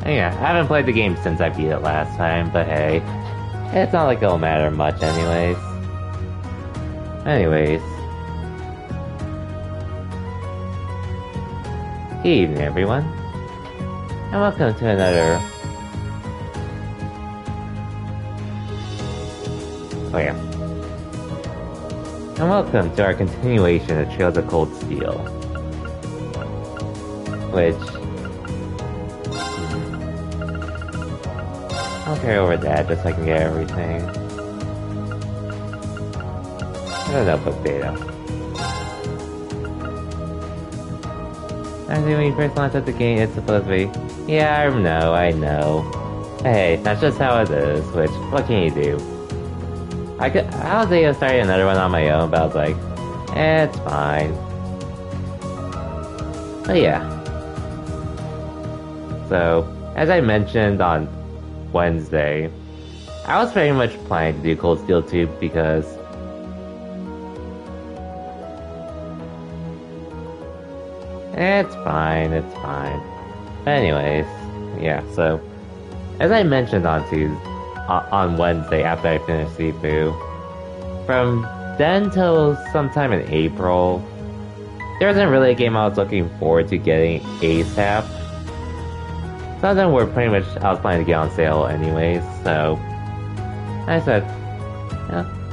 Yeah, I haven't played the game since I beat it last time, but hey, it's not like it'll matter much anyways. Anyways. Good evening, everyone. And welcome to another... Oh yeah. And welcome to our continuation of Trails of Cold Steel. Which... I'll carry over that just so I can get everything. And a notebook data. I think when you first launch up the game, it's supposed to be... Yeah, I know. Hey, that's just how it is, which, what can you do? I was thinking of starting another one on my own, but I was like, it's fine. But yeah. So, as I mentioned on Wednesday, I was pretty much planning to do Cold Steel 2 because it's fine. But anyways, yeah, so as I mentioned on Wednesday after I finished Sifu, from then till sometime in April, there wasn't really a game I was looking forward to getting ASAP. Some of them were pretty much, I was planning to get on sale anyways, so I said,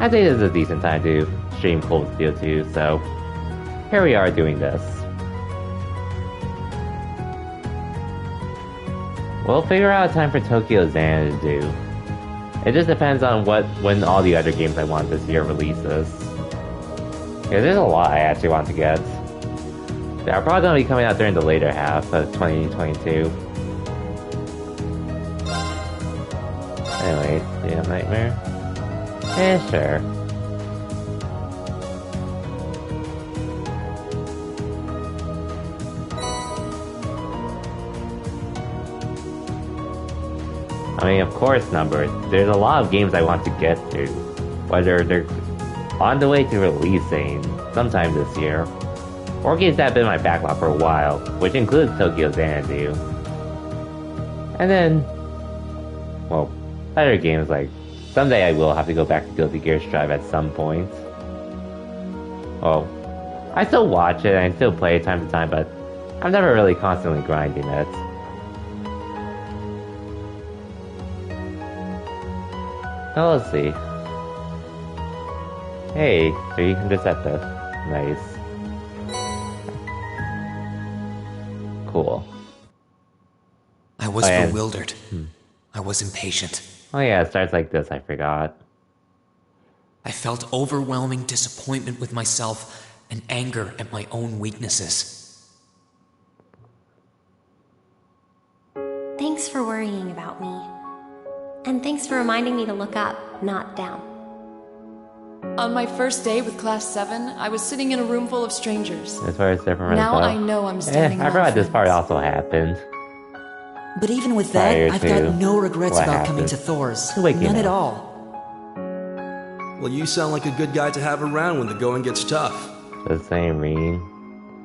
I think this is a decent time to stream Cold Steel 2, so here we are doing this. We'll figure out a time for Tokyo Xana to do. It just depends on when all the other games I want this year releases. Yeah, there's a lot I actually want to get. They're probably going to be coming out during the later half of 2022. Anyway, Damn Nightmare? Yeah, sure. I mean, of course, numbers. There's a lot of games I want to get to, whether they're on the way to releasing sometime this year, or games that have been in my backlog for a while, which includes Tokyo Xanadu. And then, well, other games like, someday I will have to go back to Guilty Gear Strive at some point. Well, I still watch it and I still play it time to time, but I'm never really constantly grinding it. Now let's see. Hey, so you can just set this. Nice. Cool. I was bewildered. I was impatient. Oh yeah, it starts like this, I forgot. I felt overwhelming disappointment with myself and anger at my own weaknesses. Thanks for worrying about me. And thanks for reminding me to look up, not down. On my first day with Class 7, I was sitting in a room full of strangers. As far as different Now stuff. I know I'm standing I forgot this part also happened. But even with that, I've got no regrets about coming to Thor's. None at all. Well, you sound like a good guy to have around when the going gets tough. The same Reen.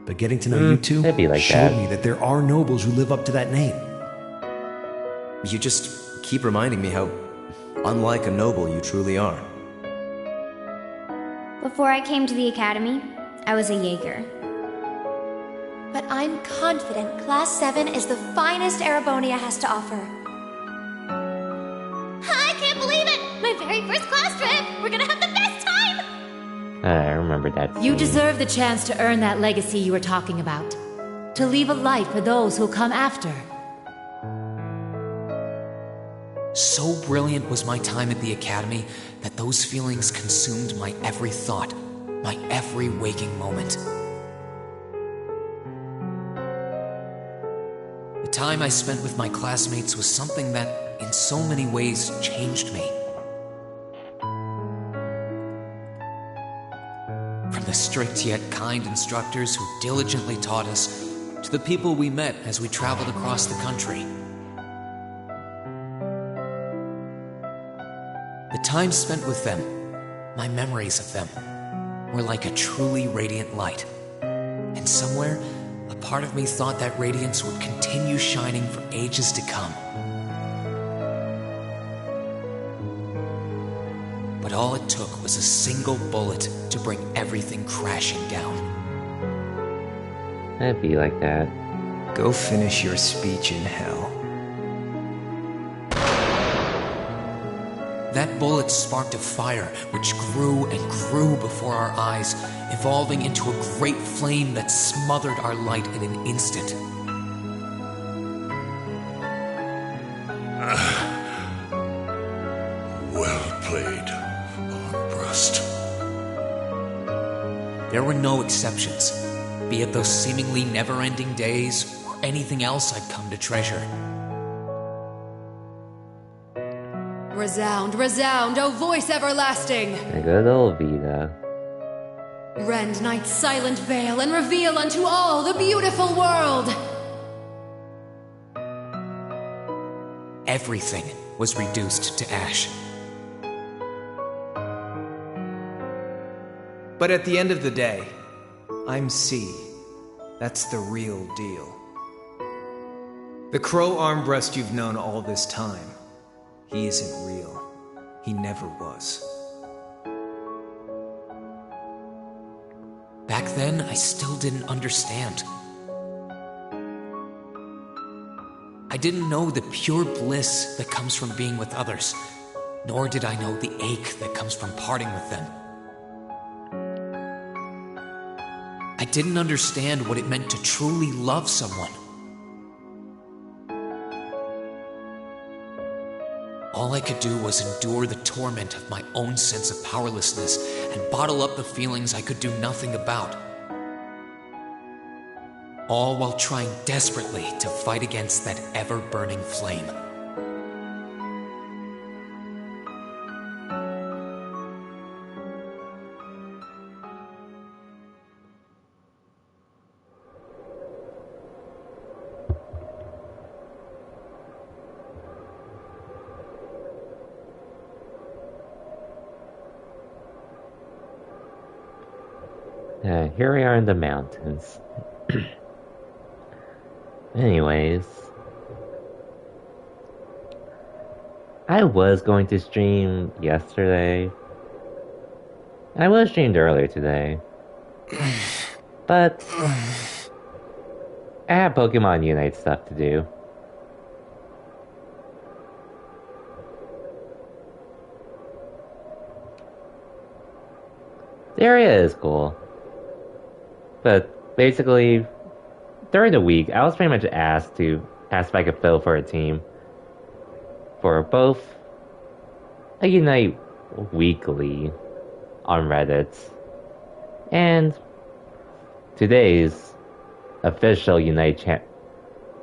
But getting to know you two showed me that there are nobles who live up to that name. You just keep reminding me how unlike a noble you truly are. Before I came to the academy, I was a Jaeger. But I'm confident Class 7 is the finest Erebonia has to offer. I can't believe it! My very first class trip! We're gonna have the best time! I remember that scene. You deserve the chance to earn that legacy you were talking about. To leave a light for those who'll come after. So brilliant was my time at the academy that those feelings consumed my every thought, my every waking moment. The time I spent with my classmates was something that, in so many ways, changed me. From the strict yet kind instructors who diligently taught us, to the people we met as we traveled across the country. The time spent with them, my memories of them, were like a truly radiant light. And somewhere, A part of me thought that radiance would continue shining for ages to come. But all it took was a single bullet to bring everything crashing down. It'd be like that. Go finish your speech in hell. That bullet sparked a fire which grew and grew before our eyes, evolving into a great flame that smothered our light in an instant. Well played, Armbrust. There were no exceptions, be it those seemingly never-ending days or anything else I'd come to treasure. Resound, resound, O voice everlasting! A good old Vita. Rend night's silent veil and reveal unto all the beautiful world! Everything was reduced to ash. But at the end of the day, I'm C. That's the real deal. The Crow Armbrust you've known all this time, he isn't real. He never was. Back then, I still didn't understand. I didn't know the pure bliss that comes from being with others, nor did I know the ache that comes from parting with them. I didn't understand what it meant to truly love someone. All I could do was endure the torment of my own sense of powerlessness and bottle up the feelings I could do nothing about. All while trying desperately to fight against that ever-burning flame. Here we are in the mountains. Anyways, I was going to stream yesterday. I was streamed earlier today. But I have Pokemon Unite stuff to do. The area is cool. But basically, during the week, I was pretty much asked if I could fill for a team for both a Unite Weekly on Reddit and today's official Unite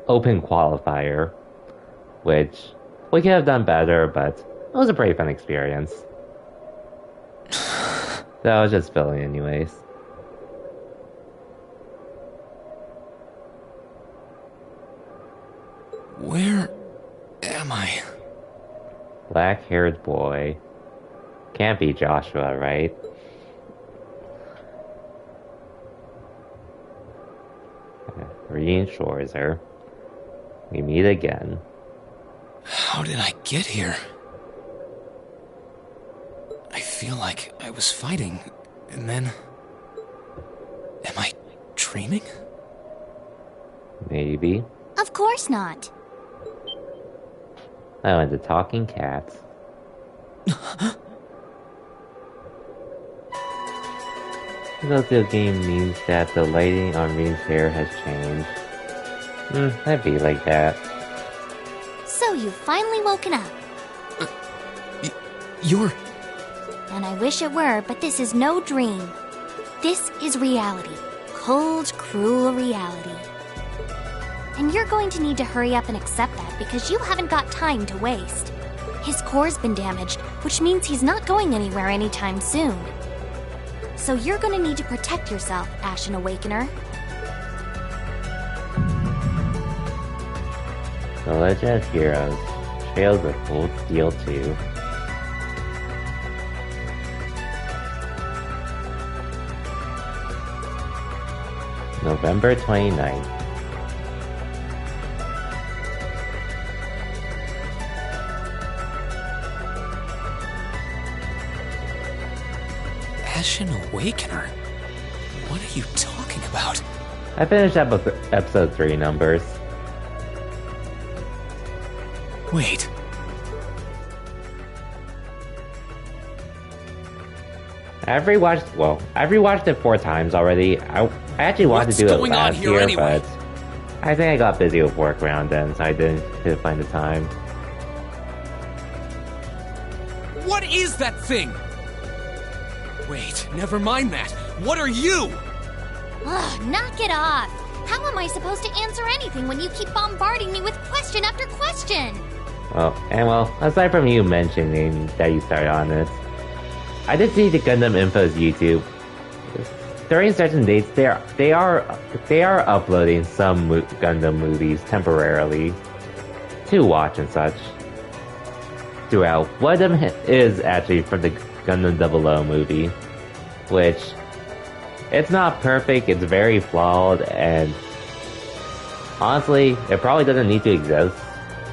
Open Qualifier, which we could have done better, but it was a pretty fun experience. So I was just filling anyways. Where am I? Black-haired boy. Can't be Joshua, right? Reading Schwarzer. We meet again. How did I get here? I feel like I was fighting, and then... Am I dreaming? Maybe. Of course not. I went to Talking Cats. The Tokyo game means that the lighting on Reen's hair has changed. That'd be like that. So you've finally woken up. You're... And I wish it were, but this is no dream. This is reality. Cold, cruel reality. And you're going to need to hurry up and accept that because you haven't got time to waste. His core's been damaged, which means he's not going anywhere anytime soon. So you're going to need to protect yourself, Ashen Awakener. The Legend of Heroes, Trails of Cold Steel 2. November 29th. Ashen Awakener? What are you talking about? I finished episode 3 numbers. Wait. I've rewatched it 4 times already. I actually wanted to do it last year, anyway? But I think I got busy with work around then, so I didn't find the time. What is that thing? Wait, never mind that. What are you? Ugh, knock it off. How am I supposed to answer anything when you keep bombarding me with question after question? Oh, aside from you mentioning that you started on this, I did see the Gundam Info's YouTube. During certain dates, they are uploading some Gundam movies temporarily to watch and such throughout. One of them is actually from the Gundam 00 movie, which it's not perfect. It's very flawed, and honestly, it probably doesn't need to exist.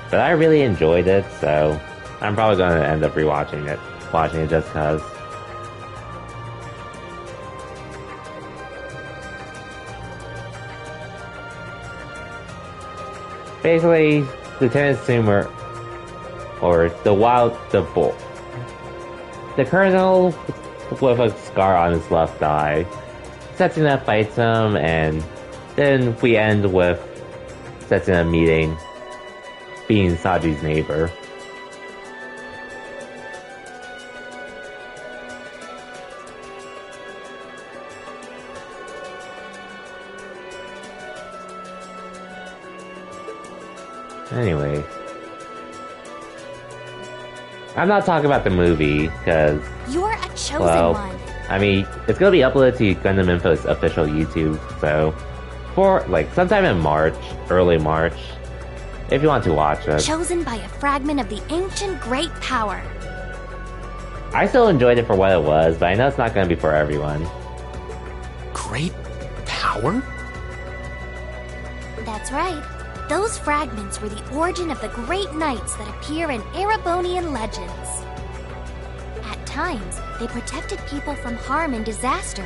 But I really enjoyed it, so I'm probably going to end up watching it just cause. Basically, Lieutenant Sumer, or the Colonel with a scar on his left eye, Setsuna fights him, and then we end with Setsuna meeting, being Saji's neighbor. Anyway, I'm not talking about the movie, because... You're a chosen one! I mean, it's gonna be uploaded to Gundam Info's official YouTube, so... for, sometime in March, early March, if you want to watch it. Chosen by a fragment of the ancient great power. I still enjoyed it for what it was, but I know it's not gonna be for everyone. Great power? That's right. Those fragments were the origin of the great knights that appear in Erebonian legends. At times, they protected people from harm and disaster,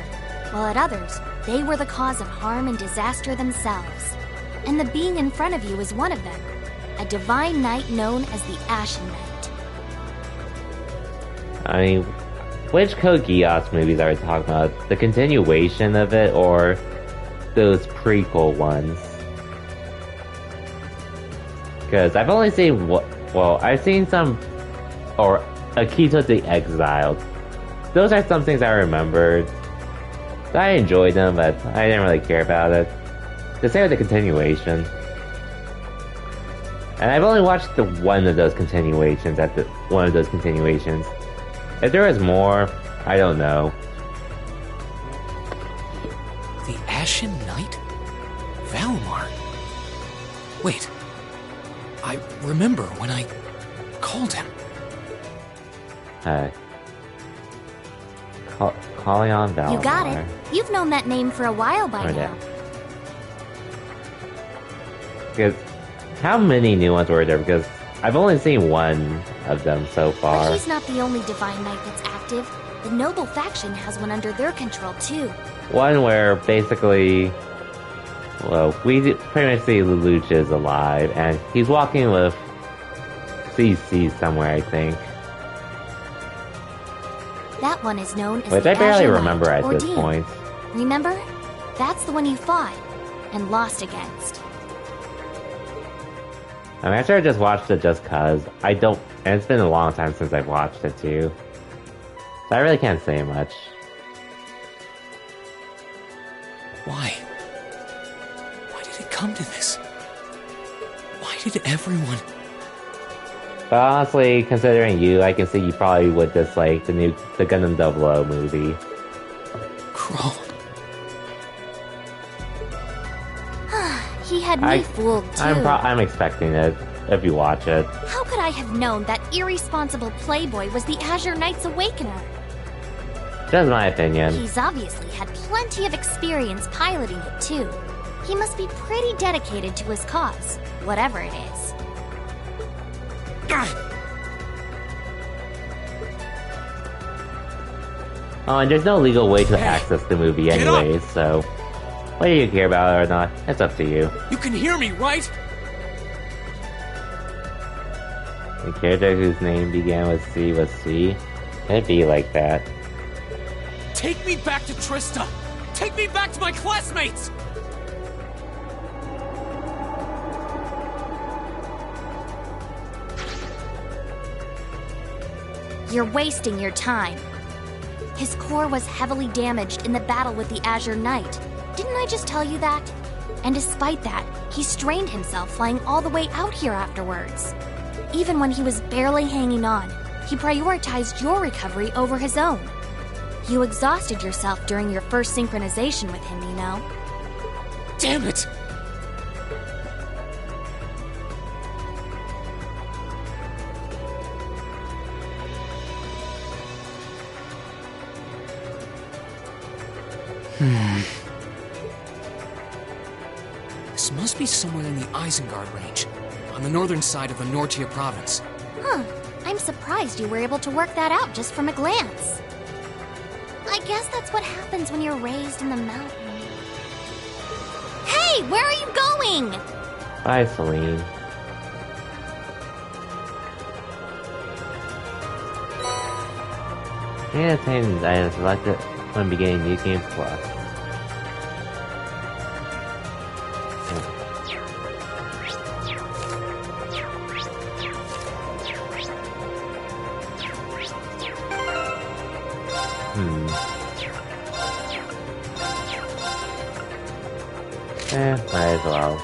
while at others, they were the cause of harm and disaster themselves. And the being in front of you is one of them, a divine knight known as the Ashen Knight. I mean, which Code Geass movies are we talking about? The continuation of it, or those prequel ones? Because I've only seen I've seen some, or Akito the Exiled. Those are some things I remembered. I enjoyed them, but I didn't really care about it. The same with the continuation. And I've only watched one of those continuations If there was more, I don't know. The Ashen Knight? Valmar? Wait. I remember when I called him. Calling on Valmar. You got it. You've known that name for a while by now. Because how many new ones were there? Because I've only seen one of them so far. But he's not the only Divine Knight that's active. The Noble faction has one under their control too. One where basically, we pretty much see Lelouch is alive, and he's walking with CC somewhere, I think. That one is known as Which the I barely Azure remember Knight, at this Dean. point. Remember? That's the one you fought and lost against. I mean, I sort of just watched it just cause. And it's been a long time since I've watched it too. So I really can't say much. Why? Why did it come to this? Why did everyone... But honestly, considering you, I can see you probably would dislike the Gundam 00 movie. Crow. He had me fooled too. I'm expecting it, if you watch it. How could I have known that irresponsible playboy was the Azure Knight's Awakener? Just my opinion. He's obviously had plenty of experience piloting it, too. He must be pretty dedicated to his cause, whatever it is. Oh, and there's no legal way to access the movie anyways, so whether you care about it or not, it's up to you. You can hear me, right? The character whose name began with C was C. It'd be like that. Take me back to Trista! Take me back to my classmates! You're wasting your time. His core was heavily damaged in the battle with the Azure Knight. Didn't I just tell you that? And despite that, he strained himself flying all the way out here afterwards. Even when he was barely hanging on, he prioritized your recovery over his own. You exhausted yourself during your first synchronization with him, you know. Damn it! This must be somewhere in the Isengard range, on the northern side of the Nortia province. Huh. I'm surprised you were able to work that out just from a glance. I guess that's what happens when you're raised in the mountain. Hey, where are you going? Bye, Celine. Yeah, Titans I selected when beginning New Game Plus. Might as well.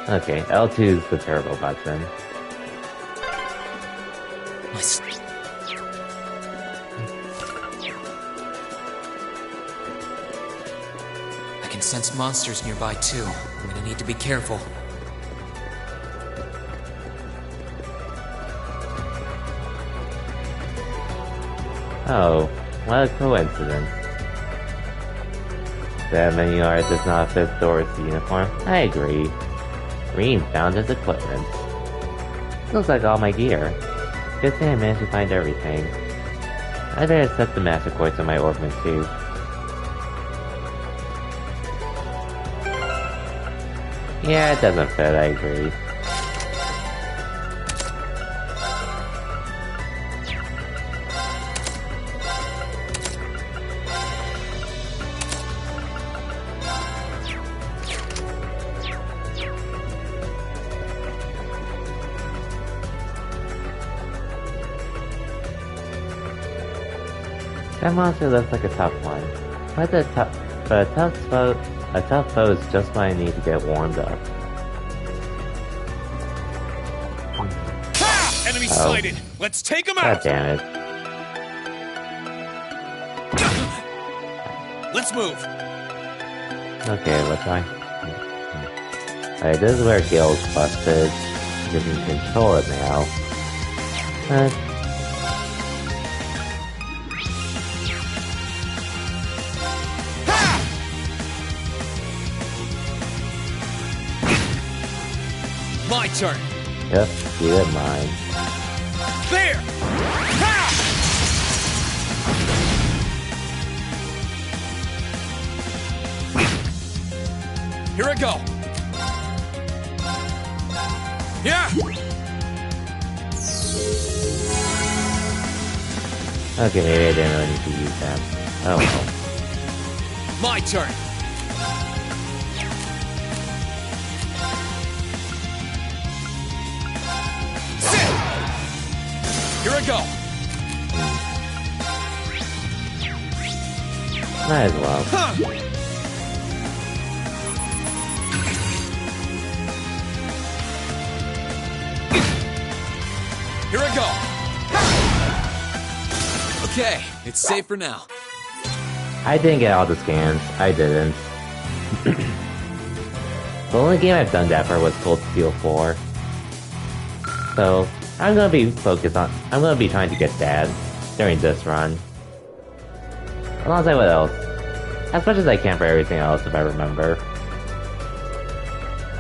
Okay, L2 is the turbo button. I can sense monsters nearby too. I'm gonna need to be careful. Oh, what a coincidence. That menu art does not fit Doris' uniform. I agree. Rean found his equipment. Looks like all my gear. Good thing I managed to find everything. I better set the master core to my Orphan too. Yeah, it doesn't fit, I agree. That monster looks like a tough one. But a tough foe is just what I need to get warmed up. Ha! Enemy sighted! Let's take him out! God damn it. Let's move! Okay, what's I? Alright, this is where Gil's busted. You can control it now. My turn. Yep, you did mine. There! Ha! Here I go. Yeah! Okay, maybe I didn't really need to use that. Oh well. My turn. Here I go. Might as well. Huh. Here I go. Okay, it's safe for now. I didn't get all the scans. I didn't. The only game I've done that for was Cold Steel 4. So, I'm gonna be trying to get Dad during this run. Alongside what else? As much as I can for everything else, if I remember.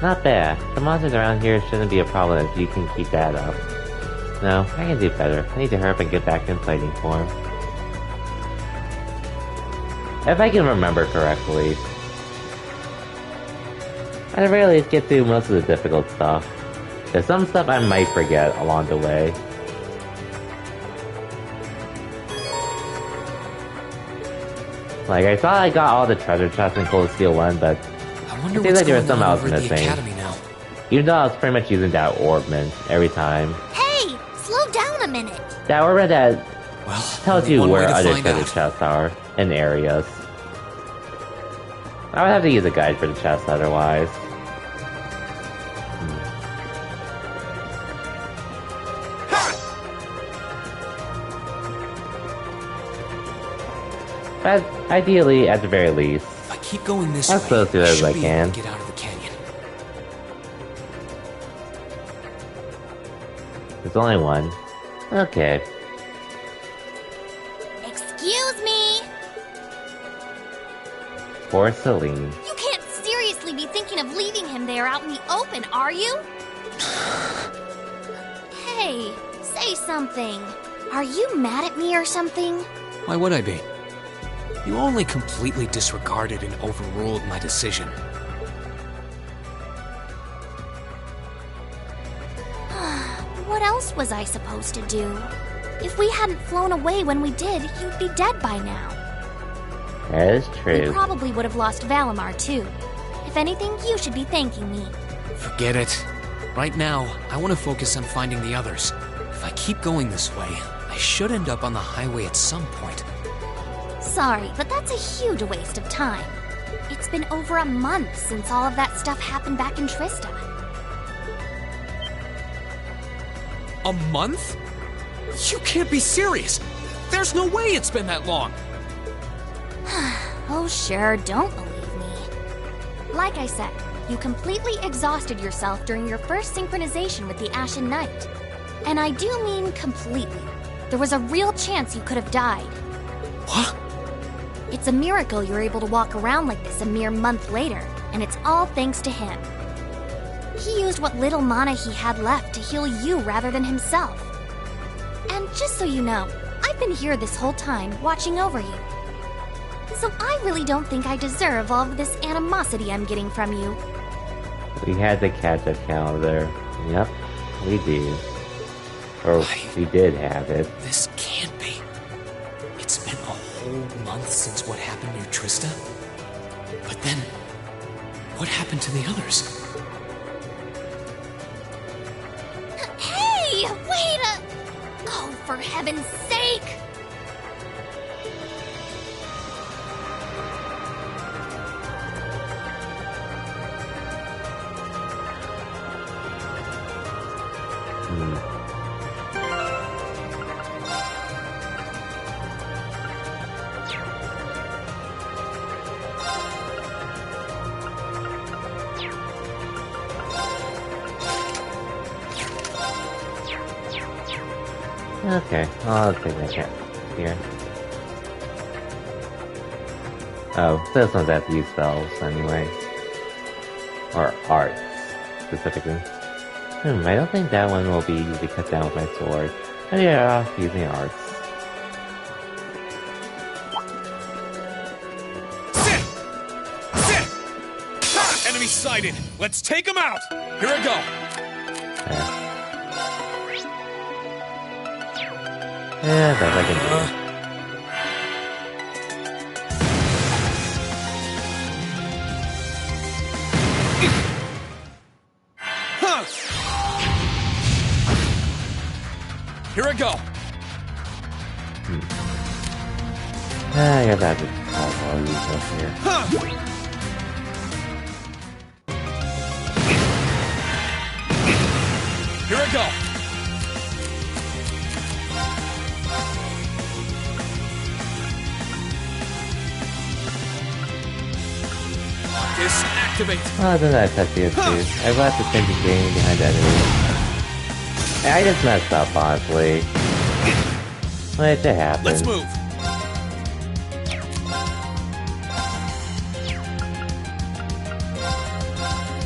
Not bad. The monsters around here shouldn't be a problem if you can keep that up. No, I can do better. I need to hurry up and get back in fighting form. If I can remember correctly. At the very least, get through most of the difficult stuff. There's some stuff I might forget along the way. Like, I thought I got all the treasure chests in Cold Steel 1, but it seems like there was something else missing. Even though I was pretty much using that orbment every time. Hey! Slow down a minute! That orbment that tells you where other treasure chests are in areas. I would have to use a guide for the chest otherwise. But ideally, at the very least, if I keep going this as close to it as I can. Get out of the canyon. There's only one. Okay. Excuse me! Poor Celine. You can't seriously be thinking of leaving him there out in the open, are you? Hey, say something. Are you mad at me or something? Why would I be? You only completely disregarded and overruled my decision. What else was I supposed to do? If we hadn't flown away when we did, you'd be dead by now. That is true. We probably would have lost Valimar too. If anything, you should be thanking me. Forget it. Right now, I want to focus on finding the others. If I keep going this way, I should end up on the highway at some point. Sorry, but that's a huge waste of time. It's been over a month since all of that stuff happened back in Trista. A month? You can't be serious! There's no way it's been that long! Oh sure, don't believe me. Like I said, you completely exhausted yourself during your first synchronization with the Ashen Knight. And I do mean completely. There was a real chance you could have died. What? It's a miracle you're able to walk around like this a mere month later, and it's all thanks to him. He used what little mana he had left to heal you rather than himself. And just so you know, I've been here this whole time, watching over you. So I really don't think I deserve all of this animosity I'm getting from you. We had the catch-up calendar. Yep, we do. Or we did have it. This can't be. It's been a whole month since what happened near Trista? But then, what happened to the others? Hey! Wait a... Oh, for heaven's sake! Okay, I'll take that chance here. Oh, this one's have to use spells anyway. Or arts, specifically. I don't think that one will be easily cut down with my sword. Maybe better off using arts. Sit! Sit! Ha! Enemy sighted! Let's take him out! Here I go! Yeah, that's I can do. Here I go. I guess I have to also use this here. Here I go. Disactivate. Oh, then I touch the too. I left the sentry game behind the enemy. I just messed up, honestly. Which it happens. Let's move.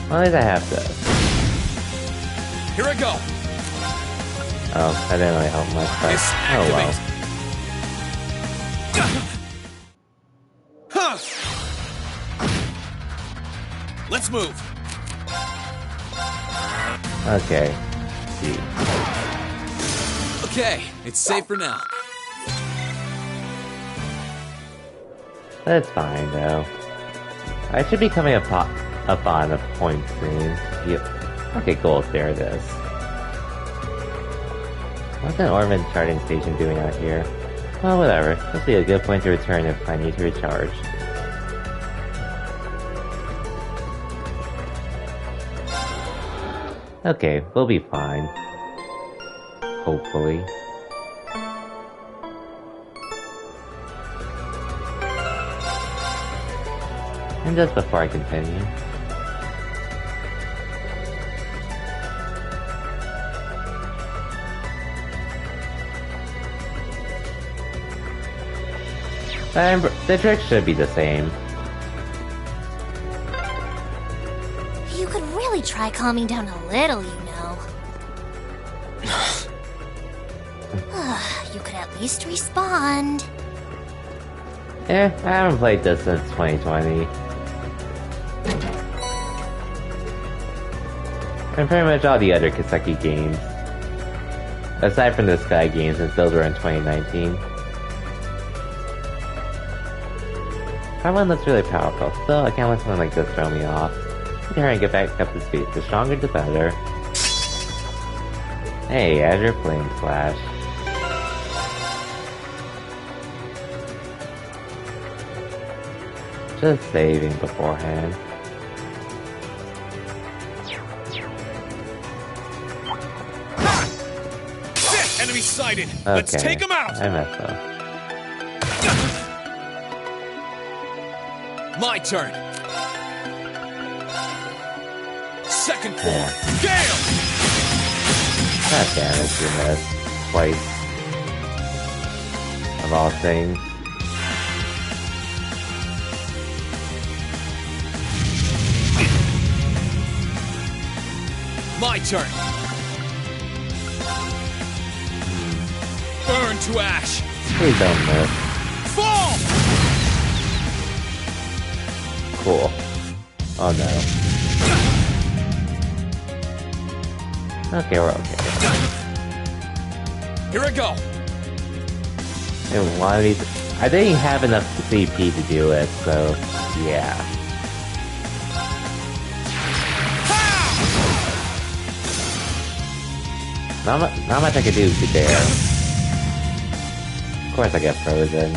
Well, at least I have this. Here I go. Oh, that didn't really help much, but oh well. Let's move. Okay. Okay, it's safe for now. That's fine, though. I should be coming up on a point soon. Yep. Okay, cool. There it is. What's an Orman charging station doing out here? Well, whatever. This will be a good point to return if I need to recharge. Okay, we'll be fine. Hopefully. And just before I continue, the trick should be the same. You could really try calming down a little, you know. You could at least respond. I haven't played this since 2020. And pretty much all the other Kiseki games. Aside from the Sky games, since those were in 2019. That one looks really powerful. Still, I can't let something like this throw me off. Okay, hurry and get back up to speed. The stronger, the better. Hey, Azure Flame Slash. Just saving beforehand. Enemy sighted. Okay. Let's take him out. I messed up. My turn. Second form. Gale! God damn it, you missed. Twice. Of all things. My turn. Burn to ash. Please don't miss. Fall! Cool. Oh no. Okay, we're okay. Here I go. I didn't have enough CP to do it, so yeah. Not much I could do there. Of course I get frozen.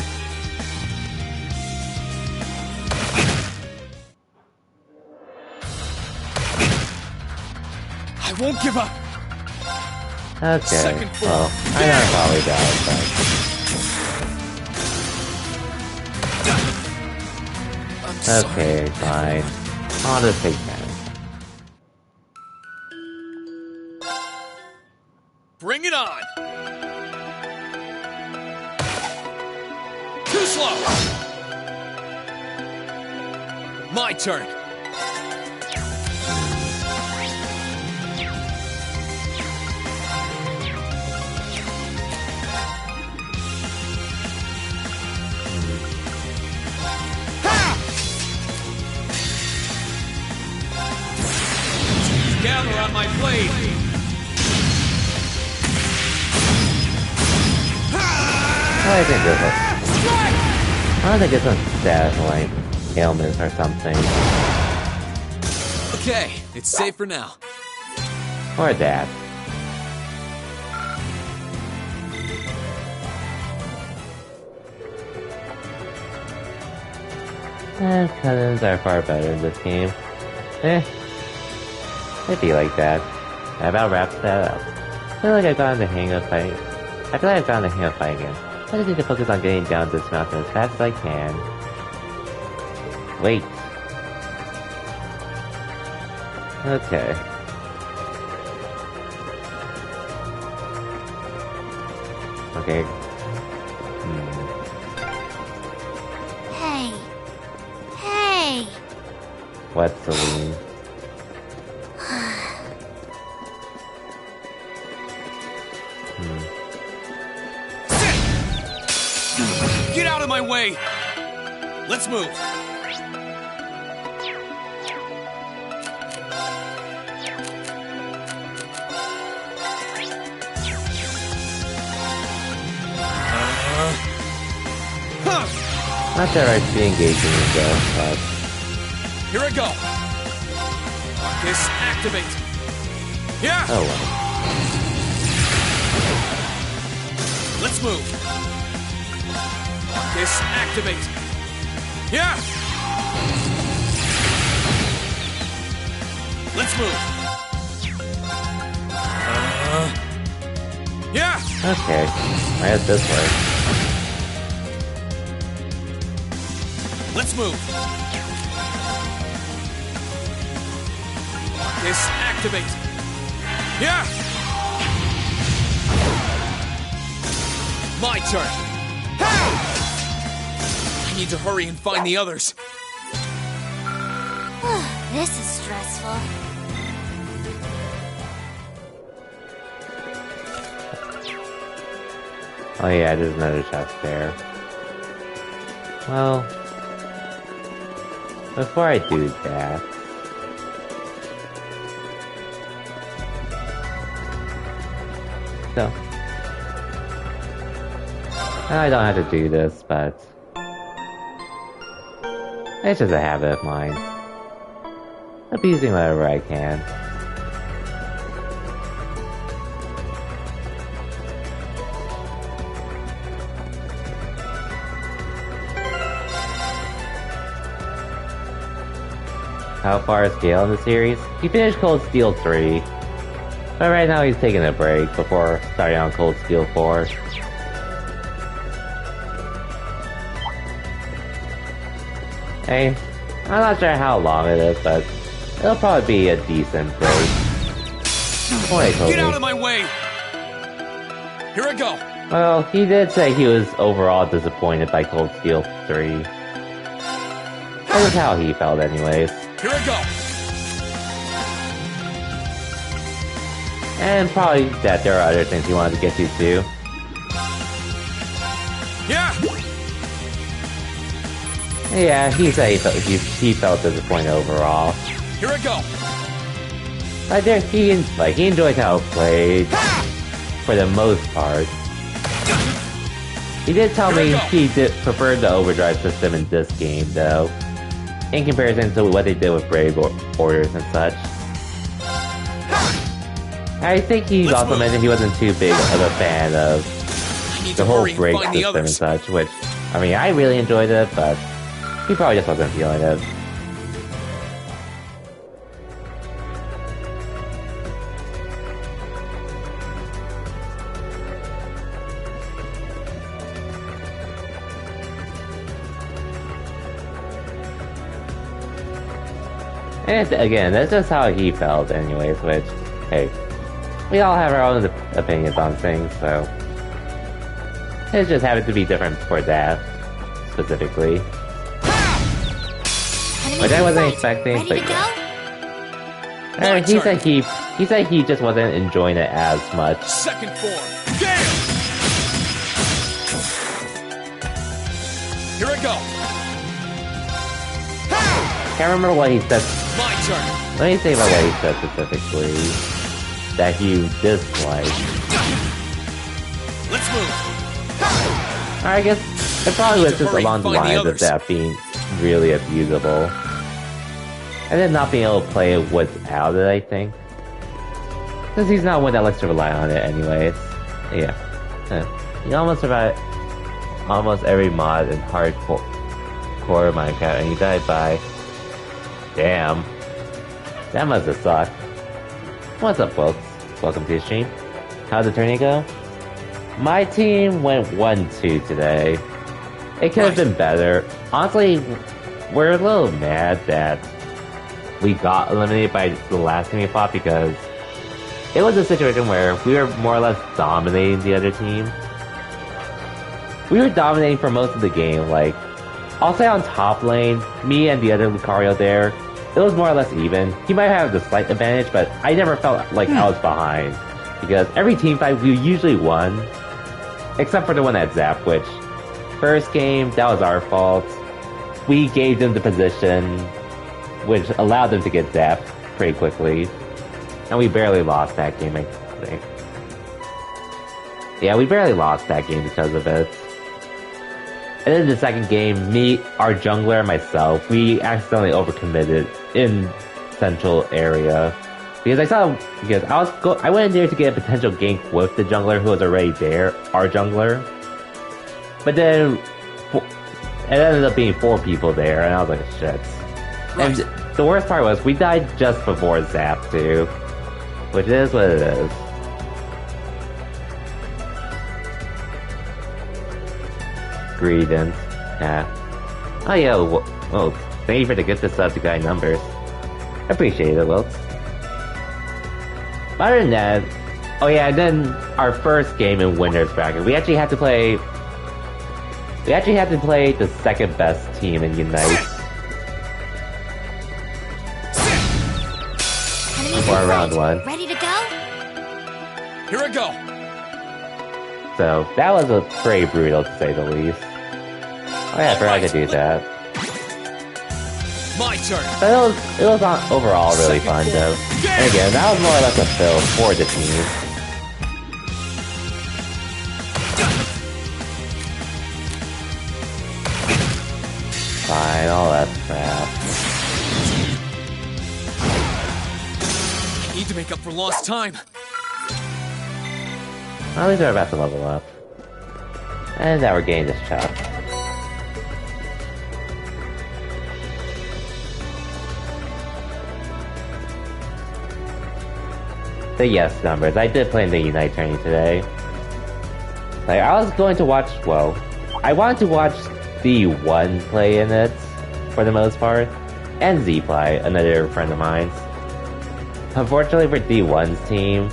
I won't give up. Okay, well, I know I probably died, but... Okay, fine. I'll just take that. Bring it on! Too slow! My turn! Gather on my blade! I don't think it's a status like ailments or something. Okay, it's safe for now. Or that. Cousins are far better in this game. It'd be like that. That about wraps that up. I feel like I've gotten the hang of fighting. I again. I just need to focus on getting down this mountain as fast as I can. Wait. Okay. Okay. Hey. Hey! What, Celine? Get out of my way! Let's move! Not that I should be engaging in though, but... Here I go! This activate! Yeah! Oh well. Let's move! This activate! Yeah! Let's move! Yeah! Okay, I guess this way. Let's move! This activate! Yeah! My turn! I need to hurry and find the others. This is stressful. Oh yeah, there's another chest there. Well, before I do that... So... I don't have to do this, but... It's just a habit of mine. Abusing whatever I can. How far is Gale in the series? He finished Cold Steel 3. But right now he's taking a break before starting on Cold Steel 4. Hey, I'm not sure how long it is, but it'll probably be a decent break. Get out of my way! Here I go! Well, he did say he was overall disappointed by Cold Steel 3. That was how he felt anyways. Here I go! And probably that there are other things he wanted to get to too. Yeah! Yeah, he said he felt disappointed overall. Here I go! He enjoyed how it played for the most part. He did tell me he preferred the overdrive system in this game though, in comparison to what they did with Brave Orders and such. I think he also mentioned he wasn't too big of a fan of the whole break system and such, which, I mean, I really enjoyed it, but he probably just wasn't feeling it. And again, that's just how he felt anyways, which, hey, we all have our own opinions on things, so... It just happened to be different for that, specifically. Which I wasn't expecting, but yeah. He said he just wasn't enjoying it as much. Second form, Gale! Here I go! Can't remember what he said. My turn! Let me think about what he said specifically that he disliked. Let's move! I guess it probably was just along the lines of that being really abusable. And then not being able to play it without it, I think. Since he's not one that likes to rely on it anyways. Yeah. He almost survived almost every mod in hardcore Minecraft, and he died by... Damn. That must have sucked. What's up, folks? Welcome to the stream. How'd the tourney go? My team went 1-2 today. It could have been better. Honestly, we're a little mad that we got eliminated by the last team we fought because it was a situation where we were more or less dominating the other team. we were dominating for most of the game. Like, I'll say on top lane, me and the other Lucario there, it was more or less even. He might have the slight advantage, but I never felt like I was behind. Because every team fight, we usually won. Except for the one at Zap, which, first game, that was our fault. We gave them the position, which allowed them to get zapped pretty quickly. And we barely lost that game, I think. Yeah, we barely lost that game because of it. And then the second game, me, our jungler, and myself, we accidentally overcommitted in central area. Because I went in there to get a potential gank with the jungler who was already there, our jungler. But then, it ended up being 4 people there, and I was like, shit. Right. And the worst part was, we died just before Zap, too. Which is what it is. Grievance. Yeah. Oh yeah, well, thank you for the gift of sub to guy numbers. Appreciate it, Wilt. Other than that, oh yeah, and then our first game in Winners Bracket, we actually had to play the second best team in Unite. For round 1. Ready to go? Here I go. So that was pretty brutal to say the least. Oh yeah, I forgot to do that. My turn. But it was overall really fun though. And again, that was more or less a fill for the team. Fine, all that crap. Need to make up for lost time. At least we're about to level up. And now we're getting this chop. The yes numbers. I did play in the Unite tourney today. Like, I was going to watch, well, I wanted to watch D1 play in it, for the most part, and Z-Fly, another friend of mine. Unfortunately for D1's team,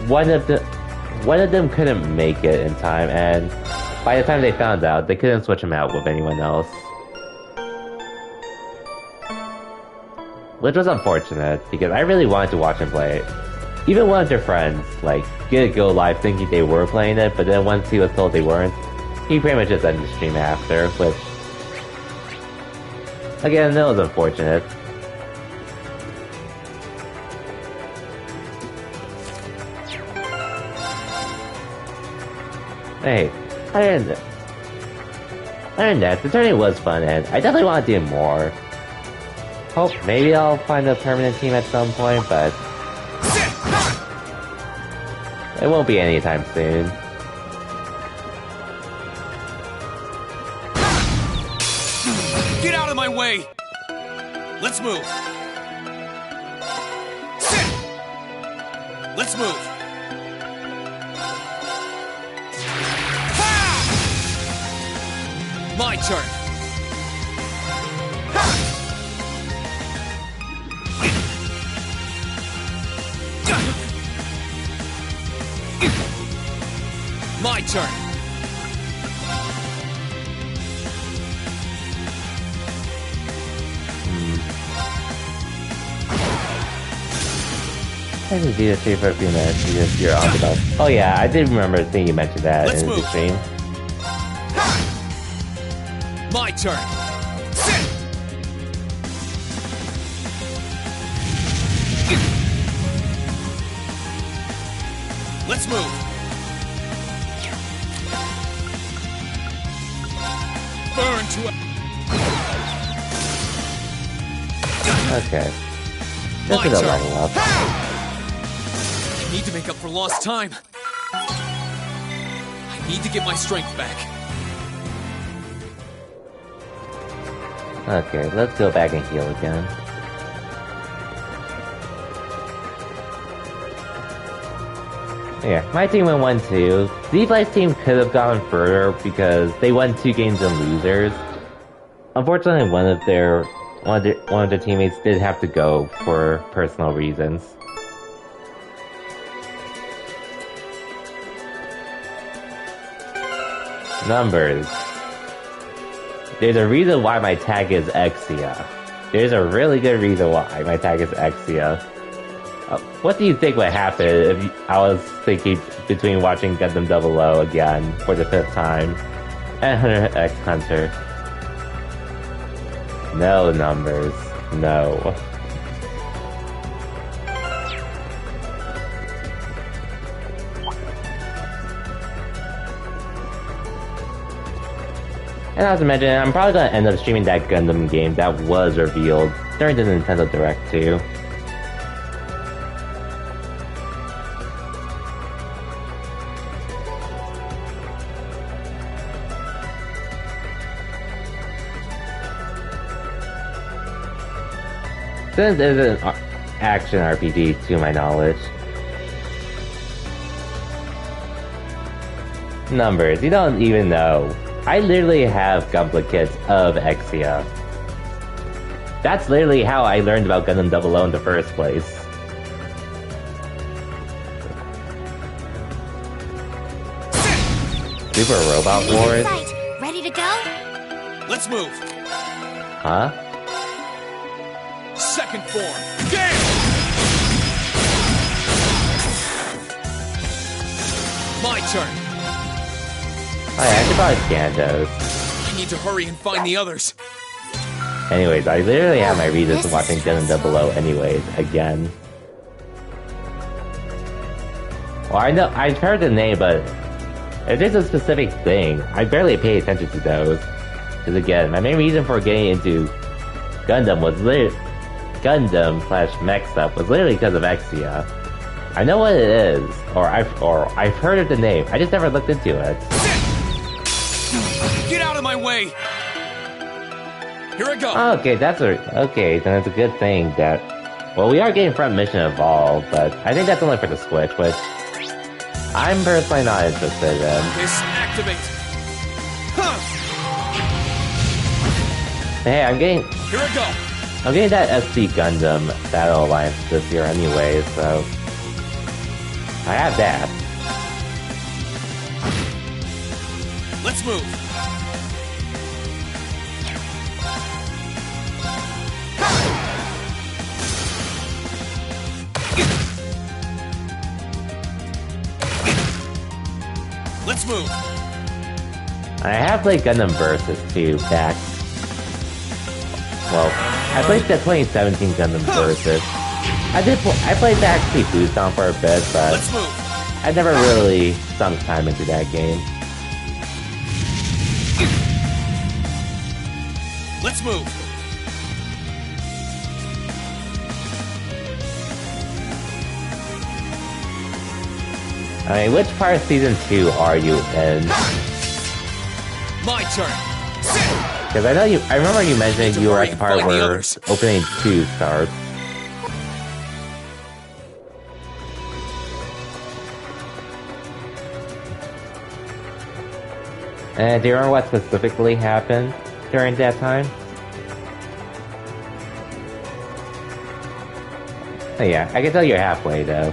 one of them couldn't make it in time, and by the time they found out, they couldn't switch him out with anyone else. Which was unfortunate, because I really wanted to watch him play it. Even one of their friends, like, did go live thinking they were playing it, but then once he was told they weren't, he pretty much just ended the stream after, which... Again, that was unfortunate. Hey, other than that, the tournament was fun, and I definitely want to do more. Hope maybe I'll find a permanent team at some point, but... it won't be anytime soon. Get out of my way! Let's move! Let's move! My turn! My turn! I just need to see for a few minutes because you're on the bus. Oh yeah, I did remember seeing you mention that in the stream. My turn! Let's move! Burn to a... Okay. This is a level up. I need to make up for lost time. I need to get my strength back. Okay, let's go back and heal again. Yeah, my team went 1-2. Z-Fly's team could have gone further because they won 2 games in losers. Unfortunately, one of their teammates did have to go for personal reasons. Numbers. There's a reason why my tag is Exia. There's a really good reason why my tag is Exia. What do you think would happen if I was thinking between watching Gundam 00 again for the 5th time and Hunter x Hunter? No, Numbers. No. And as I mentioned, I'm probably going to end up streaming that Gundam game that was revealed during the Nintendo Direct too. Since it's an action RPG to my knowledge. Numbers, you don't even know. I literally have duplicates of Exia. That's literally how I learned about Gundam 00 in the first place. Super Robot Wars? Ready to go? Let's move. Huh? Second form. Gale! My turn. I should probably scan those. I need to hurry and find the others. Anyways, I literally have my reasons for watching Gundam 00 anyways, again. Well, I know, I've heard the name, but if there's a specific thing, I barely pay attention to those. Because again, my main reason for getting into Gundam was Gundam/mech stuff was literally because of Exia. I know what it is, or I've heard of the name, I just never looked into it. Get out of my way! Here I go! Okay, okay, then it's a good thing that... Well, we are getting Front Mission Evolved, but I think that's only for the Switch, which I'm personally not interested in. Disactivate! Huh. Hey, I'm getting... Here I go! I'm getting that SD Gundam Battle Alliance this year anyway, so... I have that. Let's move! Let's move! I have played Gundam Versus too, back... Well, I played the 2017 Gundam Versus. I played the actually Busan for a bit, but I never really sunk time into that game. Let's move! I mean, which part of Season 2 are you in? My turn! Because I remember you mentioning you were at the part where Opening 2 starts. And do you remember what specifically happened during that time? Oh yeah, I can tell you're halfway though.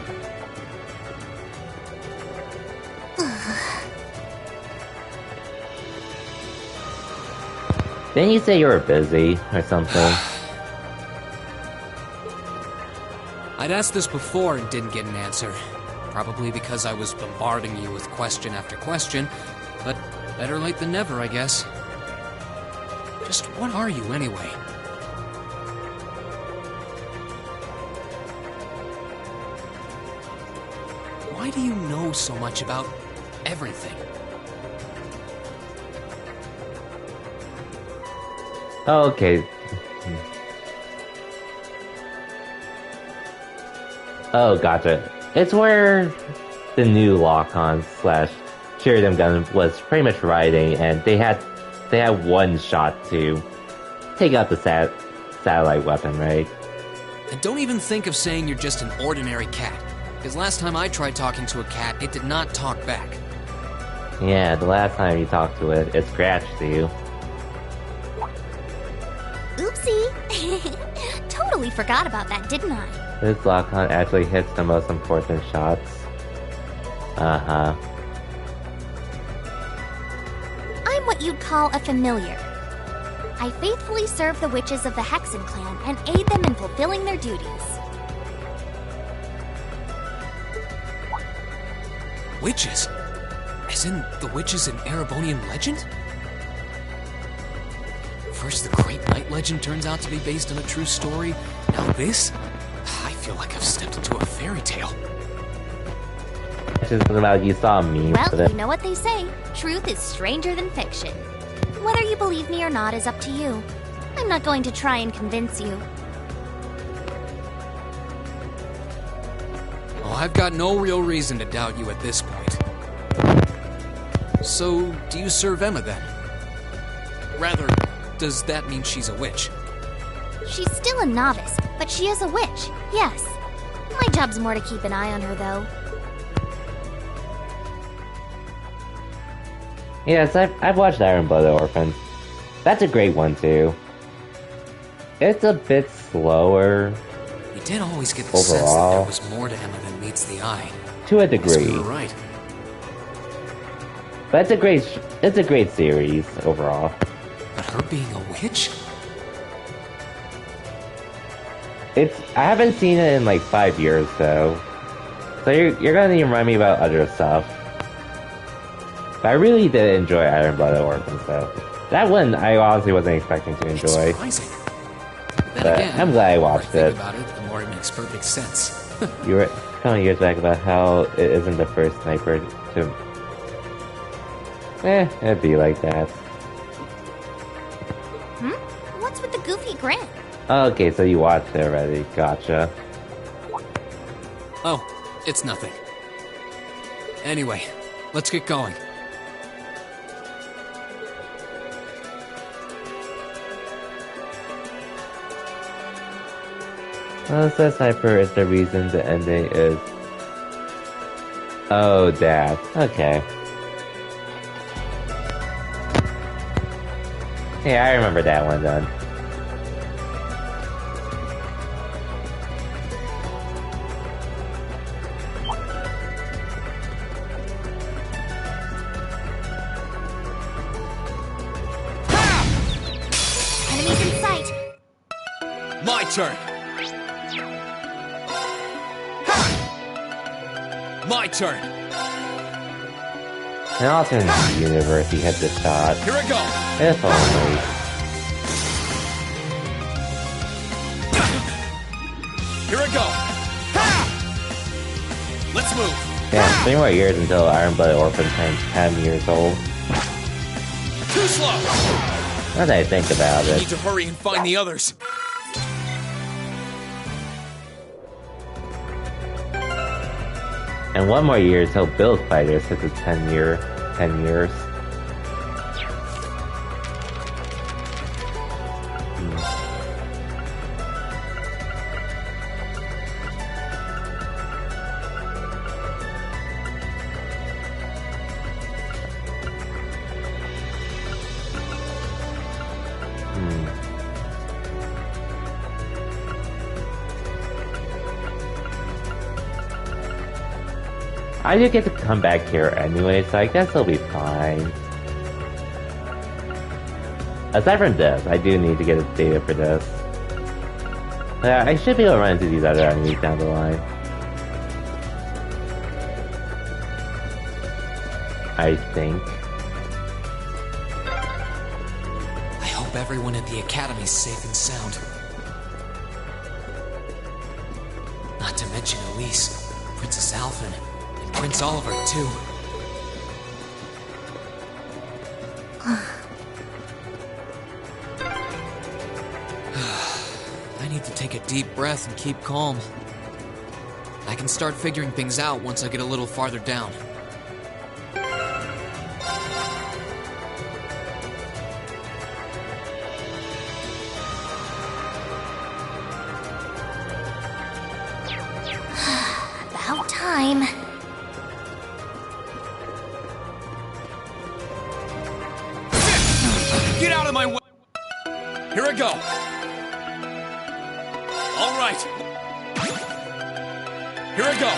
Didn't you say you were busy or something? I'd asked this before and didn't get an answer. Probably because I was bombarding you with question after question, but better late than never, I guess. Just what are you, anyway? Why do you know so much about everything? Oh, okay. Oh, gotcha. It's where the new Lock-On / Sheridan Gundam was pretty much riding, and they had one shot to take out the satellite weapon, right? And don't even think of saying you're just an ordinary cat, because last time I tried talking to a cat, it did not talk back. Yeah, the last time you talked to it, it scratched you. Oopsie! Totally forgot about that, didn't I? This Lock-On actually hits the most important shots. Uh-huh. what you'd call a familiar. I faithfully serve the witches of the Hexen clan and aid them in fulfilling their duties. Witches? As in the witches in Erebonian legend? First the Great Night legend turns out to be based on a true story. Now this? I feel like I've stepped into a fairy tale. Just about you saw me. Well, you know what they say. Truth is stranger than fiction. Whether you believe me or not is up to you. I'm not going to try and convince you. Well, I've got no real reason to doubt you at this point. So, do you serve Emma then? Rather, does that mean she's a witch? She's still a novice, but she is a witch, yes. My job's more to keep an eye on her, though. Yes, I've watched Iron Blood Orphans. That's a great one, too. It's a bit slower. You did always get the sense that there was more to Emma than meets the eye. To a degree. You were right. But it's a great series, overall. But her being a witch? I haven't seen it in like 5 years, though. So you're gonna need to remind me about other stuff. But I really did enjoy Iron Blood Orphans, though. That one I honestly wasn't expecting to enjoy. Surprising. But again, I'm glad I watched it. About it. The more it makes perfect sense. You were telling years back about how it isn't the first sniper to... it'd be like that. What's with the goofy grin? Okay, so you watched it already. Gotcha. Oh, it's nothing. Anyway, let's get going. Well, the sniper is the reason the ending is... Oh, Dad. Okay. Yeah, I remember that one then. Enemies in sight! My turn! My turn! In an alternate universe, he had this shot. Here I go! If only. Here I go! Ha! Let's move! Yeah, 3 more years until Iron Blood Orphan turns 10 years old. Too slow! Now that I think about I it. need to hurry and find the others. And 1 more year until Build Fighters hits its 10 years. I do get to come back here anyway, so I guess I'll be fine. Aside from this, I do need to get data for this. Yeah, I should be able to run into these other enemies down the line. I think. I hope everyone at the Academy's safe and sound. Not to mention Elise, Princess Alphen, and Prince Oliver, too. I need to take a deep breath and keep calm. I can start figuring things out once I get a little farther down. About time. Get out of my way! Here I go! All right! Here I go!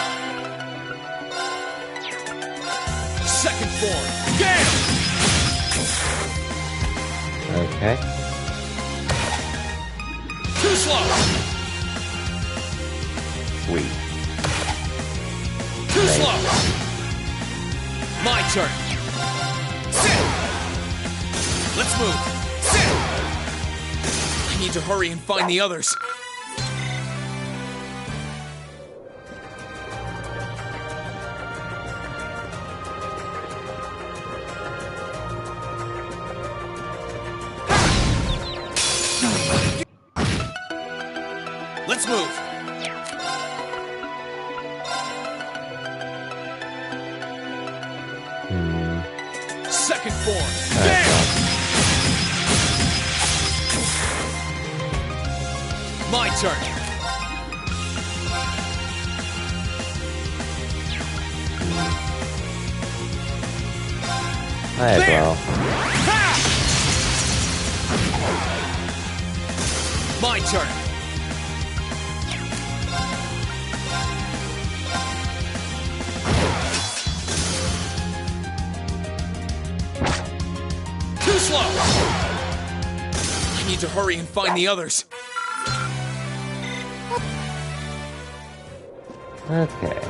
Second form! Gale! Okay. Too slow! Sweet. Too slow! My turn! Sit! Let's move! Sit! I need to hurry and find the others. Let's move! Second form! Bam! My turn! Alright, well. My turn! Slow! I need to hurry and find the others. Okay.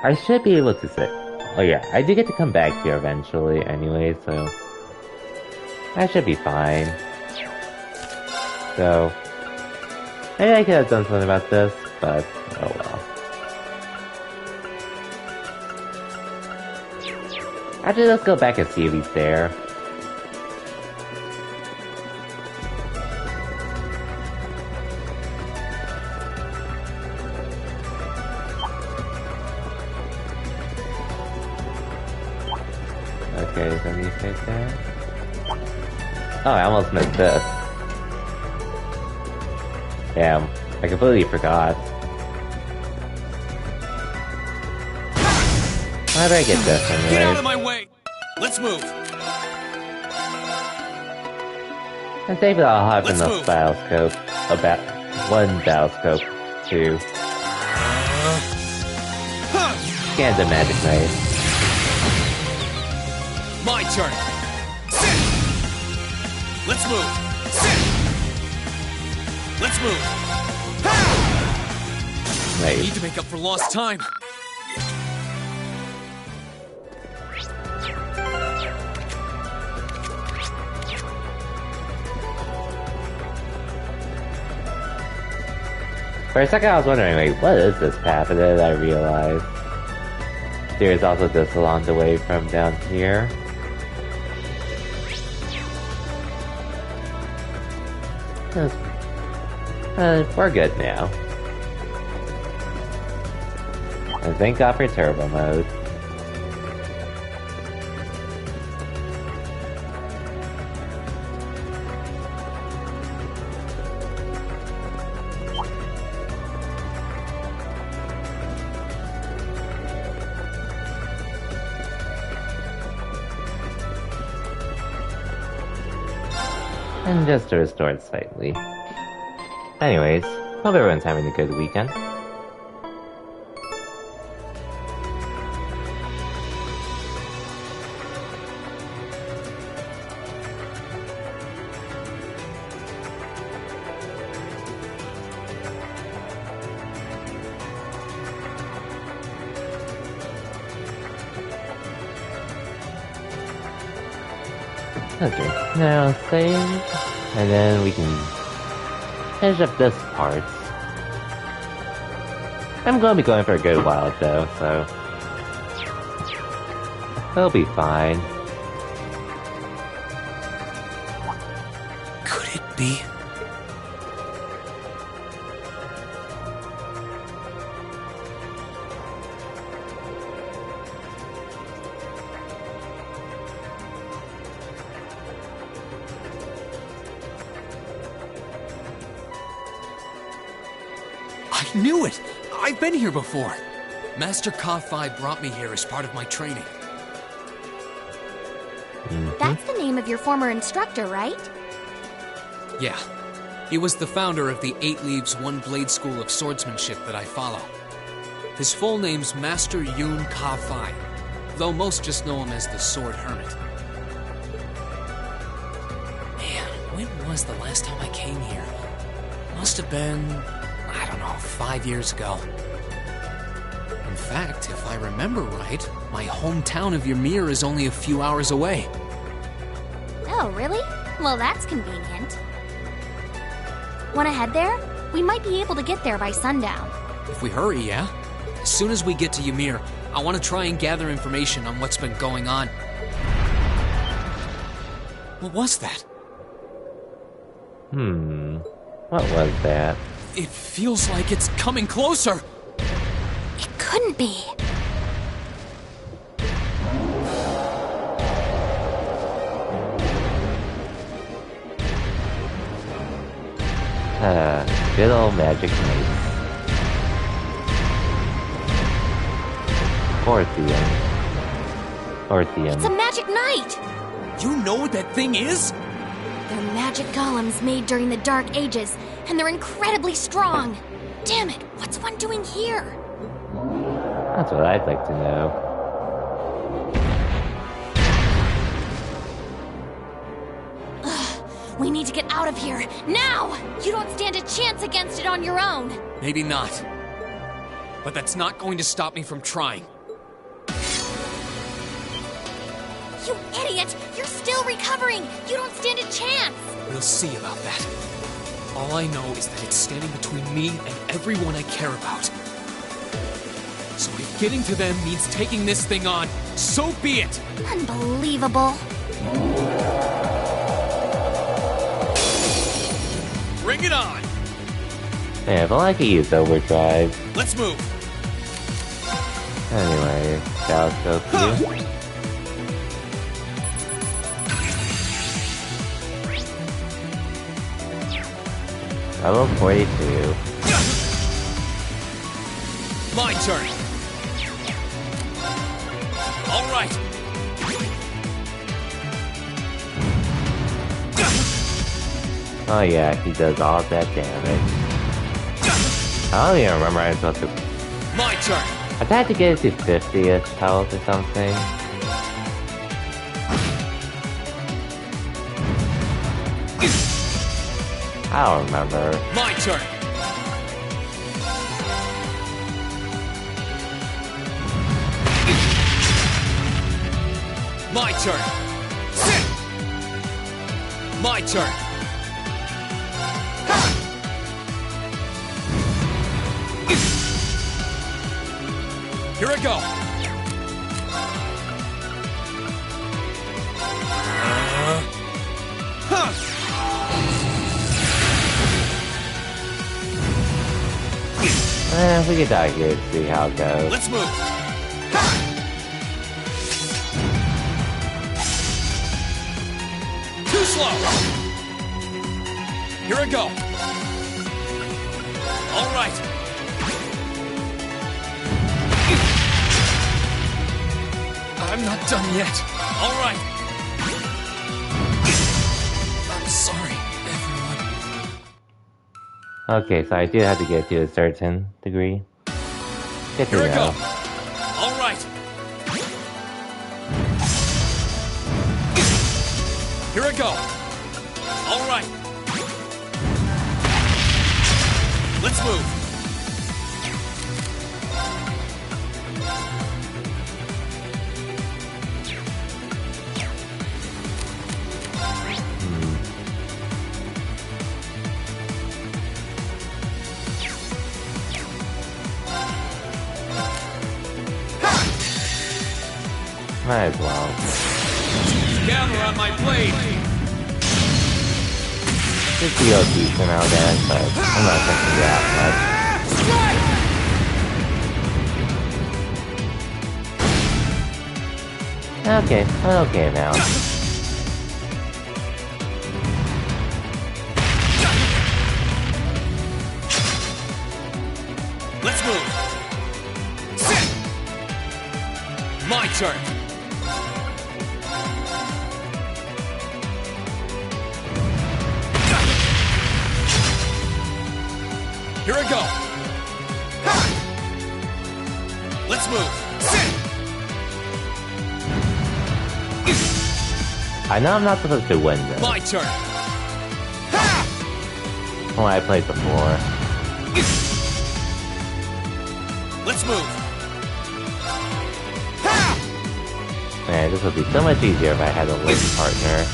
I should be able to sit. Oh yeah, I do get to come back here eventually anyway, so I should be fine. So maybe I could have done something about this, but oh well. Actually, let's go back and see if he's there. Okay, is that anything there? Oh, I almost missed this. Damn, I completely forgot. How do I get this anyway? Get out of my way! Let's move! I think I'll have enough battle scope. About one battle scope to scan the magic knife. My turn! Sit! Let's move! Sit! Let's move! Nice. I need to make up for lost time. For a second I was wondering, wait, what is this path? And then I realized there's also this along the way from down here. We're good now. And thank God for turbo mode. And just to restore it slightly. Anyways, hope everyone's having a good weekend. Okay, now save, and then we can finish up this part. I'm going to be going for a good while though, so it'll be fine. Could it be? I knew it! I've been here before! Master Ka-Fai brought me here as part of my training. That's the name of your former instructor, right? Yeah. He was the founder of the 8 Leaves, 1 Blade School of Swordsmanship that I follow. His full name's Master Yun Ka-Fai. though most just know him as the Sword Hermit. Man, when was the last time I came here? Must have been, I don't know, 5 years ago. In fact, if I remember right, my hometown of Ymir is only a few hours away. Oh, really? Well, that's convenient. Wanna head there? We might be able to get there by sundown. If we hurry, yeah? As soon as we get to Ymir, I want to try and gather information on what's been going on. What was that? What was that? It feels like it's coming closer! It couldn't be. Good old magic mace. Orthium. It's a magic knight! You know what that thing is? They're magic golems made during the Dark Ages, and they're incredibly strong. Damn it, what's one doing here? That's what I'd like to know. We need to get out of here, now! You don't stand a chance against it on your own. Maybe not. But that's not going to stop me from trying. You idiot! You're still recovering! You don't stand a chance! We'll see about that. All I know is that it's standing between me and everyone I care about. So if getting to them means taking this thing on, so be it! Unbelievable. Bring it on! Yeah, if I could use overdrive. Let's move! Anyway, let's go for you. Level 42. My turn! Alright! Oh yeah, he does all that damage. I don't even remember I'm supposed to... My turn! I had to get it to 50th health or something. I don't remember. My turn! My turn! Sit! My turn! Here I go! We can die here to see how it goes. Let's move! Too slow! Here I go! Alright! I'm not done yet! Alright! I'm sorry, everyone. Okay, so I do have to get to a certain degree. Good to Here I know. go! Alright! Here I go! Alright! Let's move! Might as well. Gather on my blade! Just deal decent out there, but I'm not thinking that much. Okay, I'm okay now. Let's move! Sit! My turn! Here I go! Let's move! Sit! I know I'm not supposed to win this. My turn. Oh, I played before. Let's move. Man, this would be so much easier if I had a link partner.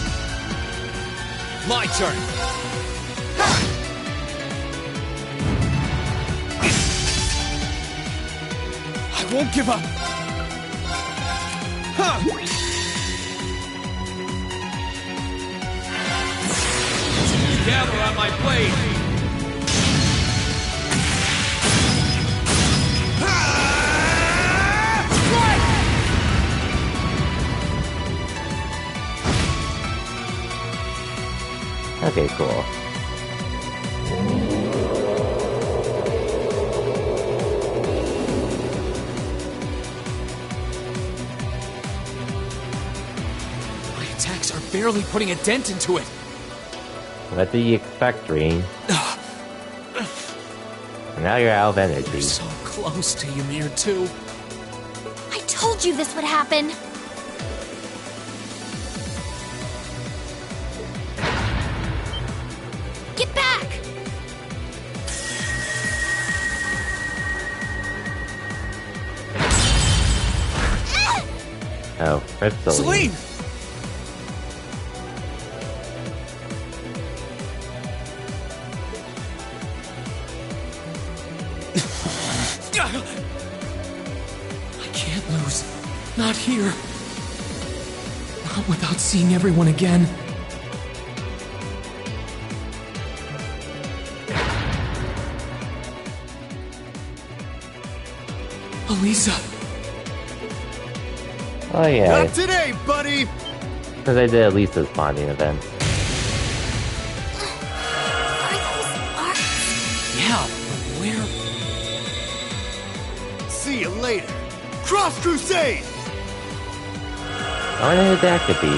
My turn. I won't give up. Gather on my blade. Okay, cool. My attacks are barely putting a dent into it. What do you expect, Dream? And now you're out of energy. You're so close to Ymir, too. I told you this would happen. Get back! Oh, Crystal. Celine! I can't lose. Not here. Not without seeing everyone again. Elisa. Oh yeah. Not today, buddy! Because I did Lisa's bonding event. Are those arcs? Yeah, but where? See you later. Cross Crusade! I wonder who that could be.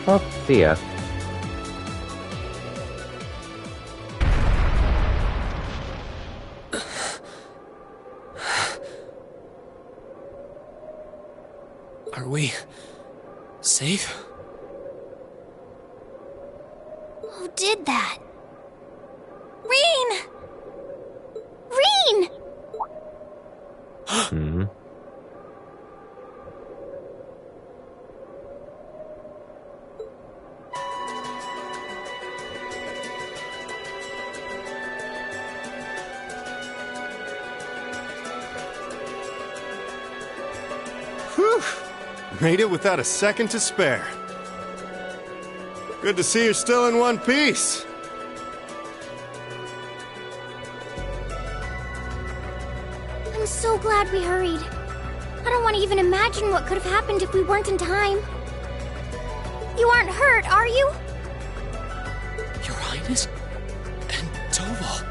Oh, see ya. Are we safe? Who did that? Reen! Reen! Hmm. Whew! Made it without a second to spare. Good to see you're still in one piece. I'm so glad we hurried. I don't want to even imagine what could have happened if we weren't in time. You aren't hurt, are you? Your Highness? And Toval.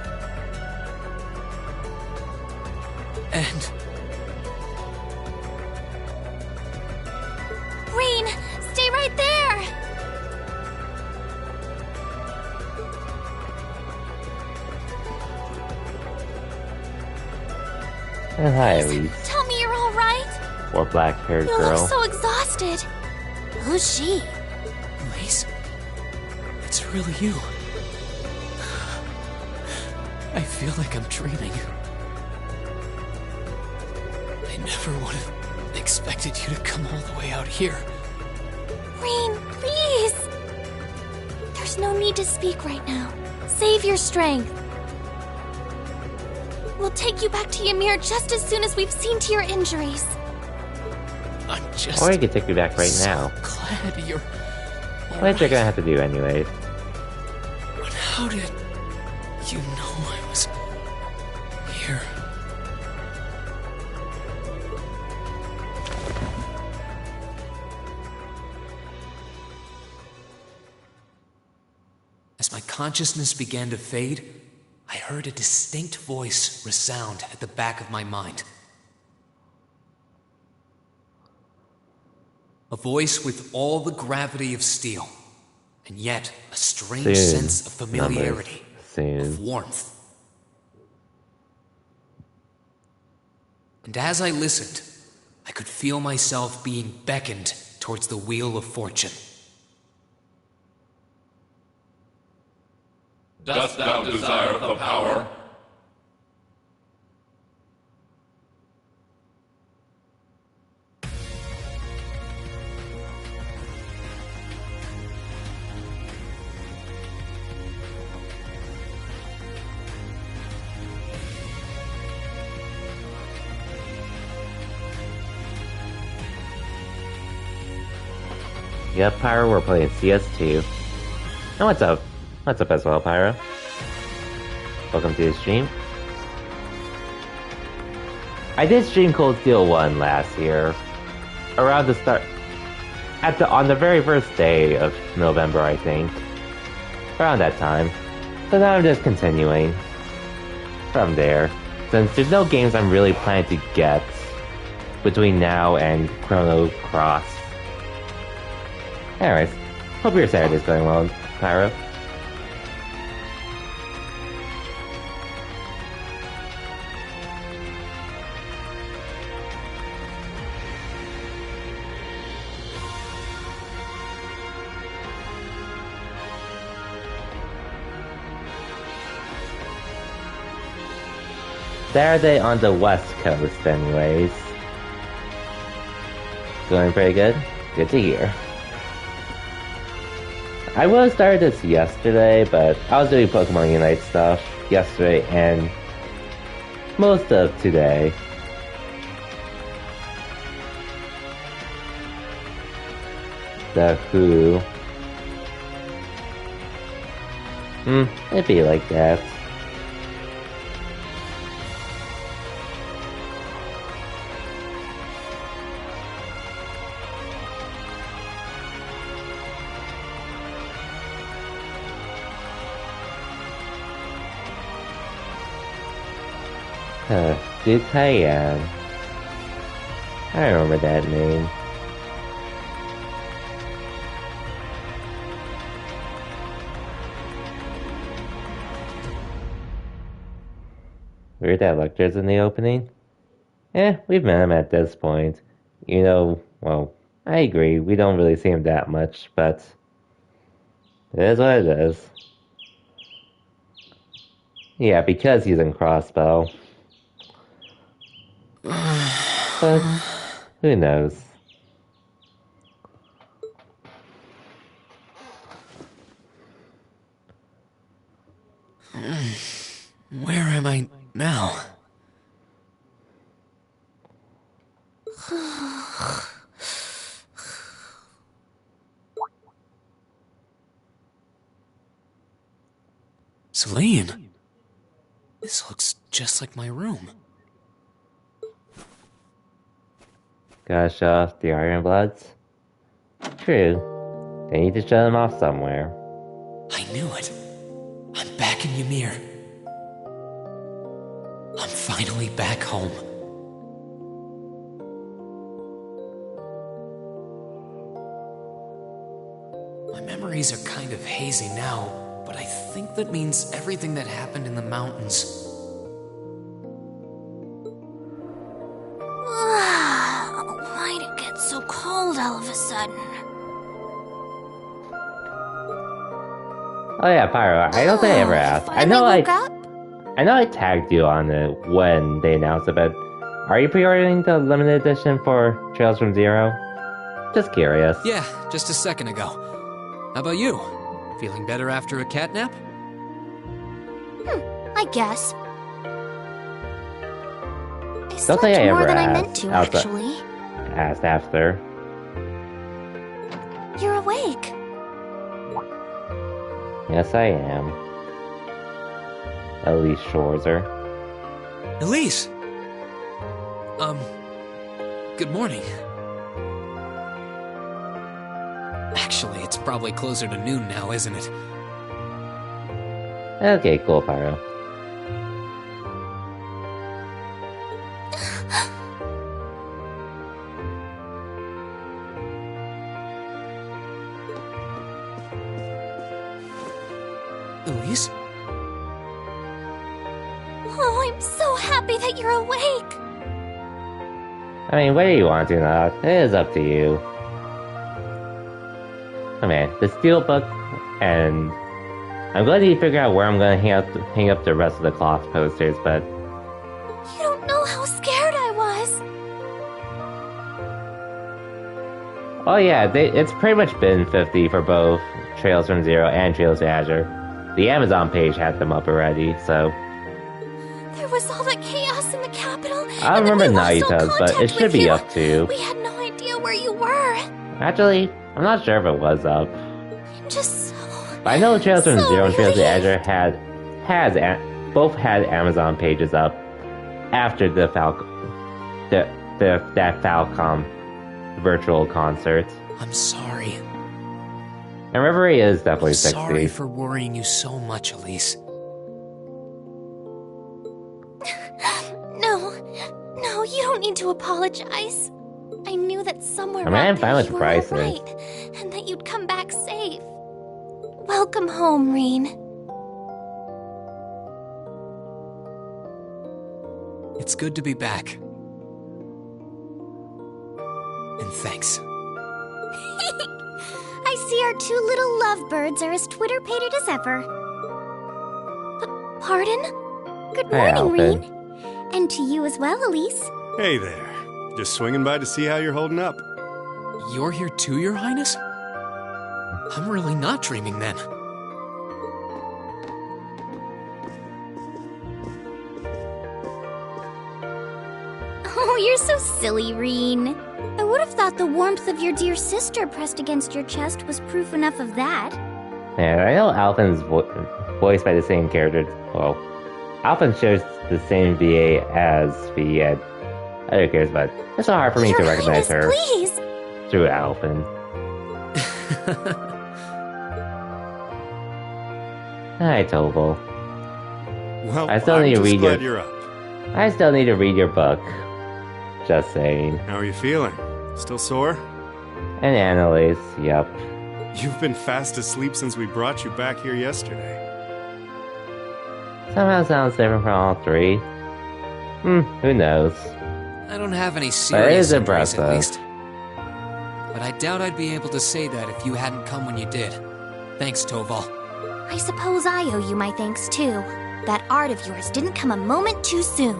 And... Reen, stay right there! And hi, Elise. Tell me you're all right. Poor black-haired You girl. look so exhausted. Who's she? Elise? It's really you. I feel like I'm dreaming. I never would have expected you to come all the way out here. Reen, please! There's no need to speak right now. Save your strength. We'll take you back to Ymir just as soon as we've seen to your injuries. I'm just... Or I could take you back right so now. glad you're... Which you're gonna have to do anyways. But how did you know I was here? As my consciousness began to fade, I heard a distinct voice resound at the back of my mind. A voice with all the gravity of steel, and yet a strange sense of familiarity, of warmth. And as I listened, I could feel myself being beckoned towards the Wheel of Fortune. Dost thou desire the power? Yep, Pyro, we're playing CS2. Oh, what's up? What's up as well, Pyro? Welcome to the stream. I did stream Cold Steel 1 last year. Around the start... on the very first day of November, I think. Around that time. So now I'm just continuing from there. Since there's no games I'm really planning to get between now and Chrono Cross. Anyways, hope your Saturday's going well, Pyro. Saturday on the West Coast, anyways. Going pretty good? Good to hear. I would have started this yesterday, but I was doing Pokemon Unite stuff yesterday and most of today. The Who. It'd be like that. Dukayan. I remember that name. Weird that Lecter's in the opening? We've met him at this point. You know, well, I agree, we don't really see him that much, but it is what it is. Yeah, because he's in Crossbow. But who knows? Where am I now? Celine, this looks just like my room. Gotta show off the Iron Bloods? True. They need to show them off somewhere. I knew it. I'm back in Ymir. I'm finally back home. My memories are kind of hazy now, but I think that means everything that happened in the mountains. Why'd it get so cold all of a sudden? Oh yeah, Pyro, I don't think I ever asked. I know I tagged you on it when they announced it, but are you pre-ordering the limited edition for Trails from Zero? Just curious. Yeah, just a second ago. How about you? Feeling better after a cat nap? I guess. I don't think I ever more than asked. I meant to, actually. Asked after. You're awake. Yes, I am. Elise Schwarzer. Elise! Good morning. Actually, it's probably closer to noon now, isn't it? Okay, cool, Pyro. Elise? Oh, I'm so happy that you're awake! I mean, whether you want to or not, it is up to you. Oh man, the steelbook, and I'm going to figure out where I'm going to hang up the rest of the cloth posters, but... You don't know how scared I was! Oh yeah, it's pretty much been 50 for both Trails from Zero and Trails to Azure. The Amazon page had them up already, so... There was all that chaos in the capital. I don't remember Nagita's, but it should be up too. We had no idea where you were. Actually, I'm not sure if it was up. I'm just so... But I know Trails from Zero and Trails to Azure both had Amazon pages up after that Falcom virtual concert. I'm sorry. And Reverie is definitely 60. Sorry for worrying you so much, Elise. No, you don't need to apologize. I knew that somewhere I'm fine with you were prices. Right, and that you'd come back safe. Welcome home, Rean. It's good to be back. And thanks. I see our two little lovebirds are as Twitter-pated as ever. Pardon? Good morning, Rean. And to you as well, Elise. Hey there. Just swinging by to see how you're holding up. You're here too, Your Highness? I'm really not dreaming then. Oh, you're so silly, Rean. I would have thought the warmth of your dear sister pressed against your chest was proof enough of that. Yeah, I know Alphen's voiced by the same character. Well, Alphen shares the same VA as the other characters, but it's so hard for me to recognize her please. through Alphen. Hi, Tobal. Well, I still need to read you're up. I still need to read your book. Just saying. How are you feeling? Still sore? And Annalise, yep. You've been fast asleep since we brought you back here yesterday. Somehow sounds different from all three. Who knows? I don't have any serious injuries, at least. impressive. But I doubt I'd be able to say that if you hadn't come when you did. Thanks, Toval. I suppose I owe you my thanks, too. That art of yours didn't come a moment too soon.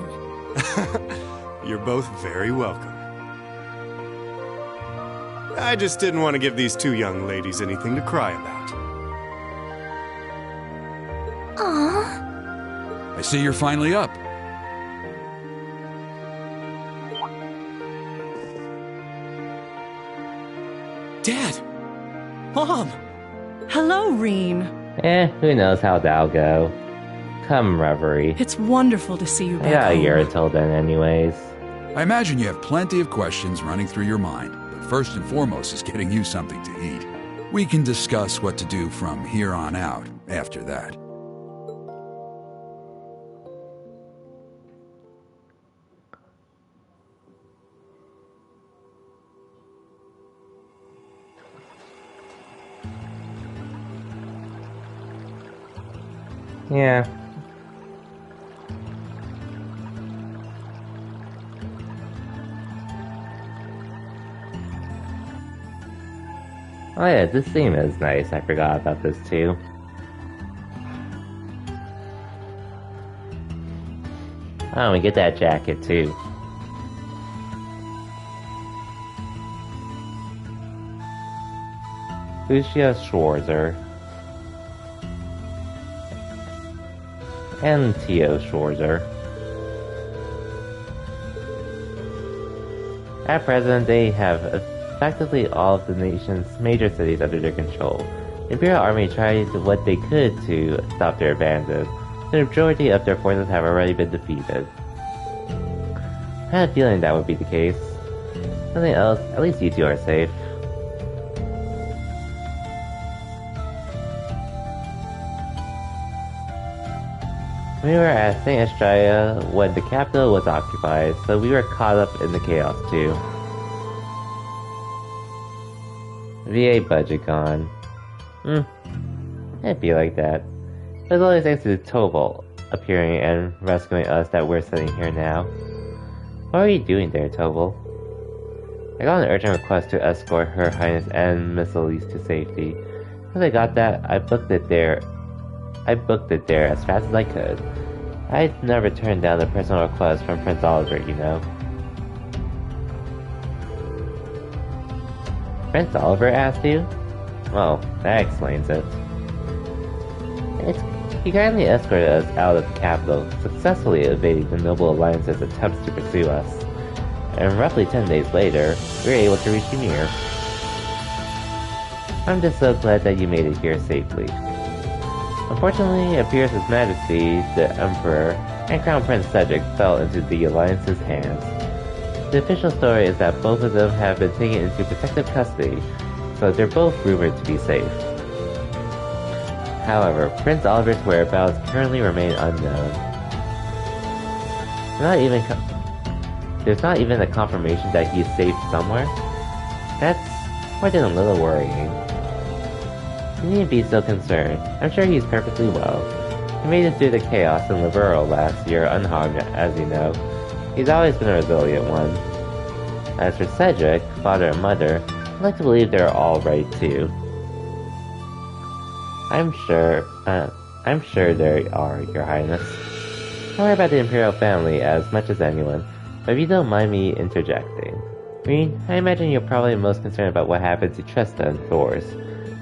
You're both very welcome. I just didn't want to give these two young ladies anything to cry about. Aww. I see you're finally up. Dad! Mom! Hello, Rean. Who knows how that'll go. Come, Reverie. It's wonderful to see you back I got a home. year until then anyways. I imagine you have plenty of questions running through your mind, but first and foremost is getting you something to eat. We can discuss what to do from here on out after that. Yeah. Oh yeah, this theme is nice. I forgot about this too. Oh, we get that jacket too. Lucia Schwarzer. And Tio Schwarzer. At present, they have effectively all of the nation's major cities under their control. The Imperial Army tried what they could to stop their advances. The majority of their forces have already been defeated. I had a feeling that would be the case. Something else, at least you two are safe. We were at St. Estrella when the capital was occupied, so we were caught up in the chaos too. VA budget gone. It'd be like that. It's only thanks to Tobal appearing and rescuing us that we're sitting here now. What are you doing there, Tobal? I got an urgent request to escort Her Highness and Miss Elise to safety. As I got that, I booked it there as fast as I could. I'd never turned down a personal request from Prince Oliver, you know. Prince Oliver asked you? Well, that explains it. He kindly escorted us out of the capital, successfully evading the Noble Alliance's attempts to pursue us. And roughly 10 days later, we were able to reach Ymir. I'm just so glad that you made it here safely. Unfortunately, it appears His Majesty, the Emperor, and Crown Prince Cedric fell into the Alliance's hands. The official story is that both of them have been taken into protective custody, so they're both rumored to be safe. However, Prince Oliver's whereabouts currently remain unknown. There's not even a confirmation that he's safe somewhere. That's more than a little worrying. You needn't be so concerned. I'm sure he's perfectly well. He made it through the chaos in Liberl last year unharmed, as you know. He's always been a resilient one. As for Cedric, father and mother, I'd like to believe they're all right too. I'm sure they are, Your Highness. I worry about the Imperial family as much as anyone, but if you don't mind me interjecting. Rean, I imagine you're probably most concerned about what happened to Trista and Thors.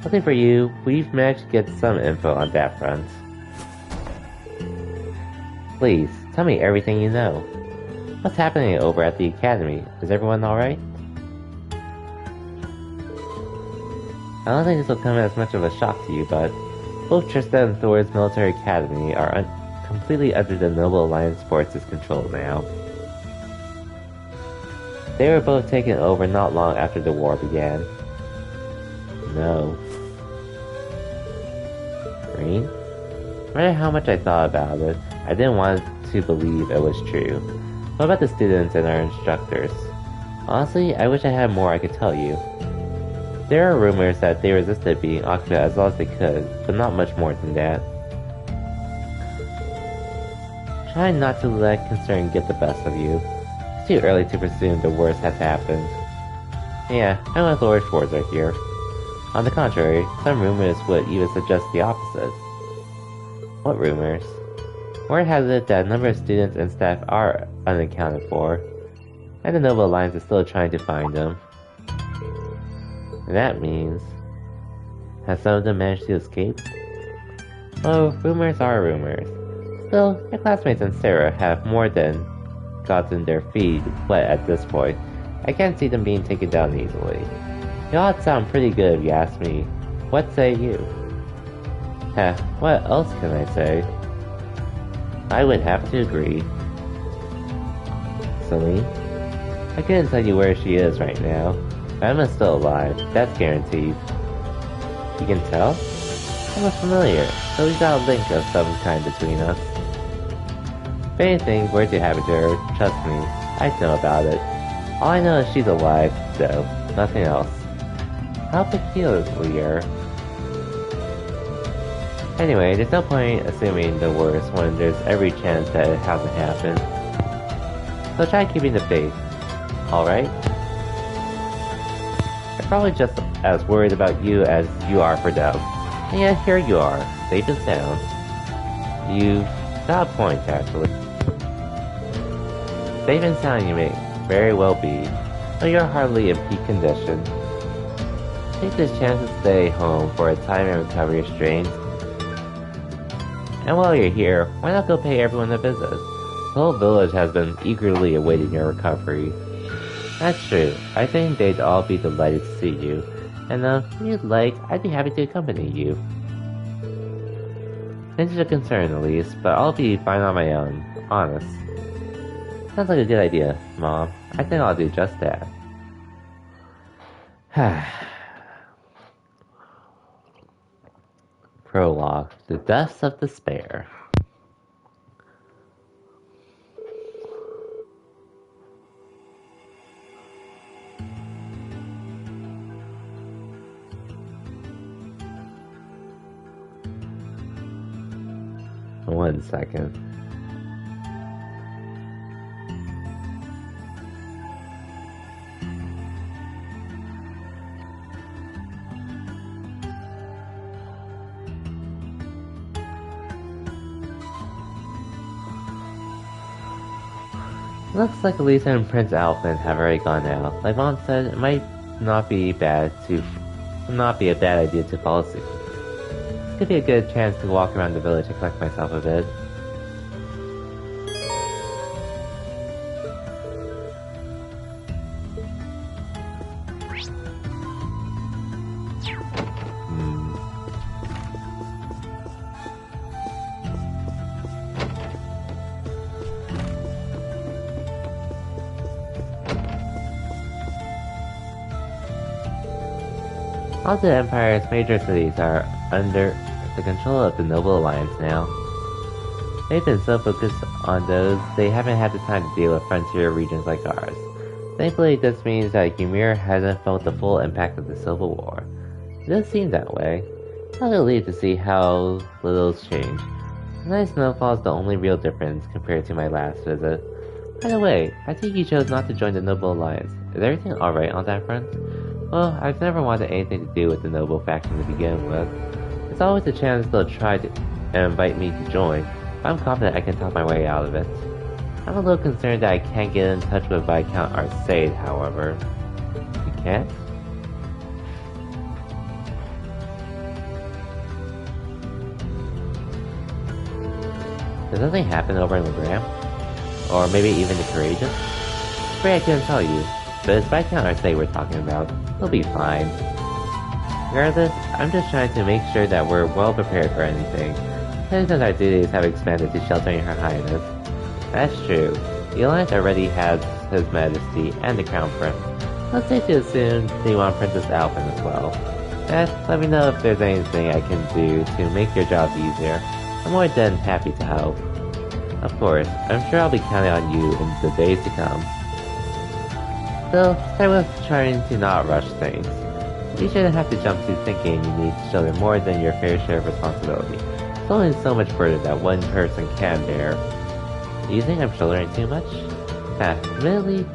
Luckily for you, we've managed to get some info on that front. Please, tell me everything you know. What's happening over at the Academy? Is everyone alright? I don't think this will come as much of a shock to you, but both Trista and Thor's military academy are completely under the Noble Alliance forces' control now. They were both taken over not long after the war began. No. Rean? No matter how much I thought about it, I didn't want to believe it was true. What about the students and our instructors? Honestly, I wish I had more I could tell you. There are rumors that they resisted being occupied as long as they could, but not much more than that. Try not to let concern get the best of you. It's too early to presume the worst has happened. Yeah, I'm with Lord Schwarzer here. On the contrary, some rumors would even suggest the opposite. What rumors? Word has it that a number of students and staff are unaccounted for, and the Noble Alliance is still trying to find them. That means... has some of them managed to escape? Oh, rumors are rumors. Still, your classmates and Sarah have more than gotten their feet wet at this point. I can't see them being taken down easily. The odds sound pretty good if you ask me. What say you? Heh, what else can I say? I would have to agree. Celine? I couldn't tell you where she is right now. Emma's still alive, that's guaranteed. You can tell? Emma's familiar, so we've got a link of some kind between us. If anything were to happen to her, trust me, I'd know about it. All I know is she's alive, though, nothing else. How peculiar. Anyway, there's no point assuming the worst when there's every chance that it hasn't happened. So try keeping the faith, alright? I'm probably just as worried about you as you are for them. And yet here you are, safe and sound. You've got a point, actually. Safe and sound you may very well be, though you're hardly in peak condition. Take this chance to stay home for a time and recover your strength. And while you're here, why not go pay everyone a visit? The whole village has been eagerly awaiting your recovery. That's true. I think they'd all be delighted to see you. And if you'd like, I'd be happy to accompany you. Thanks for the concern, Elise, but I'll be fine on my own. Honest. Sounds like a good idea, Mom. I think I'll do just that. Prologue. The Depths of Despair. 1 second. Looks like Lisa and Prince Alvin have already gone out. Like Mom said, it might not be a bad idea to follow suit. Could be a good chance to walk around the village and collect myself a bit. All the Empire's major cities are under the control of the Noble Alliance now. They've been so focused on those, they haven't had the time to deal with frontier regions like ours. Thankfully, this means that Ymir hasn't felt the full impact of the Civil War. It does seem that way. I'll relieved to see how little's changed. The nice snowfall is the only real difference compared to my last visit. By the way, I think you chose not to join the Noble Alliance. Is everything alright on that front? Well, I've never wanted anything to do with the Noble faction to begin with. There's always a chance they'll try to invite me to join, but I'm confident I can talk my way out of it. I'm a little concerned that I can't get in touch with Viscount Arcade, however. You can't? Does nothing happen over in Legram? Or maybe even the Courageous? Afraid I couldn't tell you, but it's Viscount Arcade we're talking about. He'll be fine. Regardless, I'm just trying to make sure that we're well prepared for anything. Since our duties have expanded to sheltering Her Highness. That's true. The Alliance already has His Majesty and the Crown Prince. Let's safe to assume they want Princess Alphen as well. Let me know if there's anything I can do to make your job easier. I'm more than happy to help. Of course, I'm sure I'll be counting on you in the days to come. Still, I was trying to not rush things. You shouldn't have to jump to thinking you need to shoulder more than your fair share of responsibility. There's only so much burden that one person can bear. Do you think I'm shouldering too much? Admittedly,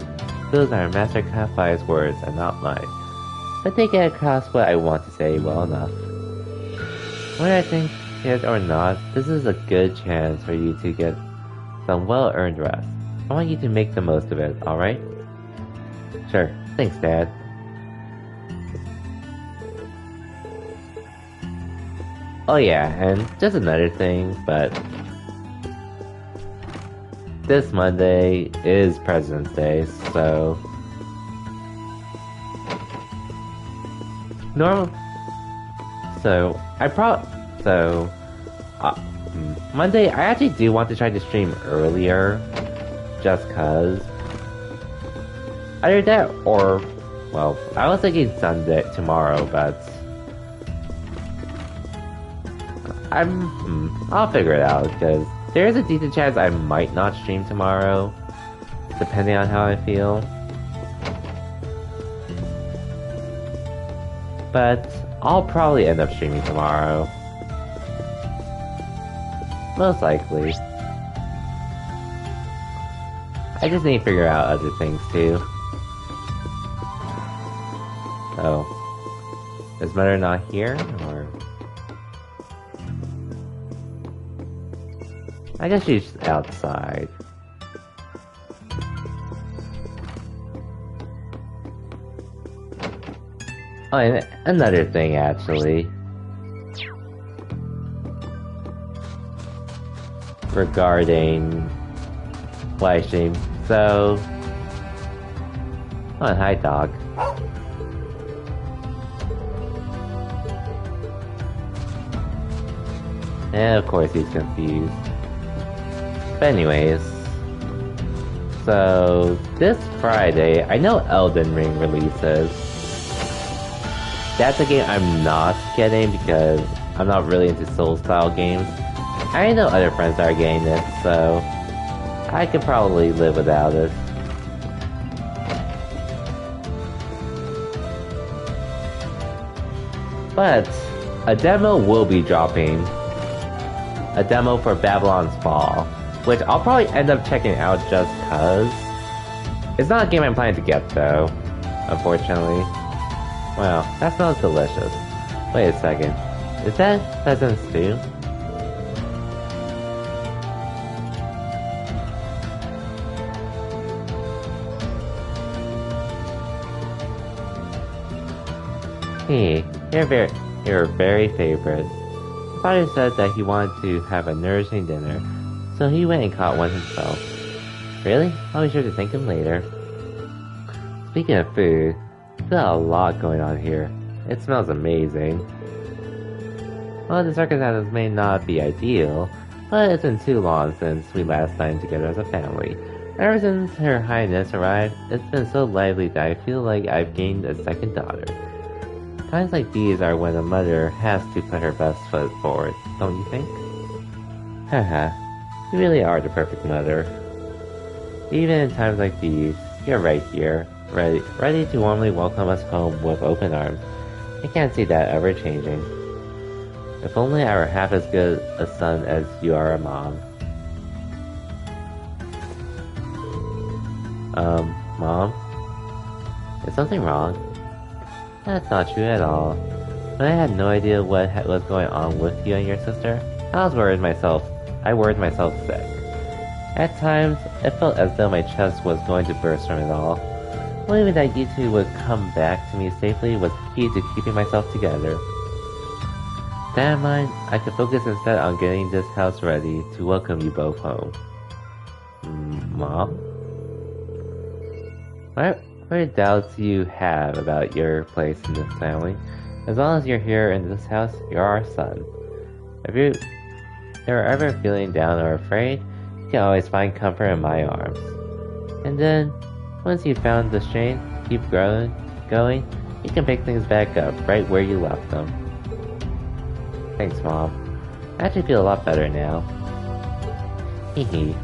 those are Master Kafai's words and not mine. But they get across what I want to say well enough. Whether I think it or not, this is a good chance for you to get some well-earned rest. I want you to make the most of it, alright? Sure. Thanks, Dad. Oh yeah, and just another thing, but this Monday is President's Day, so Monday I actually do want to try to stream earlier, just cause. Either that or, well, I was thinking Sunday tomorrow, but I'll figure it out, because there is a decent chance I might not stream tomorrow, depending on how I feel. But I'll probably end up streaming tomorrow. Most likely. I just need to figure out other things too. Oh. Is Mother not here, or? I guess she's outside. Oh, and another thing, actually. Regarding live stream. So... Oh, hi, dog. And of course he's confused. But anyways, so this Friday, I know Elden Ring releases. That's a game I'm not getting because I'm not really into Souls-style games. I know other friends are getting it, so I could probably live without it. But a demo will be dropping a demo for Babylon's Fall, which I'll probably end up checking out just cause. It's not a game I'm planning to get though, unfortunately. Wow, that smells delicious. Wait a second, is that pheasant stew? Hey, your very favorite. Father said that he wanted to have a nourishing dinner, so he went and caught one himself. Really? I'll be sure to thank him later. Speaking of food, we've got a lot going on here. It smells amazing. Well, the circumstances may not be ideal, but it's been too long since we last dined together as a family. Ever since Her Highness arrived, it's been so lively that I feel like I've gained a second daughter. Times like these are when a mother has to put her best foot forward, don't you think? Haha, you really are the perfect mother. Even in times like these, you're right here, ready to warmly welcome us home with open arms. I can't see that ever changing. If only I were half as good a son as you are a mom. Mom? Is something wrong? That's not true at all. But I had no idea what was going on with you and your sister. I worried myself sick. At times, it felt as though my chest was going to burst from it all. Believing that you two would come back to me safely was key to keeping myself together. That in mind, I could focus instead on getting this house ready to welcome you both home. Mom? What doubts you have about your place in this family? As long as you're here in this house, you're our son. If you're ever feeling down or afraid, you can always find comfort in my arms. And then, once you've found the strength to keep going, you can pick things back up right where you left them. Thanks, Mom. I actually feel a lot better now. Hehe.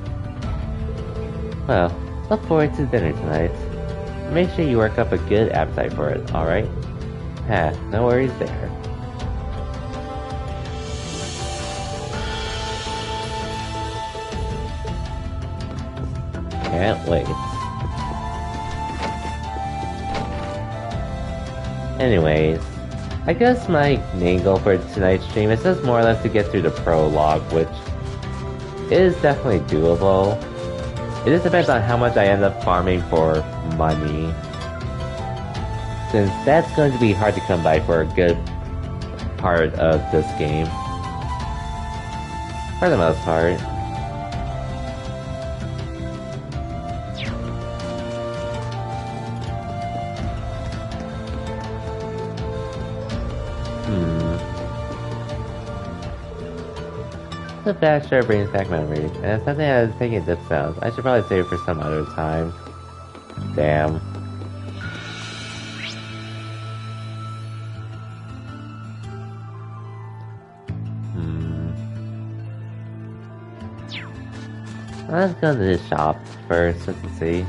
Well, look forward to dinner tonight. Make sure you work up a good appetite for it, alright? No worries there. Can't wait. Anyways, I guess my main goal for tonight's stream is just more or less to get through the prologue, which is definitely doable. It just depends on how much I end up farming for money, since that's going to be hard to come by for a good part of this game. For the most part. The fact sure brings back memories, and it's something that is taking dip sounds. I should probably save it for some other time. Damn. Let's go to the shop first, just to see.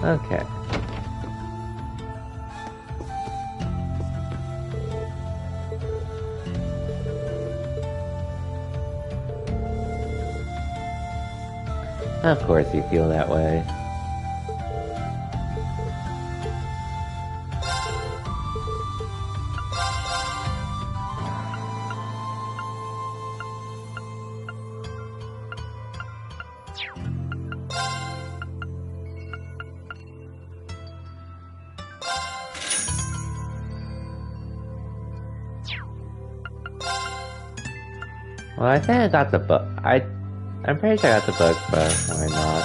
Okay. Of course you feel that way. Well, I think I got the book. I'm pretty sure I got the book, but why not?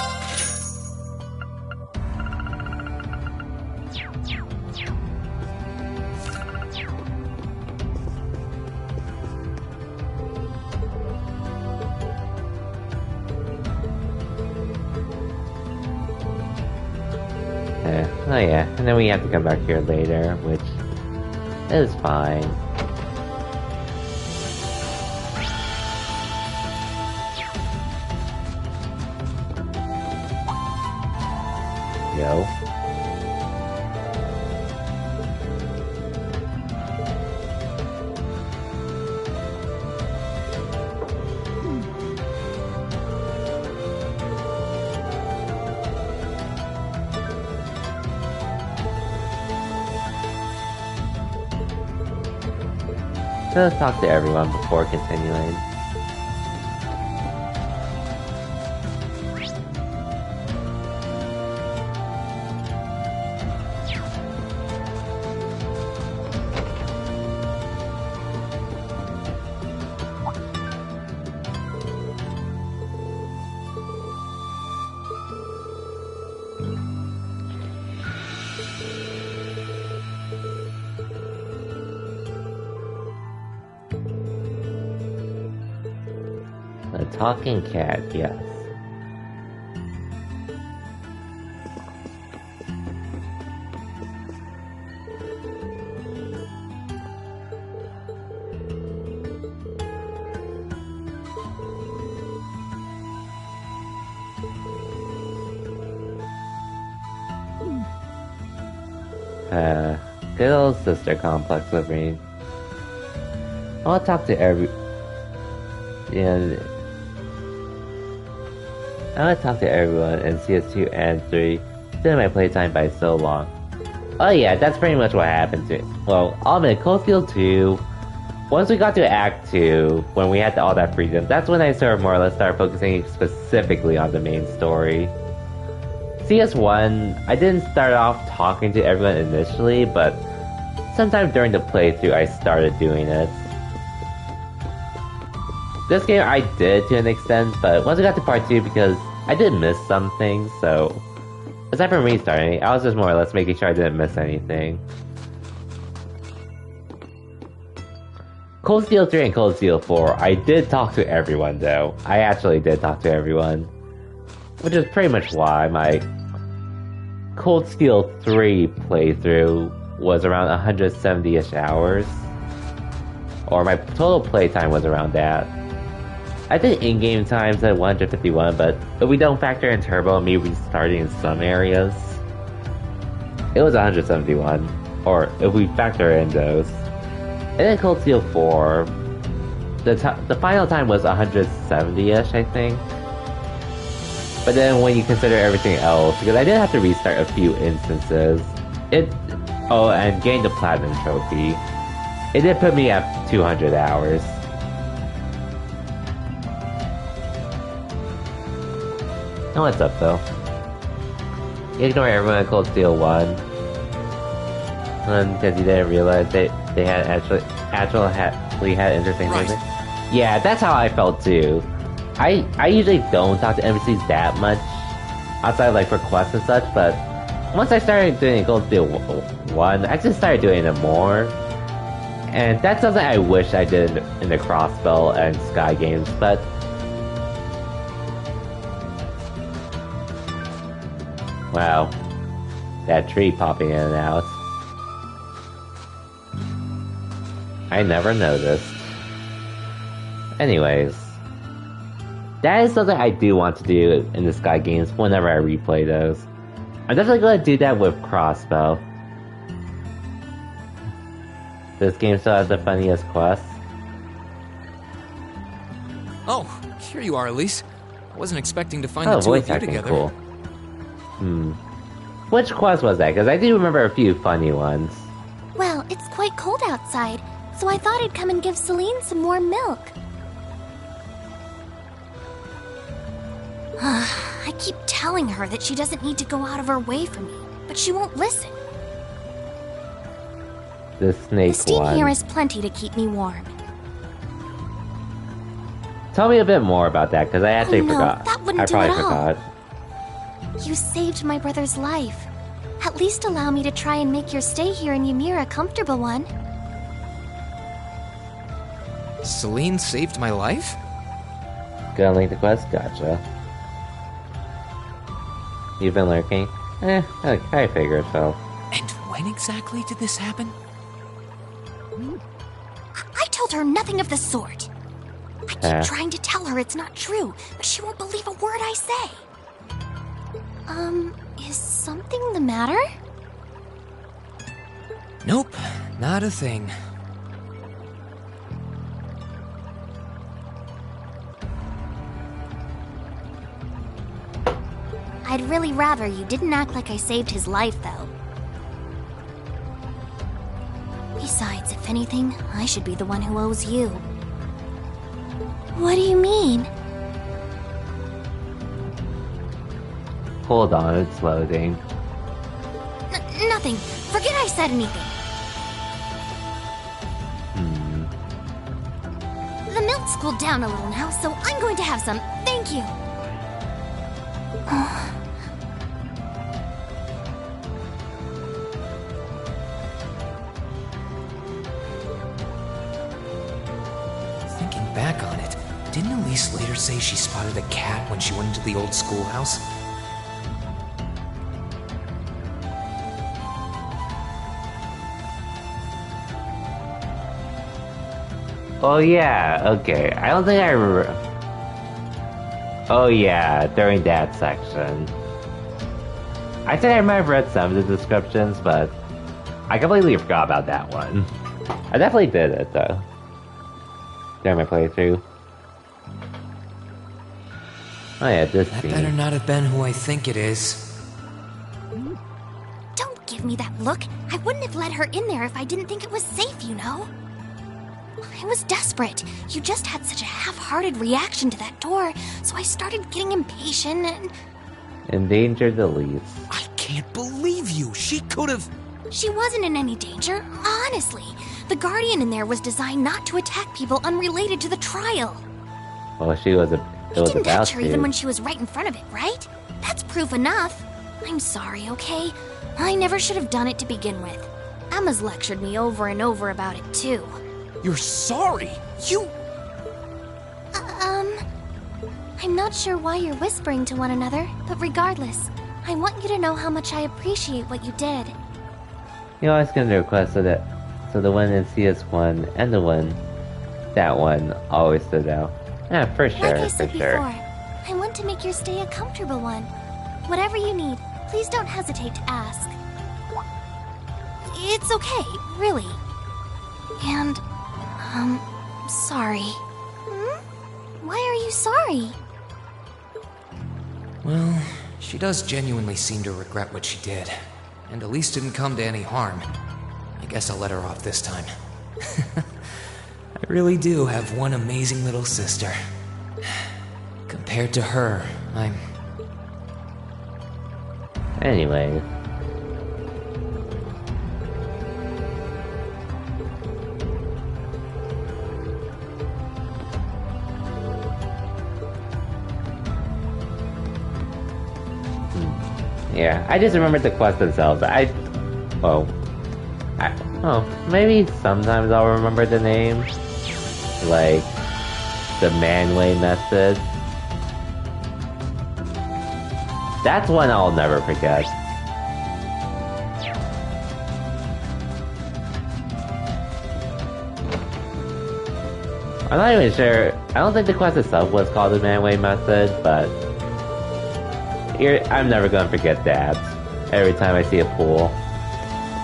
Oh yeah, and then we have to come back here later, which is fine. Yo. Let's talk to everyone before continuing. A talking cat, yes. Good old sister complex with me. I'll talk to I want to talk to everyone in CS2 and 3, extending my playtime by so long. Oh yeah, that's pretty much what happened to it. Well, I'll admit, Cold Steel 2, once we got to Act 2, when we had all that freedom, that's when I sort of more or less started focusing specifically on the main story. CS1, I didn't start off talking to everyone initially, but sometime during the playthrough I started doing it. This game I did to an extent, but once I got to part 2, because I did miss some things, so aside from restarting, I was just more or less making sure I didn't miss anything. Cold Steel 3 and Cold Steel 4, I did talk to everyone though. I actually did talk to everyone. Which is pretty much why my Cold Steel 3 playthrough was around 170-ish hours. Or my total playtime was around that. I think in-game time said 151, but if we don't factor in turbo and me restarting in some areas, it was 171. Or if we factor in those. And then Cold Steel 4, the final time was 170-ish, I think. But then when you consider everything else, because I did have to restart a few instances, and gain the Platinum Trophy, it did put me at 200 hours. And what's up though? You ignore everyone at Cold Steel 1. Because you didn't realize they had actually had interesting music. Yeah, that's how I felt too. I usually don't talk to NPCs that much, outside like for quests and such, but once I started doing Cold Steel 1, I just started doing it more. And that's something I wish I did in the Crossbell and Sky games, but wow, that tree popping in and out. I never noticed. Anyways, that is something I do want to do in the Sky games whenever I replay those. I'm definitely going to do that with Crossbow. This game still has the funniest quests. Oh, here you are, Elise. I wasn't expecting to find the two of you together. Cool. Which quest was that? Because I do remember a few funny ones. Well, it's quite cold outside, so I thought I'd come and give Celine some warm milk. I keep telling her that she doesn't need to go out of her way for me, but she won't listen. The snake one. The steam here is plenty to keep me warm. Tell me a bit more about that, because I actually forgot. That wouldn't do at all. You saved my brother's life. At least allow me to try and make your stay here in Ymir a comfortable one. Celine saved my life? Gonna link the quest? Gotcha. You've been lurking? I figured so. And when exactly did this happen? I told her nothing of the sort. I keep trying to tell her it's not true, but she won't believe a word I say. Is something the matter? Nope, not a thing. I'd really rather you didn't act like I saved his life, though. Besides, if anything, I should be the one who owes you. What do you mean? Hold on, it's loading. Nothing. Forget I said anything. The milk's cooled down a little now, so I'm going to have some. Thank you. Thinking back on it, didn't Elise later say she spotted a cat when she went into the old schoolhouse? Oh yeah, okay. I don't think I remember. Oh yeah, during that section. I think I might have read some of the descriptions, but I completely forgot about that one. I definitely did it though. During my playthrough. Oh yeah, this That scene. better not have been who I think it is. Don't give me that look. I wouldn't have let her in there if I didn't think it was safe, you know? I was desperate. You just had such a half-hearted reaction to that door, so I started getting impatient and... Endangered Elise. I can't believe you! She could've... She wasn't in any danger, honestly. The Guardian in there was designed not to attack people unrelated to the trial. Well, she was You didn't touch her even when she was right in front of it, right? That's proof enough. I'm sorry, okay? I never should have done it to begin with. Emma's lectured me over and over about it, too. You're sorry? You... I'm not sure why you're whispering to one another, but regardless, I want you to know how much I appreciate what you did. You always gonna request so the one in CS1 and the one, that one, always stood out. Yeah, for sure, like I said for sure. before, I want to make your stay a comfortable one. Whatever you need, please don't hesitate to ask. It's okay, really. And, sorry. Why are you sorry? Well, she does genuinely seem to regret what she did. And Elise didn't come to any harm. I guess I'll let her off this time. I really do have one amazing little sister. Compared to her, I'm... Anyway. Yeah, I just remembered the quests themselves. Maybe sometimes I'll remember the name. Like, the Manway method. That's one I'll never forget. I'm not even sure. I don't think the quest itself was called the Manway method, but I'm never gonna forget that. Every time I see a pool.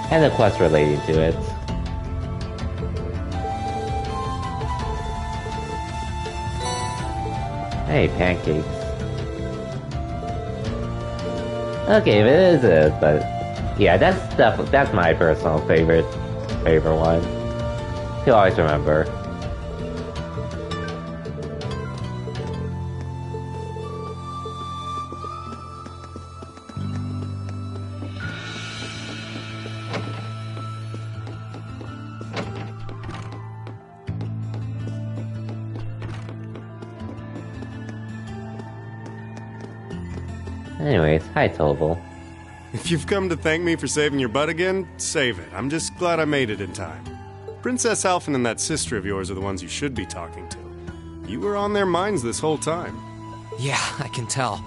And the quest relating to it. Hey, pancakes. Okay, it is it, but yeah, that's my personal favorite one. You'll always remember. Anyways, hi Tobal. If you've come to thank me for saving your butt again, save it. I'm just glad I made it in time. Princess Alphen and that sister of yours are the ones you should be talking to. You were on their minds this whole time. Yeah, I can tell.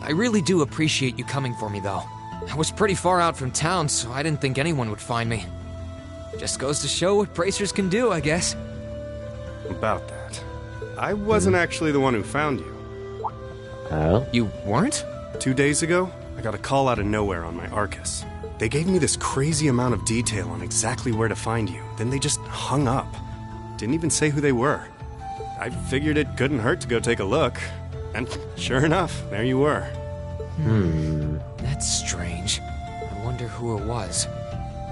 I really do appreciate you coming for me, though. I was pretty far out from town, so I didn't think anyone would find me. Just goes to show what bracers can do, I guess. About that. I wasn't actually the one who found you. Oh? You weren't? 2 days ago, I got a call out of nowhere on my Arcus. They gave me this crazy amount of detail on exactly where to find you, then they just hung up. Didn't even say who they were. I figured it couldn't hurt to go take a look. And sure enough, there you were. That's strange. I wonder who it was.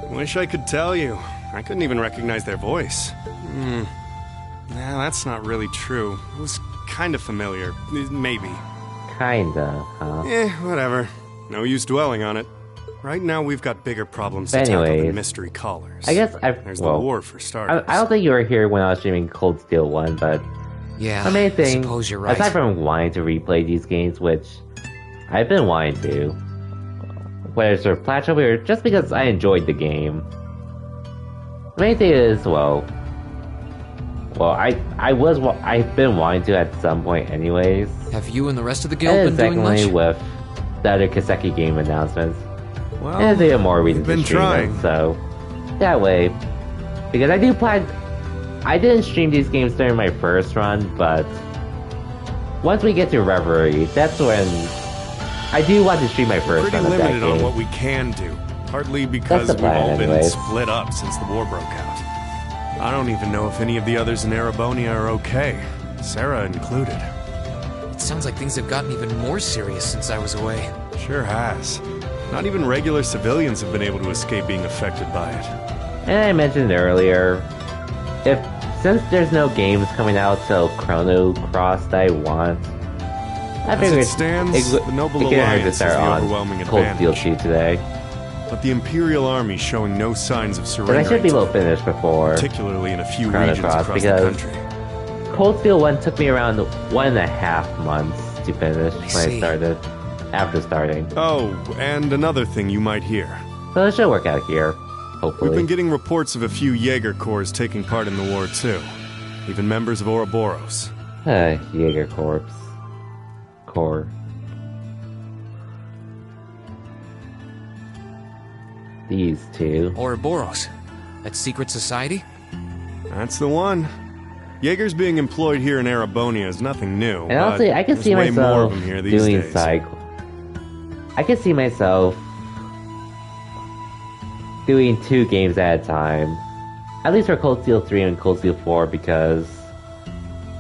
Wish I could tell you. I couldn't even recognize their voice. Nah, that's not really true. It was kind of familiar. Maybe. Kinda, huh? Whatever. No use dwelling on it. Right now we've got bigger problems to tackle than mystery callers. I guess There's the war for starters. I don't think you were here when I was streaming Cold Steel 1, but... Yeah, the main thing, I suppose you're right. aside from wanting to replay these games, which I've been wanting to, whether it's for Platinum or just because I enjoyed the game. The main thing is, I've been wanting to at some point anyways. Have you and the rest of the guild been doing much? And secondly, with the other Kiseki game announcements. Well, and they have more reasons to stream trying. them, so that way. Because I didn't stream these games during my first run, but once we get to Reverie, that's when I do want to stream my first run of that game. Pretty limited on what we can do, partly because we've all been split up since the war broke out. I don't even know if any of the others in Erebonia are okay, Sarah included. It sounds like things have gotten even more serious since I was away. Sure has. Not even regular civilians have been able to escape being affected by it. And I mentioned earlier, since there's no games coming out till Chrono Cross that I want, I figured the Noble Alliance has the overwhelming advantage. Cold Steel 2 today. But the Imperial Army showing no signs of surrendering. But I should be able to finish before, particularly in a few Chrono regions Cross, across because the country. Cold Steel 1 took me around 1.5 months to finish after starting. Oh, and another thing you might hear. So it should work out here, hopefully. We've been getting reports of a few Jaeger Corps taking part in the war too. Even members of Ouroboros. Jaeger Corps. These two. Ouroboros. That secret society? That's the one. Jaeger's being employed here in Erebonia is nothing new. And honestly, I can see myself doing I can see myself doing 2 games at a time. At least for Cold Steel 3 and Cold Steel 4, because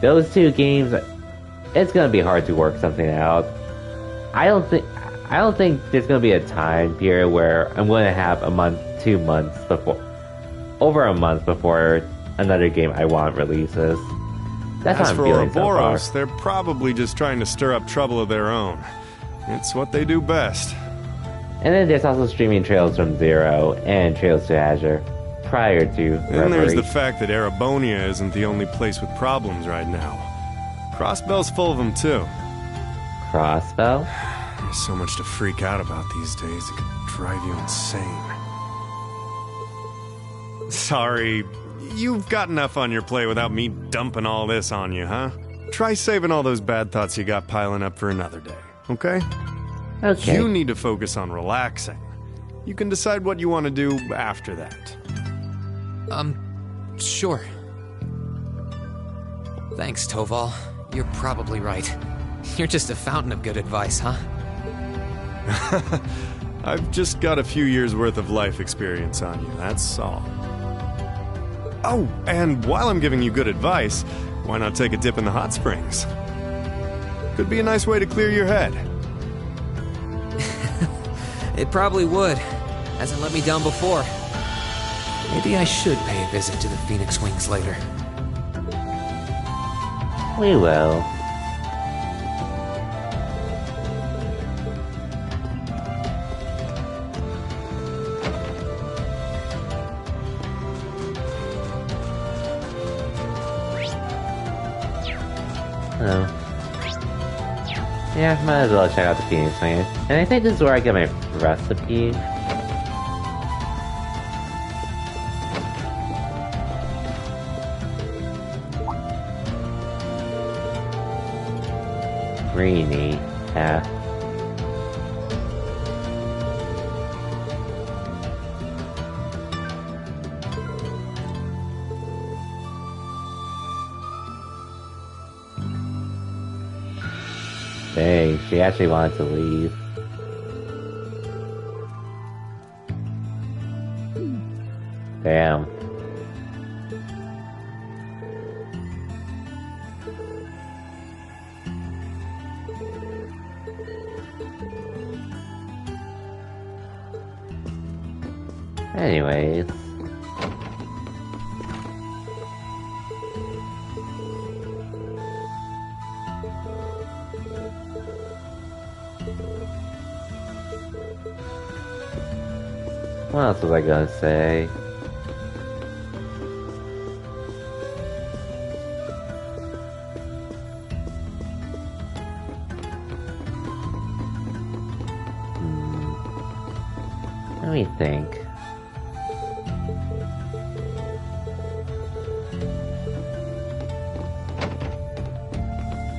those 2 games, it's gonna be hard to work something out. I don't think there's gonna be a time period where I'm gonna have a month, 2 months over a month before another game I want releases. That's As how I'm feeling for Ouroboros, so far. they're probably just trying to stir up trouble of their own. It's what they do best. And then there's also streaming Trails from Zero and Trails to Azure prior to Reverie. And there's the fact that Erebonia isn't the only place with problems right now. Crossbell's full of them too. Crossbell? There's so much to freak out about these days, it could drive you insane. Sorry, you've got enough on your plate without me dumping all this on you, huh? Try saving all those bad thoughts you got piling up for another day, okay? Okay. You need to focus on relaxing. You can decide what you want to do after that. Sure. Thanks, Toval. You're probably right. You're just a fountain of good advice, huh? I've just got a few years' worth of life experience on you, that's all. Oh, and while I'm giving you good advice, why not take a dip in the hot springs? Could be a nice way to clear your head. It probably would. Hasn't let me down before. Maybe I should pay a visit to the Phoenix Wings later. We will. Oh. Yeah, might as well check out the Phoenix Wings. And I think this is where I get my recipe. Greeny. Yeah. Dang, she actually wanted to leave. Damn. Anyways. What else was I gonna say? Let me think.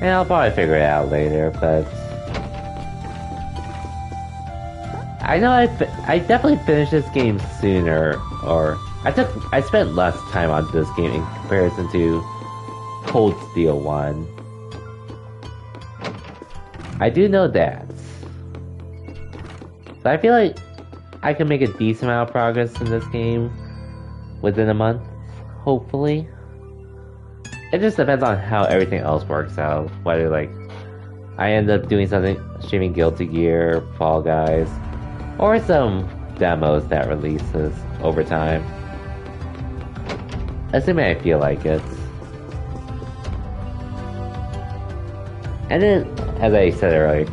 Yeah, I'll probably figure it out later, but I know I definitely finished this game sooner, or I spent less time on this game in comparison to Cold Steel 1. I do know that. So I feel like I can make a decent amount of progress in this game within a month, hopefully. It just depends on how everything else works out. Whether, like, I end up doing something, streaming Guilty Gear, Fall Guys, or some demos that releases over time. Assuming I feel like it. And then, as I said earlier,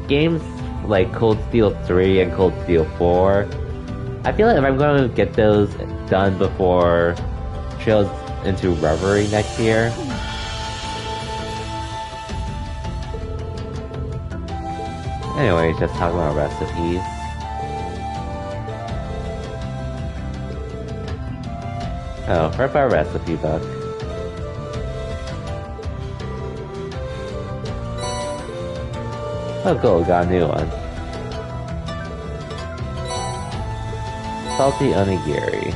games like Cold Steel 3 and Cold Steel 4, I feel like if I'm going to get those done before Trails into Reverie next year, anyway, just talking about recipes. Oh, right by recipe book. Oh cool, got a new one. Salty onigiri.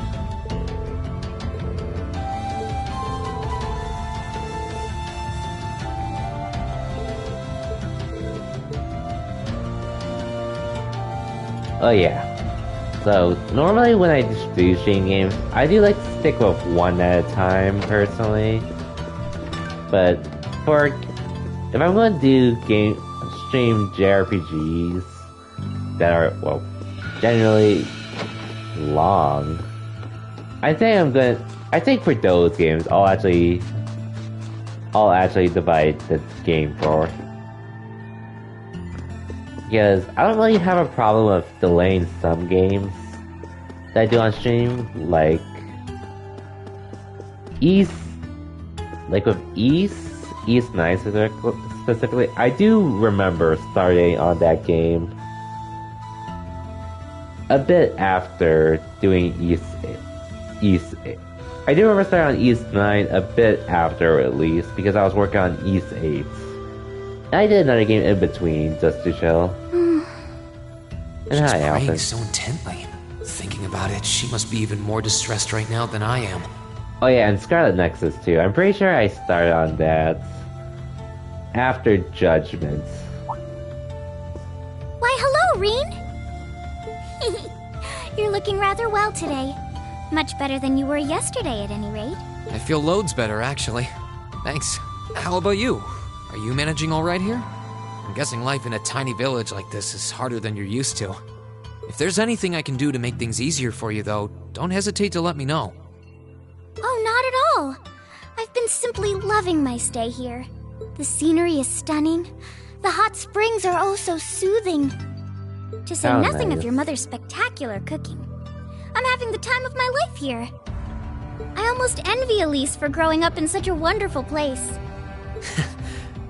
Oh yeah. So, normally when I do stream games, I do like to stick with one at a time, personally. But, if I'm going to do stream JRPGs that are, well, generally long, I think for those games, I'll actually divide the game for. Because I don't really have a problem with delaying some games that I do on stream, like East Night specifically. I do remember starting on that game a bit after doing East. I do remember starting on East 9 a bit after release because I was working on East 8. I did another game in between just to chill. She's praying so intently. Thinking about it, she must be even more distressed right now than I am. Oh yeah, and Scarlet Nexus too. I'm pretty sure I started on that after Judgment. Why, hello, Reen! You're looking rather well today. Much better than you were yesterday, at any rate. I feel loads better, actually. Thanks. How about you? Are you managing all right here? I'm guessing life in a tiny village like this is harder than you're used to. If there's anything I can do to make things easier for you, though, don't hesitate to let me know. Oh, not at all. I've been simply loving my stay here. The scenery is stunning. The hot springs are oh so soothing. To say nothing of your mother's spectacular cooking. I'm having the time of my life here. I almost envy Elise for growing up in such a wonderful place.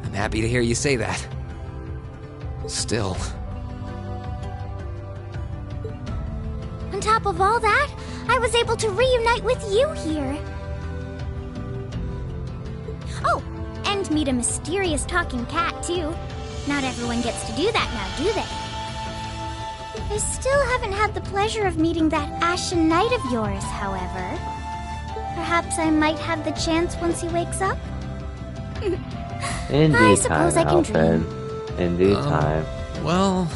I'm happy to hear you say that. Still. On top of all that, I was able to reunite with you here. Oh, and meet a mysterious talking cat, too. Not everyone gets to do that now, do they? I still haven't had the pleasure of meeting that Ashen Knight of yours, however. Perhaps I might have the chance once he wakes up? Indeed, I suppose I can dream. In due time. Well...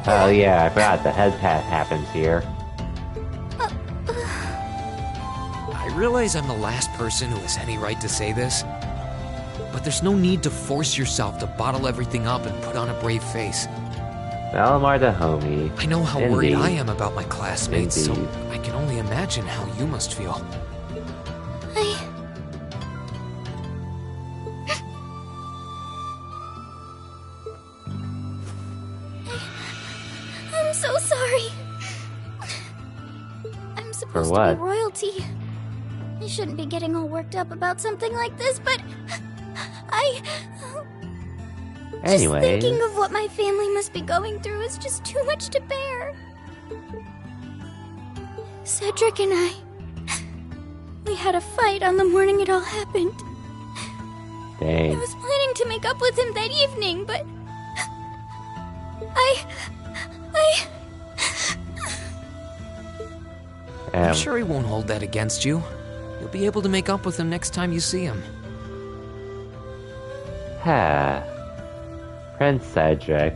Oh yeah, I forgot the head pat happens here. I realize I'm the last person who has any right to say this, but there's no need to force yourself to bottle everything up and put on a brave face. Valimar the homie. I know how worried I am about my classmates, so I can only imagine how you must feel. I'm so sorry. I'm supposed to be royalty. I shouldn't be getting all worked up about something like this, but Anyway. Just thinking of what my family must be going through is just too much to bear. Cedric and I, we had a fight on the morning it all happened. Dang. I was planning to make up with him that evening, but I'm sure he won't hold that against you. You'll be able to make up with him next time you see him. Ha. Prince Cedric.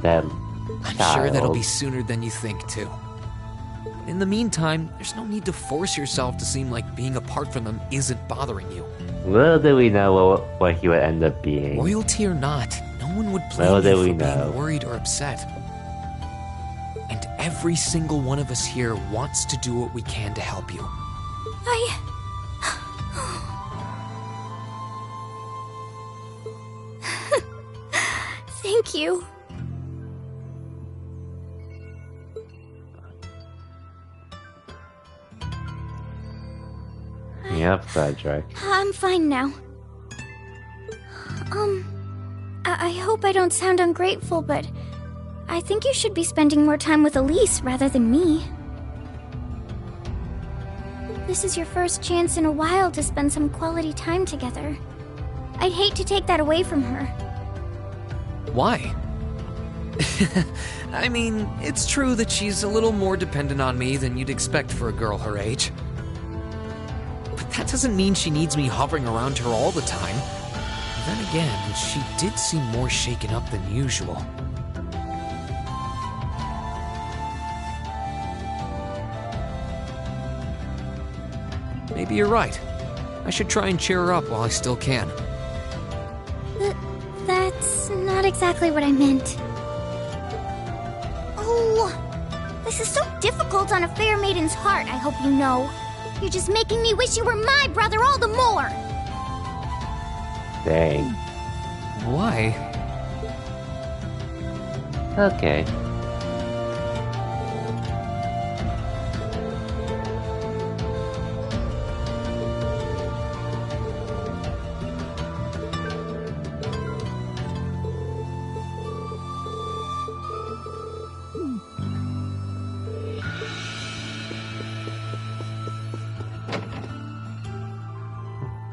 That I'm child. Sure that'll be sooner than you think, too. In the meantime, there's no need to force yourself to seem like being apart from them isn't bothering you. Little did we know what he would end up being. Royalty or not, no one would blame you for being worried or upset. And every single one of us here wants to do what we can to help you. Thank you. Yep, Cedric. I'm fine now. I hope I don't sound ungrateful, but I think you should be spending more time with Elise rather than me. This is your first chance in a while to spend some quality time together. I'd hate to take that away from her. Why? I mean, it's true that she's a little more dependent on me than you'd expect for a girl her age. But that doesn't mean she needs me hovering around her all the time. Then again, she did seem more shaken up than usual. Maybe you're right. I should try and cheer her up while I still can. That's not exactly what I meant. Oh, this is so difficult on a fair maiden's heart, I hope you know. You're just making me wish you were my brother all the more. Dang. Why? Okay.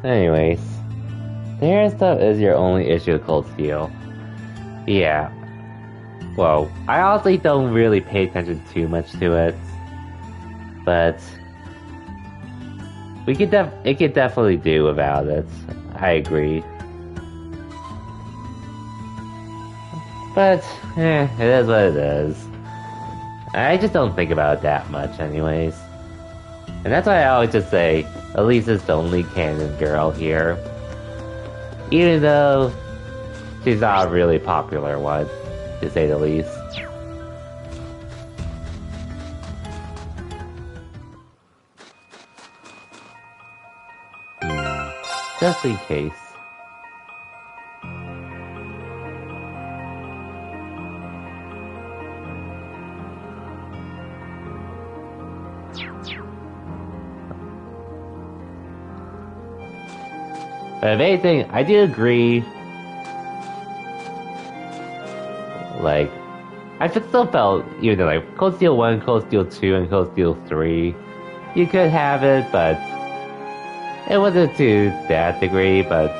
Anyways, the hair stuff is your only issue with Cold Steel. Yeah. Well, I honestly don't really pay attention too much to it, but it could definitely do without it. I agree. But, it is what it is. I just don't think about it that much anyways. And that's why I always just say, Elise is the only canon girl here. Even though she's not a really popular one, to say the least. Just in case. But if anything, I do agree. Like, I still felt, even though like Cold Steel 1, Cold Steel 2, and Cold Steel 3, you could have it, but it wasn't to that degree. But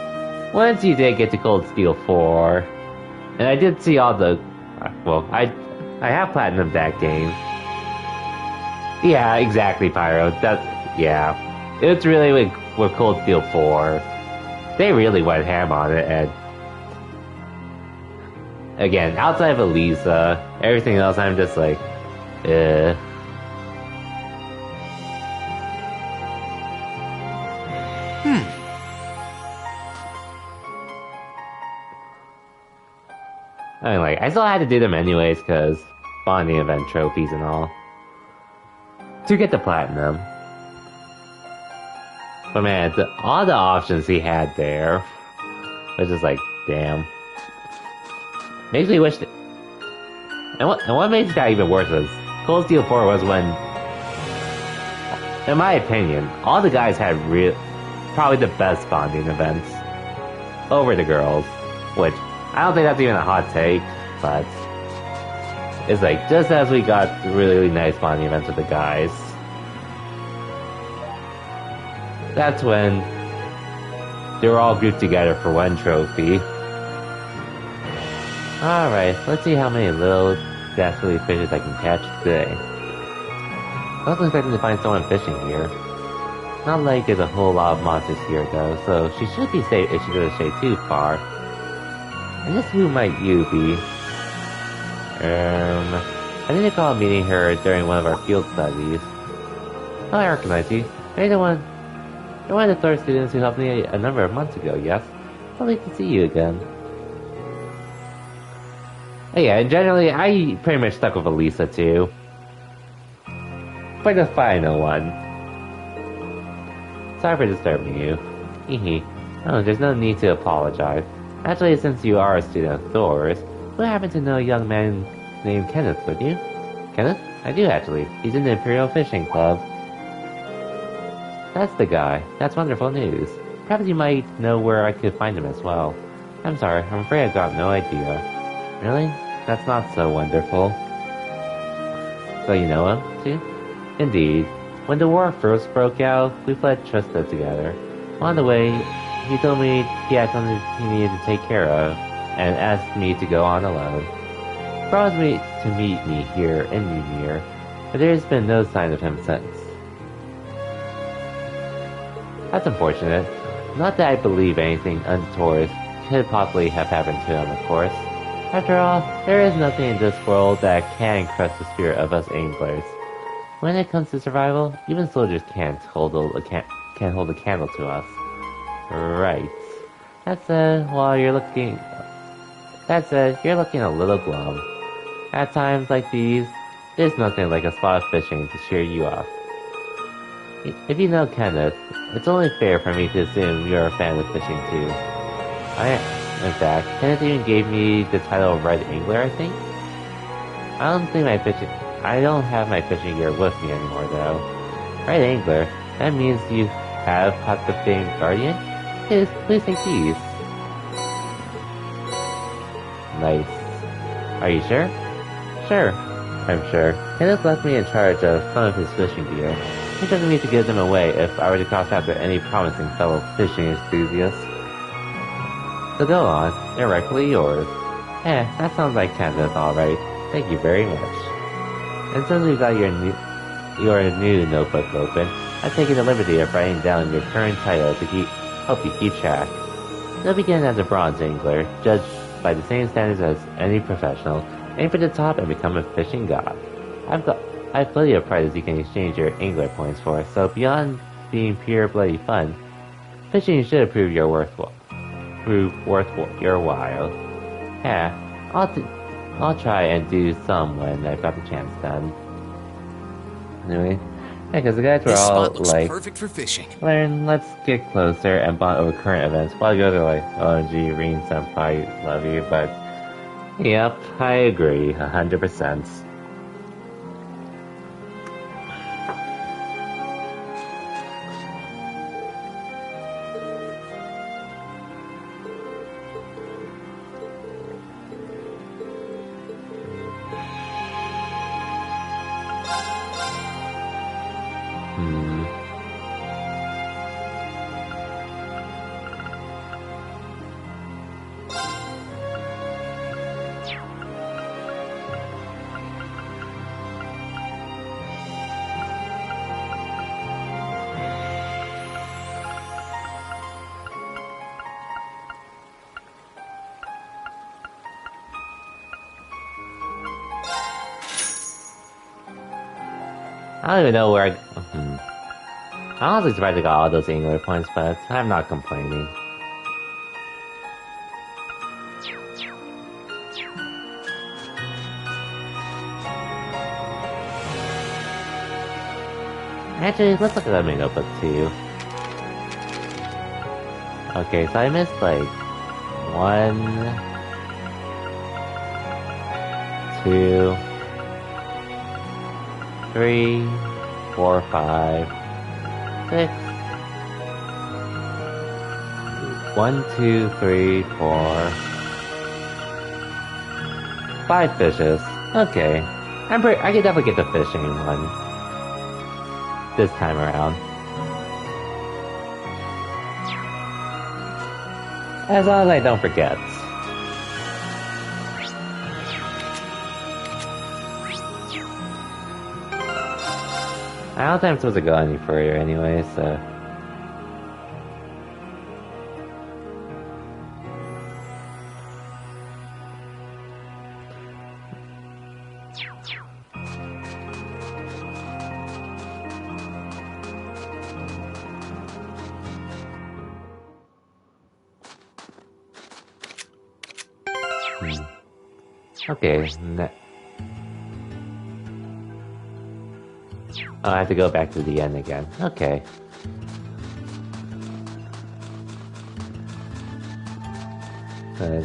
once you did get to Cold Steel 4, and I did see all the, well, I have platinumed that game. Yeah, exactly, Pyro. Yeah. It's really with Cold Steel 4. They really went ham on it, and again, outside of Elisa, everything else I'm just like, I mean, like, I still had to do them anyways, because bonding event trophies and all. To get the platinum. But man, all the options he had there was just like, damn. Makes me wish that... And what makes that even worse was, Cold Steel 4 was when, in my opinion, all the guys had probably the best bonding events over the girls, which I don't think that's even a hot take, but it's like, just as we got really nice bonding events with the guys, that's when they were all grouped together for one trophy. Alright, let's see how many little dastardly fishes I can catch today. I wasn't expecting to find someone fishing here. Not like there's a whole lot of monsters here though, so she should be safe if she doesn't stray too far. And just who might you be? I didn't recall meeting her during one of our field studies. Oh, I recognize you. You're one of the third students who helped me a number of months ago, yes? Lovely to see you again. Oh, yeah, and generally, I pretty much stuck with Elisa too. For the final one. Sorry for disturbing you. Hehe. Oh, there's no need to apologize. Actually, since you are a student of Thor's, you happen to know a young man named Kenneth, would you? Kenneth? I do actually. He's in the Imperial Fishing Club. That's the guy. That's wonderful news. Perhaps you might know where I could find him as well. I'm sorry, I'm afraid I've got no idea. Really? That's not so wonderful. So you know him, too? Indeed. When the war first broke out, we fled Trista together. On the way, he told me he had something he needed to take care of, and asked me to go on alone. He promised me to meet me here in Mimir, but there's been no sign of him since. That's unfortunate. Not that I believe anything untoward could possibly have happened to him, of course. After all, there is nothing in this world that can crush the spirit of us anglers. When it comes to survival, even soldiers can't hold a candle to us. Right. That said, you're looking a little glum. At times like these, there's nothing like a spot of fishing to cheer you up. If you know Kenneth, it's only fair for me to assume you're a fan of fishing too. In fact, Kenneth even gave me the title of Red Angler, I think? I don't have my fishing gear with me anymore though. Red Angler? That means you have caught the famed Guardian? Please take these. Nice. Are you sure? Sure. I'm sure. Kenneth left me in charge of some of his fishing gear. He doesn't need to give them away if I were to cross after any promising fellow fishing enthusiasts. So go on, they're rightfully yours. That sounds like Kenneth, alright. Thank you very much. And since we've got your new notebook open, I've taken the liberty of writing down your current title to help you keep track. You'll begin as a bronze angler, judged by the same standards as any professional. Aim for the top and become a fishing god. I've plenty of prizes you can exchange your angler points for, so beyond being pure bloody fun, fishing should prove your worth your while. I'll try and do some when I've got the chance done. Anyway, because the guys were all like, perfect for fishing. Let's get closer and bond over current events. While you guys are like, oh gee, Rin Senpai, love you, but yep, I agree, 100%. I don't even know where I'm honestly surprised I got all those Angler points, but I'm not complaining. Actually, let's look at the main notebook too. Okay, so I missed like 1, 2, 3, 4, 5, 6. 1, 2, 3, 4, 5 fishes. Okay, I can definitely get the fishing one this time around. As long as I don't forget. I don't think I'm supposed to go any further anyway, so... Okay, oh, I have to go back to the end again. Okay. But,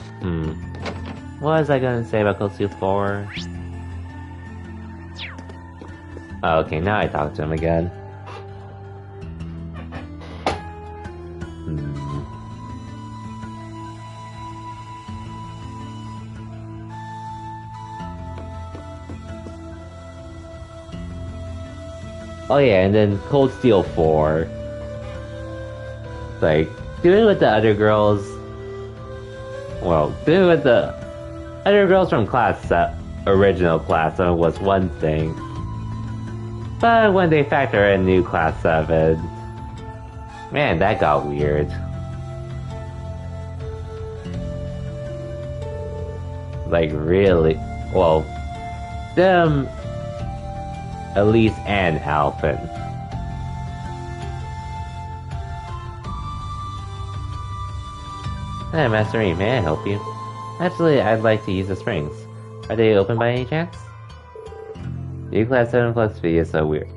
what was I gonna say about Cold Steel 4? Oh, okay, now I talk to him again. Oh yeah, and then Cold Steel 4. Like, doing with the other girls... Well, doing with the other girls from original Class 7 was one thing. But when they factor in new Class 7... Man, that got weird. Like, really... Well, them... Elise and Alphen. Hi, Master E, may I help you? Actually, I'd like to use the springs. Are they open by any chance? New Class 7 plus Fee is so weird.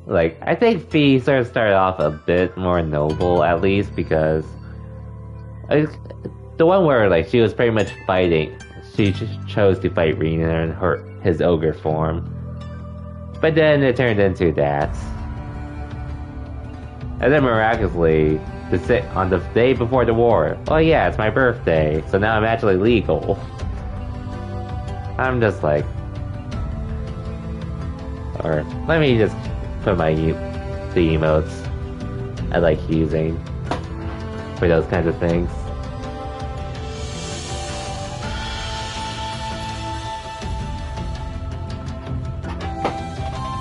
Like, I think Fee sort of started off a bit more noble, at least, because... the one where, like, she was pretty much fighting. She chose to fight Reina in his ogre form. But then it turned into that. And then miraculously, on the day before the war, oh yeah, it's my birthday, so now I'm actually legal. I'm just like... Or, let me just put the emotes I like using for those kinds of things.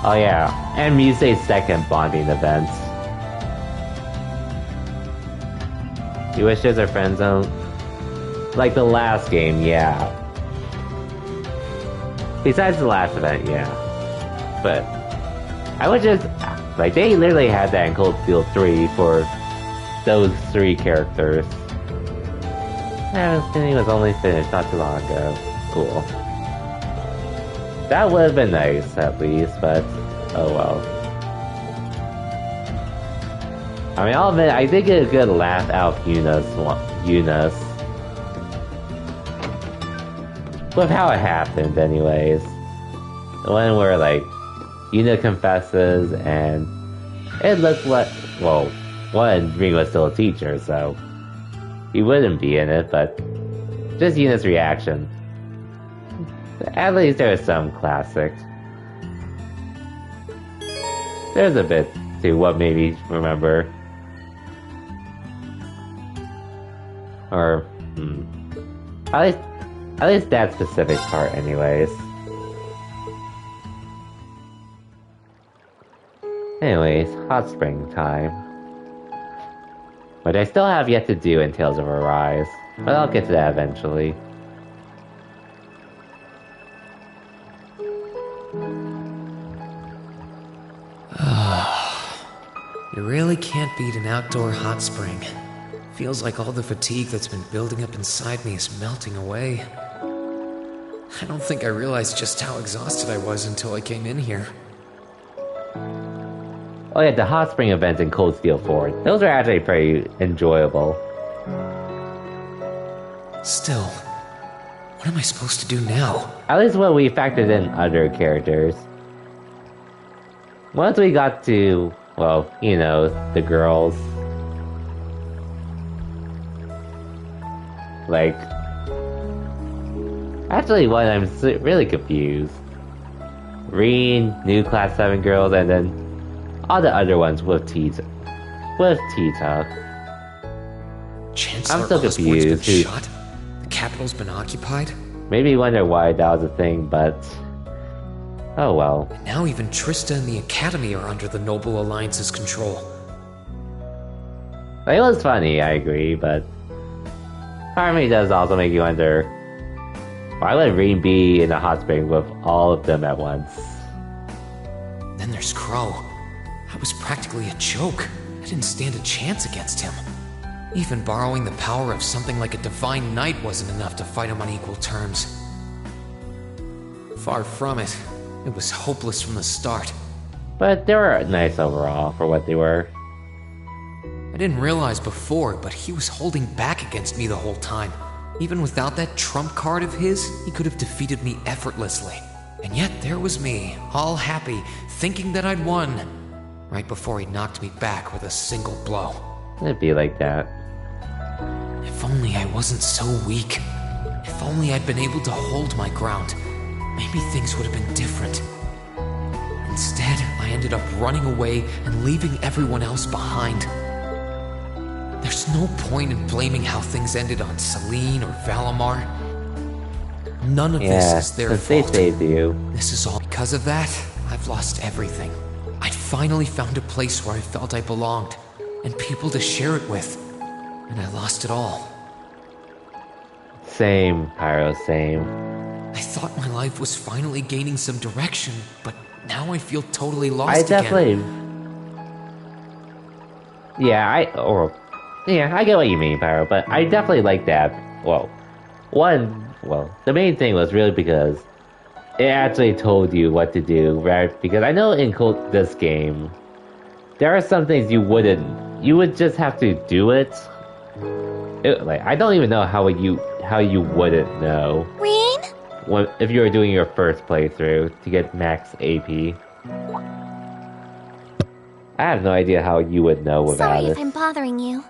Oh yeah, and Musei's second bonding event. You wish there's a friend zone? Like the last game, yeah. Besides the last event, yeah. But, I would just... Like, they literally had that in Cold Steel 3 for those 3 characters. It was only finished not too long ago. Cool. That would have been nice, at least, but oh well. I mean, I'll admit, I did get a good laugh out of Eunice. With how it happened, anyways. The one where, like, Yuna confesses, and it looked like, well, one, Ring was still a teacher, so he wouldn't be in it, but just Yuna's reaction. At least there's some classic. There's a bit to what made me remember. Or, at least that specific part anyways. Anyways, hot spring time. But I still have yet to do in Tales of Arise, but I'll get to that eventually. really can't beat an outdoor hot spring. Feels like all the fatigue that's been building up inside me is melting away. I don't think I realized just how exhausted I was until I came in here. Oh yeah, the hot spring events in Cold Steel 4. Those are actually pretty enjoyable. Still, what am I supposed to do now? At least when we factored in other characters. Once we got to, well, you know, the girls. Like... Actually, one I'm really confused. Rean, new Class 7 girls, and then all the other ones with T-Tuck. Chancellor I'm so confused. Been shot? The capital's been occupied? Maybe wonder why that was a thing, but... oh well. And now even Trista and the Academy are under the Noble Alliance's control. It was funny, I agree, but... part of me does also make you wonder... why would Rean be in a hot spring with all of them at once? Then there's Crow. That was practically a joke. I didn't stand a chance against him. Even borrowing the power of something like a Divine Knight wasn't enough to fight him on equal terms. Far from it. It was hopeless from the start. But they were nice overall for what they were. I didn't realize before, but he was holding back against me the whole time. Even without that trump card of his, he could have defeated me effortlessly. And yet there was me, all happy, thinking that I'd won, right before he knocked me back with a single blow. It'd be like that. If only I wasn't so weak. If only I'd been able to hold my ground. Maybe things would have been different. Instead, I ended up running away and leaving everyone else behind. There's no point in blaming how things ended on Celine or Valimar. None of this is their fault. They saved you. This is all because of that. I've lost everything. I'd finally found a place where I felt I belonged, and people to share it with, and I lost it all. Same, Pyro, same. I thought my life was finally gaining some direction, but now I feel totally lost again. Yeah, I get what you mean, Pyro, but I definitely like that. Well, the main thing was really because it actually told you what to do, right? Because I know in this game, there are some things you would just have to do it. I don't even know how you wouldn't know. Rean? If you were doing your first playthrough to get max AP. I have no idea how you would know about it. Sorry if I'm bothering you.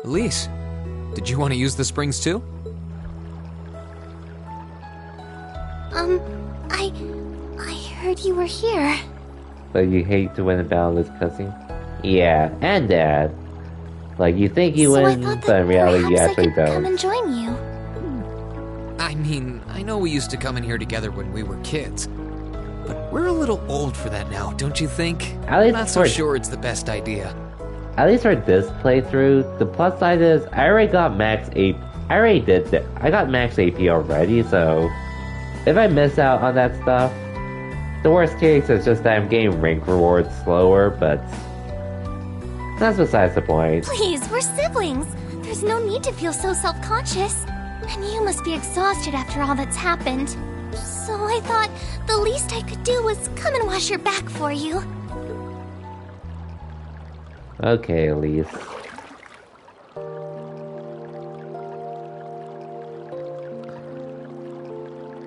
Elise, did you want to use the springs too? I heard you were here. But you hate to win a battle this cussing? Yeah, and Dad. Like, you think you win, but in reality you actually don't. Come and join you. I mean, I know we used to come in here together when we were kids. But we're a little old for that now, don't you think? I'm not so sure it's the best idea. At least for this playthrough, the plus side is I already got max AP. I already did that. I got max AP already, so if I miss out on that stuff, the worst case is just that I'm getting rank rewards slower, but that's besides the point. Please, we're siblings. There's no need to feel so self-conscious. And you must be exhausted after all that's happened. So I thought the least I could do was come and wash your back for you. Okay, Elise.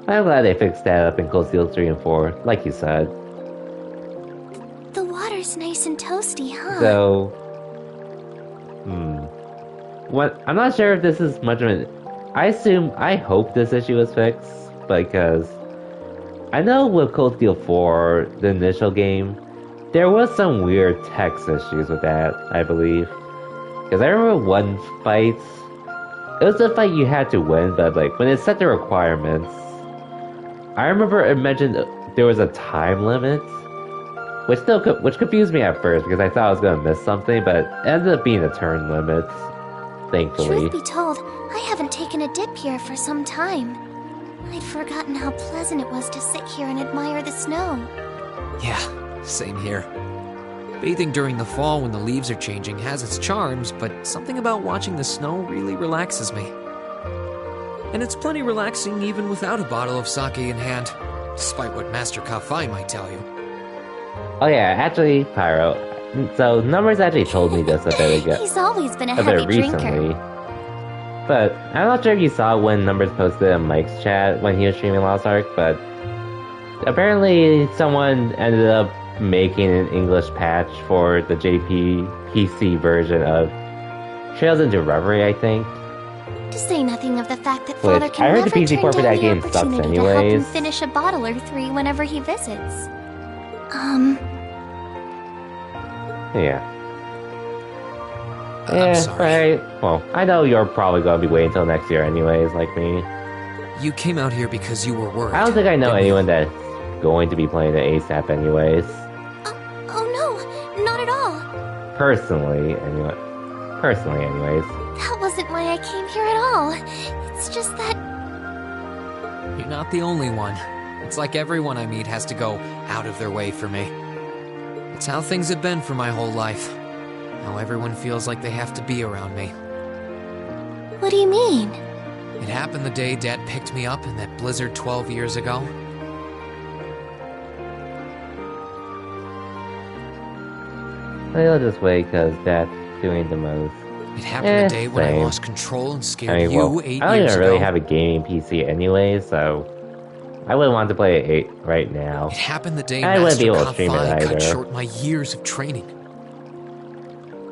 I'm glad they fixed that up in Cold Steel 3 and 4, like you said. The water's nice and toasty, huh? So... I'm not sure if this is much of an... I hope this issue is fixed, because... I know with Cold Steel 4, the initial game, there was some weird text issues with that, I believe. Because I remember one fight... It was a fight you had to win, but when it set the requirements... I remember it mentioned there was a time limit, which confused me at first because I thought I was going to miss something, but it ended up being a turn limit, thankfully. Truth be told, I haven't taken a dip here for some time. I'd forgotten how pleasant it was to sit here and admire the snow. Yeah, same here. Bathing during the fall when the leaves are changing has its charms, but something about watching the snow really relaxes me. And it's plenty relaxing even without a bottle of sake in hand, despite what Master Kafai might tell you. Oh yeah, actually, Pyro, so Numbers actually told me this a bit ago. He's always been a heavy recently. drinker. But I'm not sure if you saw when Numbers posted in Mike's chat when he was streaming Lost Ark, but apparently someone ended up making an English patch for the JP PC version of Trails into Reverie, I think. To say nothing of the fact that Father can I heard never the PC turn port for down that the game sucks opportunity to help him anyways. finish a bottle or 3 whenever he visits. Yeah. I'm sorry. Right. Well, I know you're probably gonna be waiting until next year anyways, like me. You came out here because you were worried. I don't think I know anyone that's going to be playing it ASAP anyways. Oh no, not at all. Personally, anyways. That wasn't why I came here at all. It's just that... You're not the only one. It's like everyone I meet has to go out of their way for me. It's how things have been for my whole life. How everyone feels like they have to be around me. What do you mean? It happened the day Dad picked me up in that blizzard 12 years ago. I'll just wait because Dad's doing the most. It happened the day when I lost control and scared you 8 years ago. I don't even really have a gaming PC anyway, so I wouldn't want to play it right now. It happened the day I wouldn't be able to Master stream it Kafai either. cut short my years of training.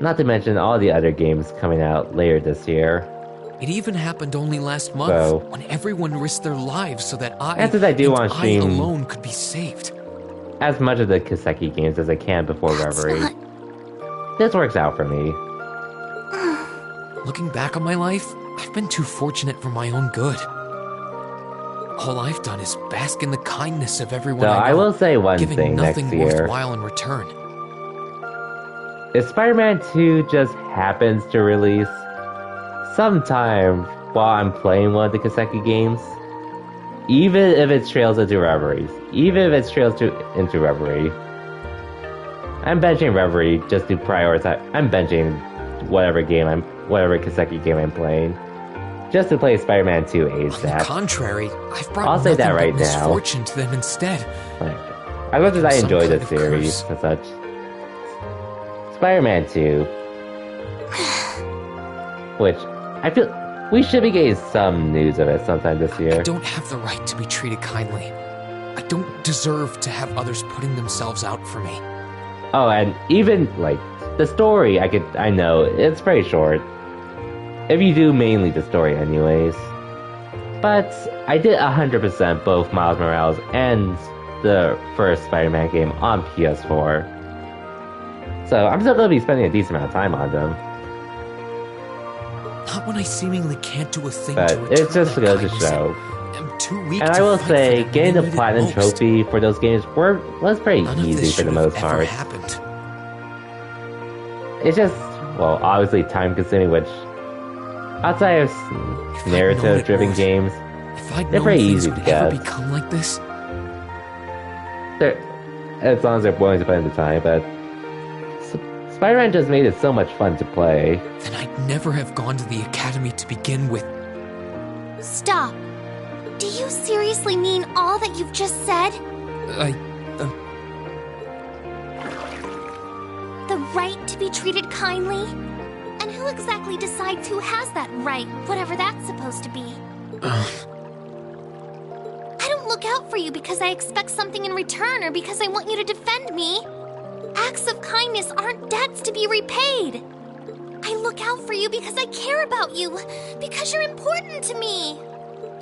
Not to mention all the other games coming out later this year. It even happened only last month, So, when everyone risked their lives so that I want to stream alone could be saved. as much of the Kiseki games as I can before Reverie. This works out for me. Looking back on my life, I've been too fortunate for my own good. All I've done is bask in the kindness of everyone So I know, I will say one giving thing nothing next year. worthwhile in return. If Spider-Man 2 just happens to release sometime while I'm playing one of the Kiseki games, even if it's Trails into Reverie, into Reverie, I'm benching Reverie just to prioritize. I'm benching whatever Kiseki game I'm playing, just to play Spider-Man 2 ASAP. On the contrary, I've brought I'll say that nothing right but now. misfortune to them instead. As much as I Some enjoy kind the of series curse. and such, Spider-Man 2, which I feel we should be getting some news of it sometime this year. I don't have the right to be treated kindly. I don't deserve to have others putting themselves out for me. Oh, and even like the story, I know it's very short. If you do mainly the story, anyways. But I did 100% both Miles Morales and the first Spider-Man game on PS4. So I'm still gonna be spending a decent amount of time on them. Not when I seemingly can't do a thing But to return it's just that goes to kindness. show. I'm too weak And to I will fight say, for them getting when the they platinum need it most. trophy for those games was pretty None of easy this for the should most have ever part. happened. It's just, well, obviously time consuming, which outside of narrative driven games, If I'd they're known pretty things easy to would ever get. become like this, As long as they're willing to put in the time, but Spider-Man just made it so much fun to play. then I'd never have gone to the academy to begin with. Stop. Do you seriously mean all that you've just said? The right to be treated kindly? And who exactly decides who has that right, whatever that's supposed to be? I don't look out for you because I expect something in return or because I want you to defend me. Acts of kindness aren't debts to be repaid. I look out for you because I care about you, because you're important to me.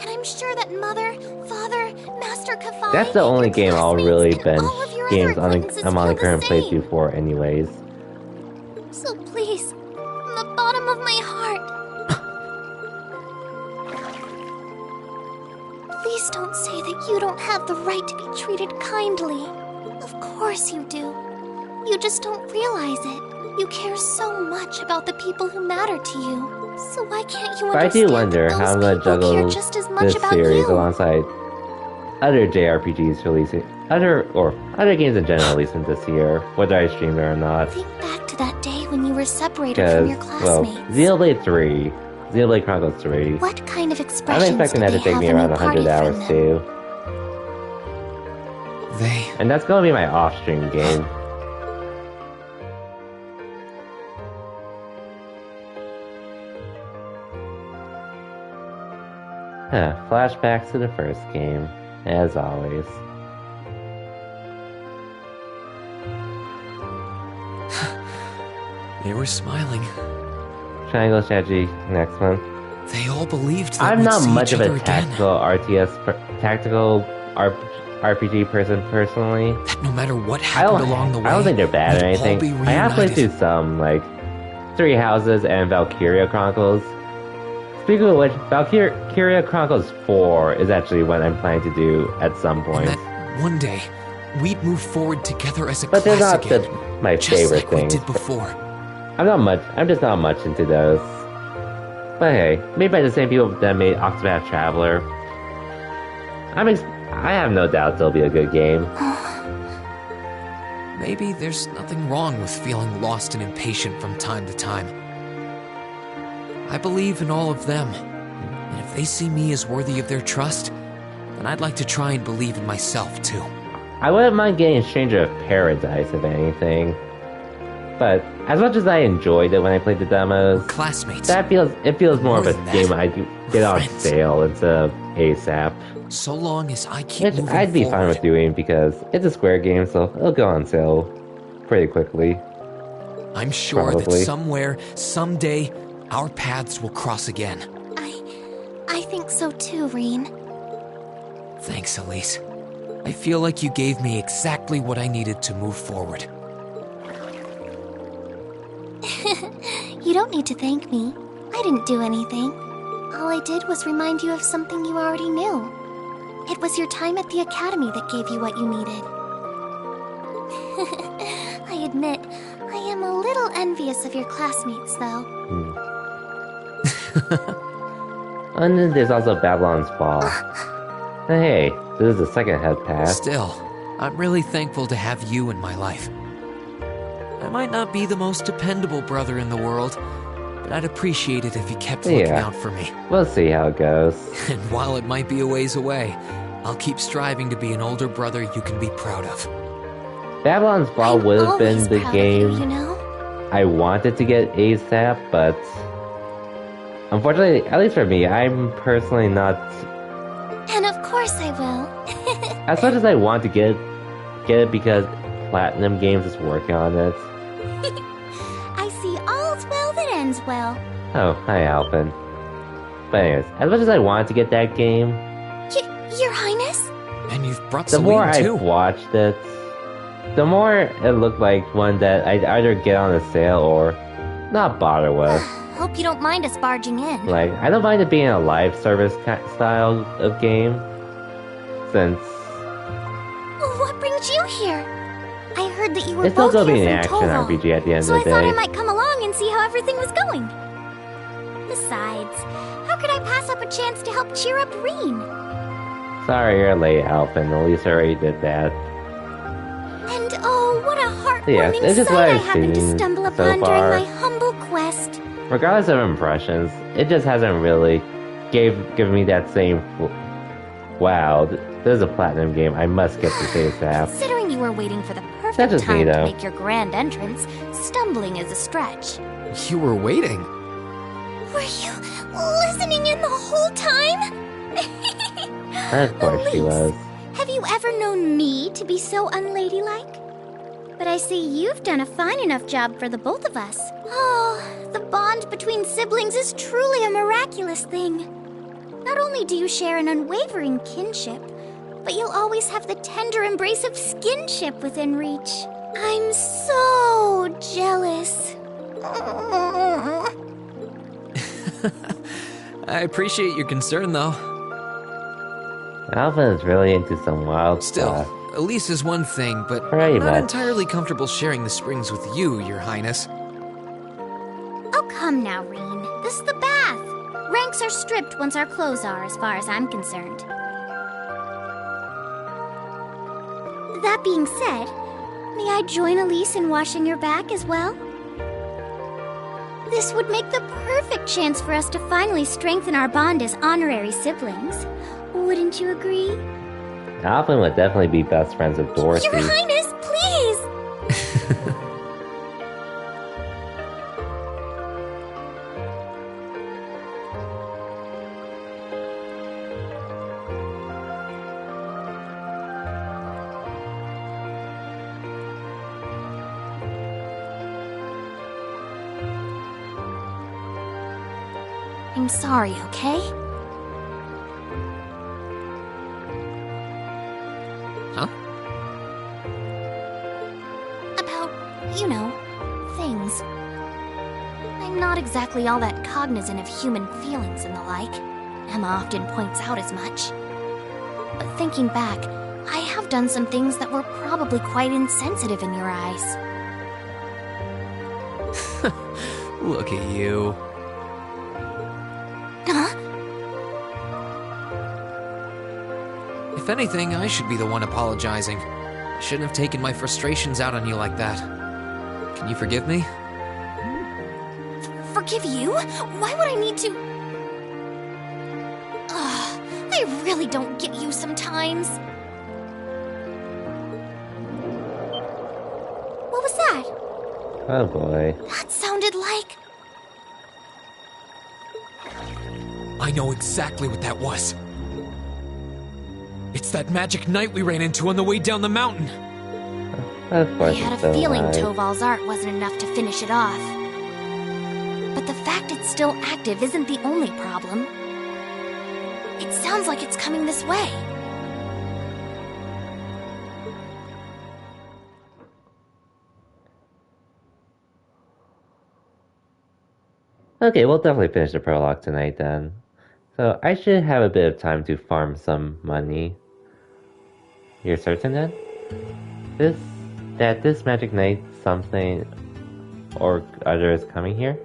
And I'm sure that Mother, Father, Master Kafai... That's the only game I'll really bench all of your games other I'm on the current acquaintances feel playthrough for anyways. So please, from the bottom of my heart... please don't say that you don't have the right to be treated kindly. Of course you do. You just don't realize it. You care so much about the people who matter to you. So why can't you But I understand do wonder that how I'm those gonna people care juggle just as much this about series you? alongside other JRPGs releasing, other games in general releasing this year, whether I stream it or not. Think back to that day when you were separated from your classmates. Well, Xenoblade 3, Xenoblade Chronicles 3. What kind of expressions I'm expecting that to take me around 100 hours too. And that's gonna be my off-stream game. Flashbacks to the first game, as always. They were smiling. Triangle strategy next month. They all believed that I'm not much of a tactical RPG person personally. That no matter what happened along the way, I don't think they're bad or anything. I have played through some, like Three Houses and Valkyria Chronicles. Speaking of which, Valkyria Chronicles 4 is actually what I'm planning to do at some point. And that one day, we'd move forward together as a class again. But they're not my favorite things. We did before. I'm just not much into those. But hey, made by the same people that made Octopath Traveler. I have no doubt it'll be a good game. Maybe there's nothing wrong with feeling lost and impatient from time to time. I believe in all of them, and if they see me as worthy of their trust, then I'd like to try and believe in myself too. I wouldn't mind getting Stranger of Paradise, if anything. But as much as I enjoyed it when I played the demos, classmates. It feels more of a game I'd get on sale instead of ASAP. So long as I keep moving I'd be forward. fine with doing because it's a Square game, so it'll go on sale pretty quickly. I'm sure that somewhere, someday, our paths will cross again. I think so too, Rean. Thanks, Elise. I feel like you gave me exactly what I needed to move forward. You don't need to thank me. I didn't do anything. All I did was remind you of something you already knew. It was your time at the academy that gave you what you needed. I admit, I am a little envious of your classmates, though. And then there's also Babylon's Fall. Hey, this is the second head pass. Still, I'm really thankful to have you in my life. I might not be the most dependable brother in the world, but I'd appreciate it if you kept looking out for me. We'll see how it goes. And while it might be a ways away, I'll keep striving to be an older brother you can be proud of. Babylon's Fall would have been the game I wanted to get ASAP, but unfortunately, at least for me, I'm personally not. And of course I will. As much as I want to get it because Platinum Games is working on it. I see all's well that ends well. Oh, hi, Alpin. But anyways, as much as I wanted to get that game, Your Highness? And you've brought the more I watched it, the more it looked like one that I'd either get on a sale or not bother with. Hope you don't mind us barging in. Like, I don't mind it being a live service style of game, since... What brings you here? I heard that you were it's still both going to be here an from action Toval, RPG at the end so of the I thought day. I might come along and see how everything was going. Besides, how could I pass up a chance to help cheer up Rean? Sorry you're late, Alpin. Elise already did that. And oh, what a heartwarming sight I happened to stumble upon during my humble quest. Regardless of impressions, it just hasn't really given me that same... Wow, this is a Platinum game. I must get this ASAP. Considering you were waiting for the perfect time to make your grand entrance, stumbling is a stretch. You were waiting? Were you listening in the whole time? Of course she was. Have you ever known me to be so unladylike? But I see you've done a fine enough job for the both of us. Oh, the bond between siblings is truly a miraculous thing. Not only do you share an unwavering kinship, but you'll always have the tender embrace of skinship within reach. I'm so jealous. I appreciate your concern, though. Alpha is really into some wild stuff. Still, Elise is one thing, but I'm not entirely comfortable sharing the springs with you, Your Highness. Oh, come now, Rean. This is the bath. Ranks are stripped once our clothes are, as far as I'm concerned. That being said, may I join Elise in washing your back as well? This would make the perfect chance for us to finally strengthen our bond as honorary siblings. Wouldn't you agree? Alvin would definitely be best friends with Dorothy. Your Highness, please! I'm sorry, okay? Huh? About, you know, things. I'm not exactly all that cognizant of human feelings and the like. Emma often points out as much. But thinking back, I have done some things that were probably quite insensitive in your eyes. Look at you. Huh? If anything, I should be the one apologizing. I shouldn't have taken my frustrations out on you like that. Can you forgive me? Forgive you? Why would I need to? I really don't get you sometimes. What was that? Oh boy. That sounded like... I know exactly what that was. It's that magic knight we ran into on the way down the mountain. Of course. I had a feeling Toval's art wasn't enough to finish it off. But the fact it's still active isn't the only problem. It sounds like it's coming this way. Okay, we'll definitely finish the prologue tonight then. So I should have a bit of time to farm some money. You're certain then? That this magic knight something or other is coming here?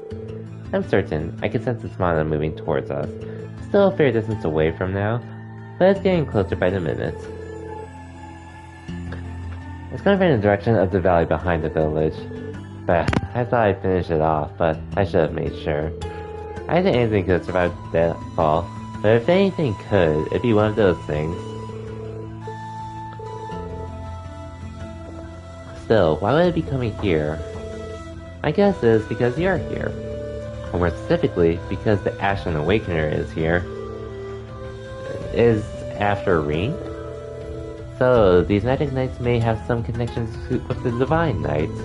I'm certain. I can sense its mana moving towards us. Still a fair distance away from now, but it's getting closer by the minute. It's going in the direction of the valley behind the village. Bah, I thought I'd finish it off, but I should have made sure. I didn't think anything could survive that fall, but if anything could, it'd be one of those things. Still, why would it be coming here? My guess is because you're here. Or more specifically, because the Ashen Awakener is here. Is after Rean? So, these magic knights may have some connections with the Divine Knights.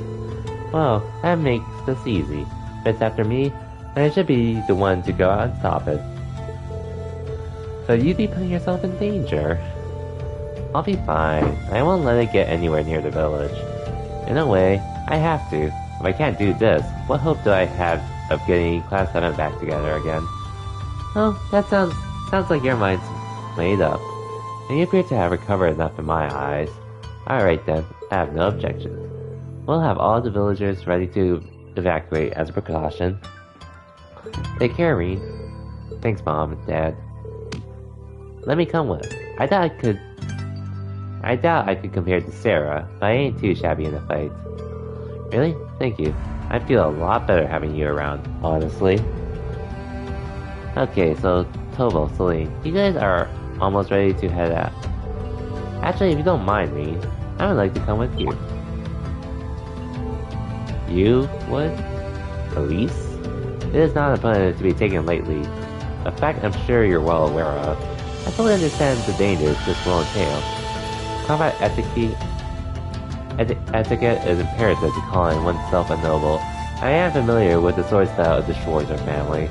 Well, that makes this easy. If it's after me, then I should be the one to go out and stop it. So you'd be putting yourself in danger. I'll be fine. I won't let it get anywhere near the village. In a way, I have to. If I can't do this, what hope do I have of getting Class 7 back together again? Oh, that sounds like your mind's made up. And you appear to have recovered enough in my eyes. Alright then, I have no objections. We'll have all the villagers ready to evacuate as a precaution. Take care, Rean. Thanks, Mom and Dad. Let me come with. I doubt I could compare to Sarah, but I ain't too shabby in a fight. Really? Thank you. I feel a lot better having you around, honestly. Okay, so Toval, Celine, you guys are almost ready to head out. Actually, if you don't mind me, I would like to come with you. You would? Elise? It is not a plan to be taken lightly, a fact I'm sure you're well aware of. I fully understand the dangers this will entail. Combat etiquette is imperative to calling oneself a noble. I am familiar with the sword style of the Schwarzer family.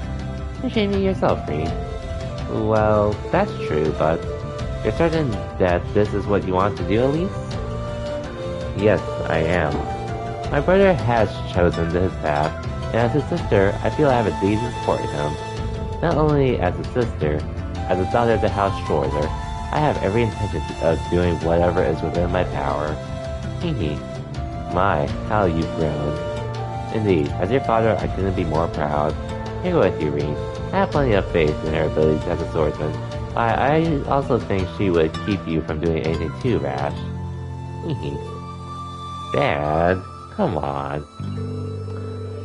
You're shaming yourself, Rean. Well, that's true, but you're certain that this is what you want to do, Elise? Yes, I am. My brother has chosen his path, and as his sister, I feel I have a duty to support him. Not only as a sister, as a daughter of the House Schwarzer, I have every intention of doing whatever is within my power. Hehe. My, how you've grown. Indeed, as your father, I couldn't be more proud. Here with you, Rean. I have plenty of faith in her abilities as a swordsman, but I also think she would keep you from doing anything too rash. Dad, come on.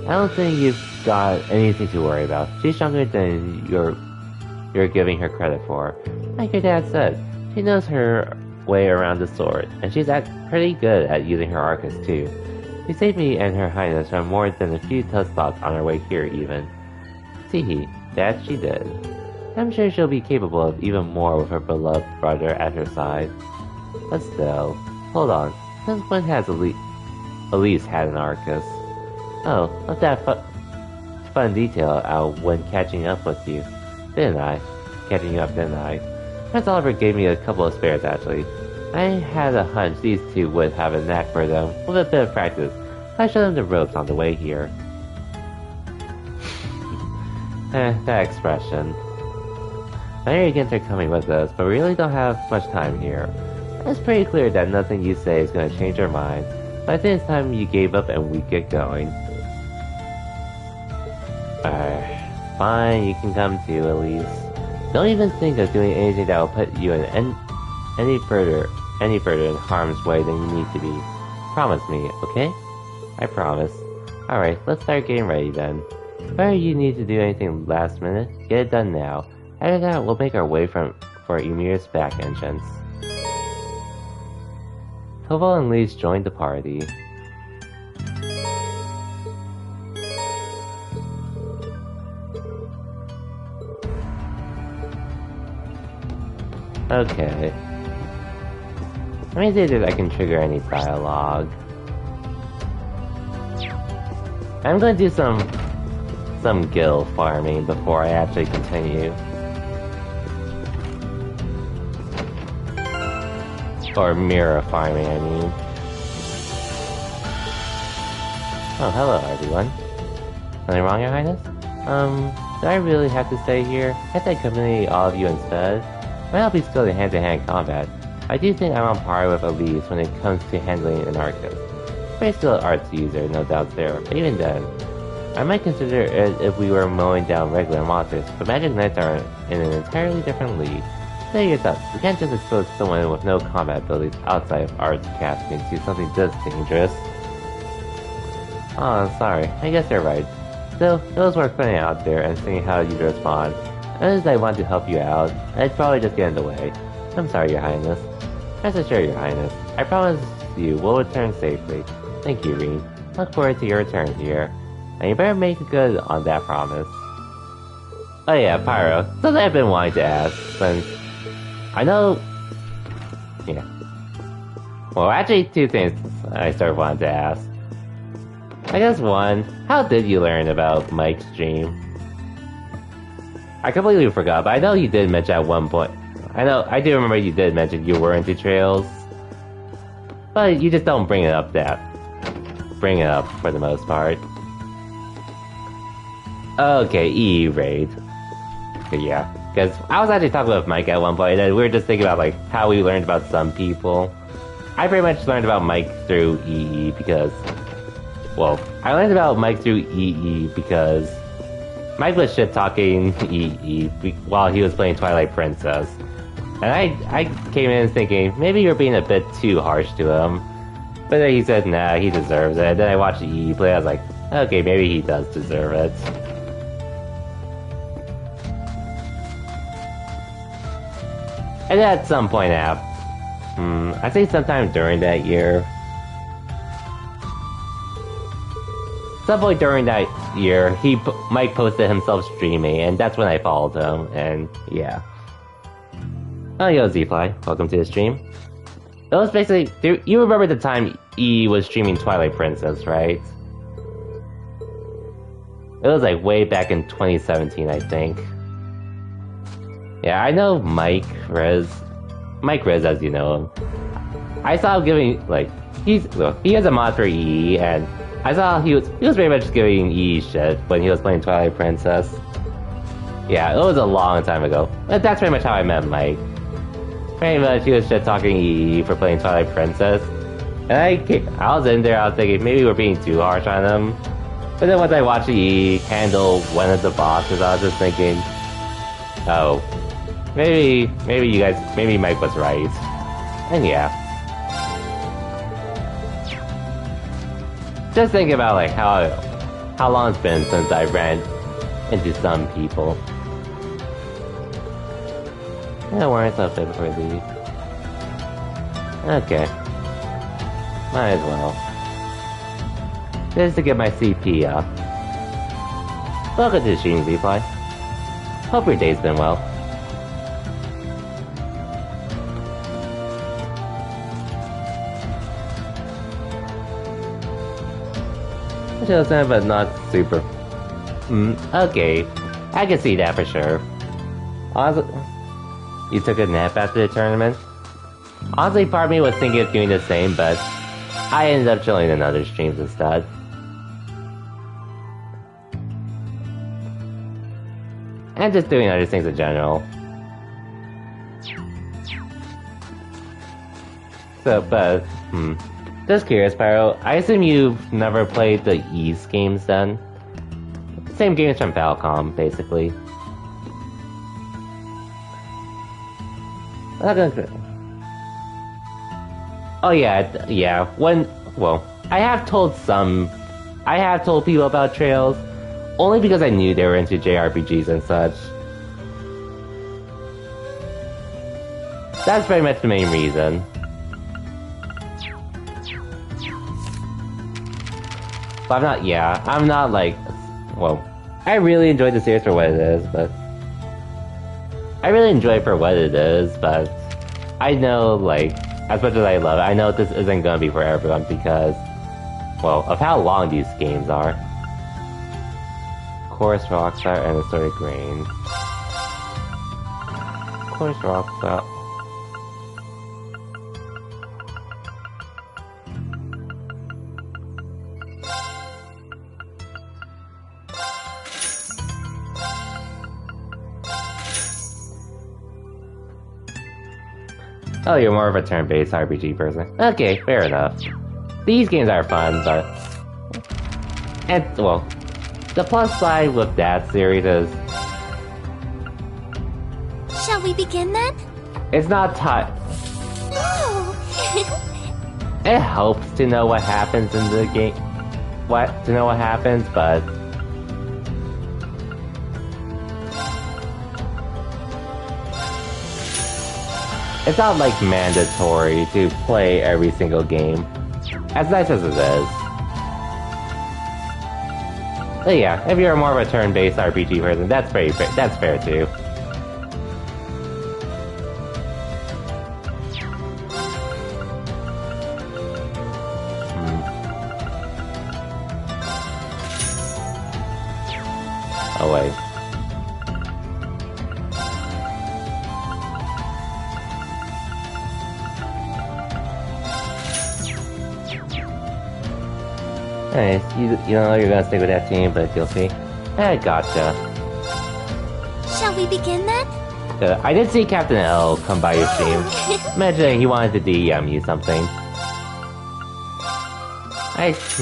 I don't think you've got anything to worry about. She's stronger than you're giving her credit for. Like your dad said, she knows her way around the sword, and she's pretty good at using her Arcus too. She saved me and Her Highness from more than a few tough spots on our way here even. Teehee, that she did. I'm sure she'll be capable of even more with her beloved brother at her side. But still, hold on, since when has Elise had an Arcus? Oh, left that fun detail out when catching up with you, didn't I? Catching you up, didn't I? Prince Oliver gave me a couple of spares actually. I had a hunch these two would have a knack for them with a bit of practice. I showed them the ropes on the way here. That expression. Mary and Gint are coming with us, but we really don't have much time here. It's pretty clear that nothing you say is going to change our mind, but I think it's time you gave up and we get going. Fine, you can come too, Elise. Don't even think of doing anything that will put you in any further in harm's way than you need to be. Promise me, okay? I promise. Alright, let's start getting ready then. If ever you need to do anything last minute, get it done now. After that, we'll make our way for Ymir's back entrance. Koval and Lise joined the party. Okay. Let me see if I can trigger any dialogue. I'm going to do some gil farming before I actually continue. Or mirror farming, I mean. Oh, hello everyone. Something wrong, Your Highness? Do I really have to stay here? Can't I accompany all of you instead? Might not be skilled in hand-to-hand combat. I do think I'm on par with Elise when it comes to handling an Arcus. Pretty skilled arts user, no doubt there, but even then, I might consider it if we were mowing down regular monsters, but Magic Knights are in an entirely different league. Say yourself, we can't just expose someone with no combat abilities outside of arts casting to something this dangerous. Oh, sorry, I guess you're right. Still, it was worth putting out there and seeing how you'd respond. As I want to help you out, I'd probably just get in the way. I'm sorry, Your Highness. Rest assured, Your Highness. I promise you we'll return safely. Thank you, Rean. Look forward to your return here. And you better make good on that promise. Oh yeah, Pyro. Something I've been wanting to ask, since I know... Yeah. Well, actually, two things I started wanting to ask. I guess one, how did you learn about Mike's dream? I completely forgot, but I know you did mention at one point. I do remember you did mention you were into trails. But you just don't bring it up for the most part. Okay, EE raid. Yeah, because I was actually talking with Mike at one point, and we were just thinking about like how we learned about some people. I pretty much learned about Mike through EE because... Well, I learned about Mike through EE because Mike was shit-talking EE while he was playing Twilight Princess. And I came in thinking, maybe you're being a bit too harsh to him. But then he said, nah, he deserves it. And then I watched EE play, I was like, okay, maybe he does deserve it. And then at some point I think sometime during that year, Mike posted himself streaming, and that's when I followed him, and yeah. Oh, yo, Z-Fly, welcome to the stream. It was basically, you remember the time E was streaming Twilight Princess, right? It was like way back in 2017, I think. Yeah, I know Mike Rez, as you know him. I saw him giving, like, he has a mod for EE, and I saw he was pretty much giving EE shit when he was playing Twilight Princess. Yeah, it was a long time ago. But that's pretty much how I met Mike. Pretty much, he was shit talking EE for playing Twilight Princess. And I was in there, I was thinking maybe we're being too harsh on him. But then once I watched EE handle one of the bosses, I was just thinking, oh, maybe Mike was right. And yeah. Just think about like how long it's been since I ran into some people. Yeah, wearing stuff before I leave. Okay. Might as well. Just to get my CP up. Welcome to Sheen Reply. Hope your day's been well. Chosen, but not super. Okay. I can see that for sure. Honestly, you took a nap after the tournament? Honestly, part of me was thinking of doing the same, but I ended up chilling in other streams instead. And just doing other things in general. So, but, just curious, Pyro, I assume you've never played the Ys games then? Same games from Falcom, basically. Oh yeah, I have told people about Trails, only because I knew they were into JRPGs and such. That's very much the main reason. But I'm not like, I really enjoyed the series for what it is, but I know, like, as much as I love it, I know this isn't gonna be for everyone because, of how long these games are. Chorus Rockstar and Assorted Grain. Chorus Rockstar. Oh, you're more of a turn-based RPG person. Okay, fair enough. These games are fun, but... the plus side with that series is... Shall we begin then? It's not tight. No! It helps to know what happens in the game. To know what happens, but... It's not like mandatory to play every single game, as nice as it is. But yeah, if you're more of a turn-based RPG person, that's fair too. Oh wait. Nice. You don't know you're gonna stick with that team, but you'll see. I gotcha. Shall we begin then? I did see Captain L come by your stream, mentioning he wanted to DM you something.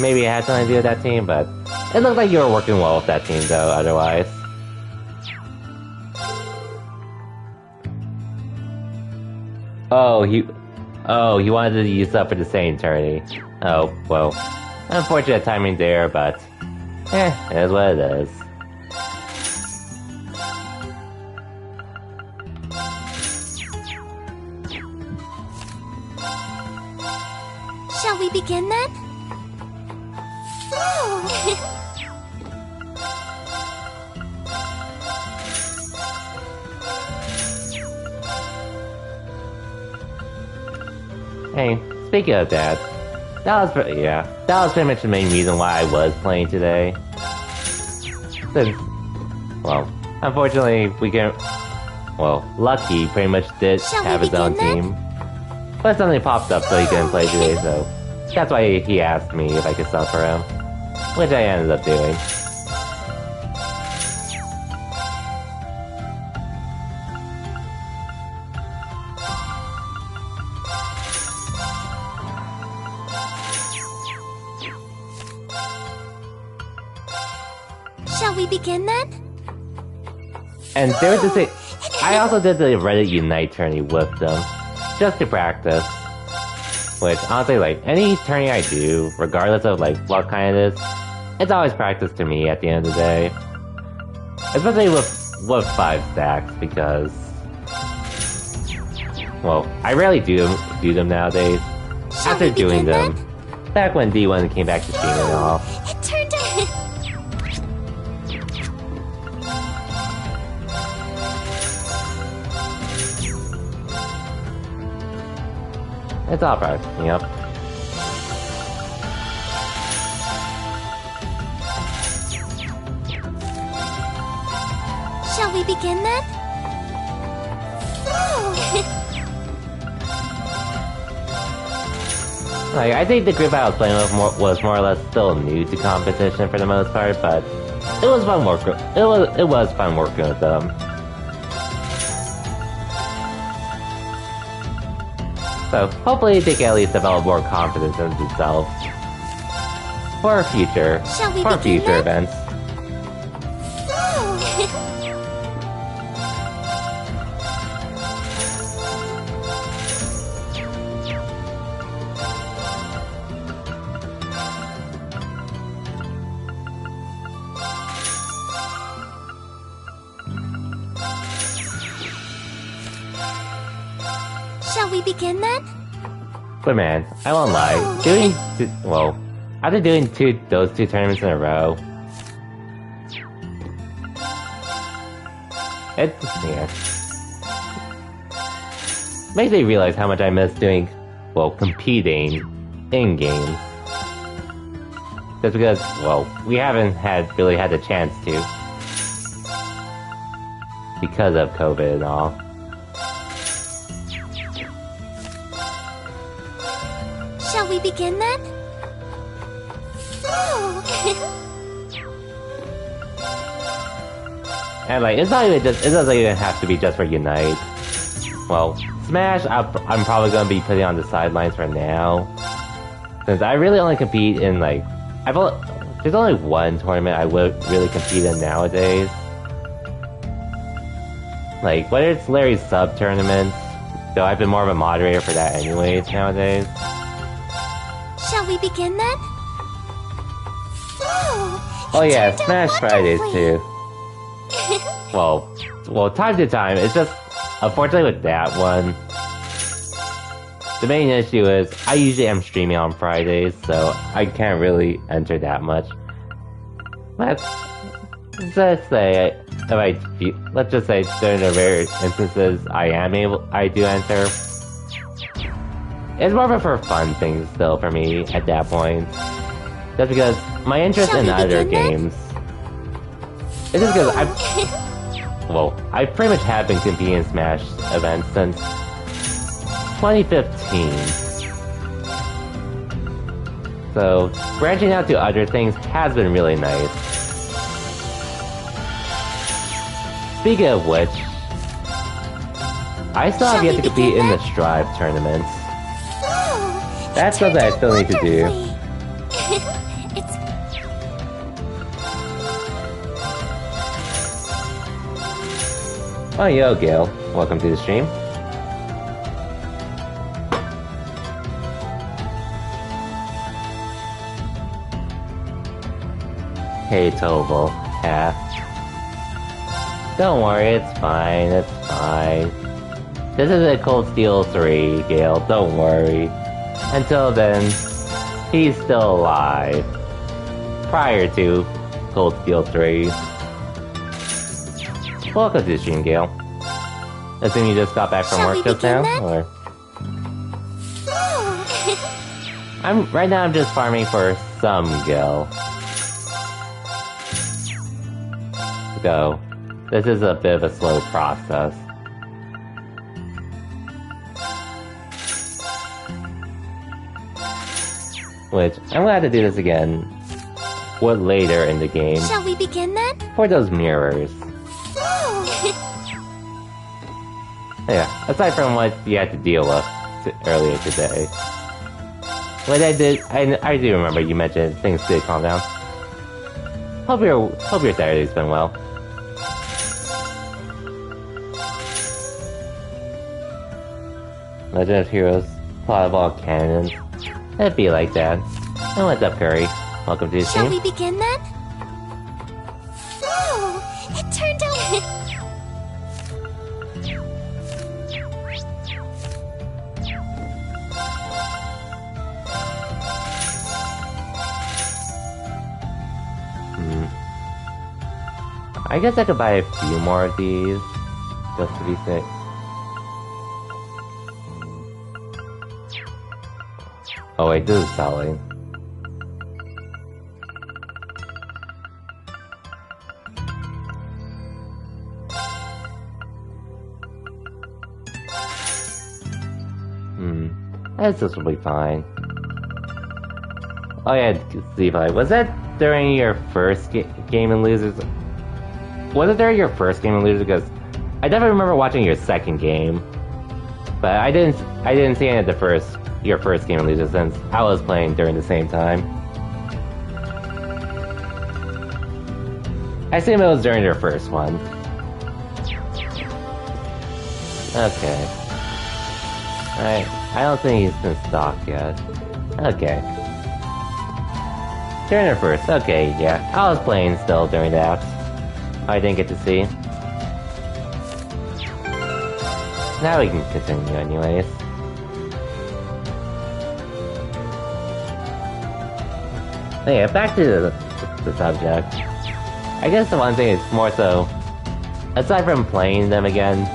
Maybe it had something to do with that team, but it looked like you were working well with that team though, otherwise. He wanted to use up for the same tourney. Oh, well. Unfortunate timing there, but... it is what it is. Shall we begin then? Oh. Hey, speaking of that, that was pretty much the main reason why I was playing today. Since, unfortunately, Lucky pretty much did have his own team. But something popped up so he couldn't play today, so that's why he asked me if I could sub for him. Which I ended up doing. Shall we begin then? And there was this. I also did the Reddit Unite tourney with them, just to practice. Which, honestly, like, any turning I do, regardless of, like, what kind it is, it's always practice to me at the end of the day. Especially with 5 stacks, because... well, I rarely do them nowadays. After doing them, back when D1 came back to streaming and all. It turned out... It's all practice, you know? Shall we begin then? Like, I think the group I was playing with was more or less still new to competition for the most part, but it was fun working. It was fun working with them. So hopefully they can at least develop more confidence in themselves for future events. Shall we begin then? But man, I won't lie. After doing those two tournaments in a row, makes me realize how much I miss doing, competing in games. Just because, we haven't really had the chance to, because of COVID and all. Shall we begin then? And like, it doesn't even have to be just for Unite. Well, Smash, I'm probably gonna be putting on the sidelines for now, since I really only compete in like, there's only one tournament I would really compete in nowadays. Like, whether it's Larry's sub tournaments, though I've been more of a moderator for that anyways nowadays. Shall we begin then? Oh yeah, Smash Fridays too. well, time to time, it's just, unfortunately with that one, the main issue is, I usually am streaming on Fridays, so I can't really enter that much. Let's just say, let's just say during the rare instances I do enter, it's more of a for fun thing still for me at that point. Just because my interest in other games, it's just because I pretty much have been competing in Smash events since 2015. So branching out to other things has been really nice. Speaking of which, I still have yet to compete in the Strive tournaments. That's something I still need to do. Oh, yo, Gale. Welcome to the stream. Hey, Toval. Don't worry, it's fine, it's fine. This is a Cold Steel 3, Gale, don't worry. Until then, he's still alive. Prior to Cold Steel 3. Welcome to the stream, Gale. Assume you just got back from work just now, or? Right now I'm just farming for some Gil. Go. This is a bit of a slow process. Which, I'm gonna have to do this again. Later in the game. Shall we begin then? For those mirrors. Yeah, aside from what you had to deal with earlier today. What I did, I do remember you mentioned things did calm down. Hope your Saturday's been well. Legend of Heroes potball cannons. It'd be like that. And what's up, Curry? Welcome to the Shall team. we begin then? Oh, it turned out... I guess I could buy a few more of these, just to be safe. Oh wait, this is selling. This will be fine. Oh yeah, Z5. Was that during your first Game and Losers? Was it during your first Game and Losers? Because I definitely remember watching your second game, but I didn't see any of your first Game and Losers since I was playing during the same time. I assume it was during your first one. Okay. Alright, I don't think he's been stocked yet. Okay. During your first, okay, yeah. I was playing still during that. I didn't get to see. Now we can continue anyways. Yeah, back to the subject. I guess the one thing is more so, aside from playing them again,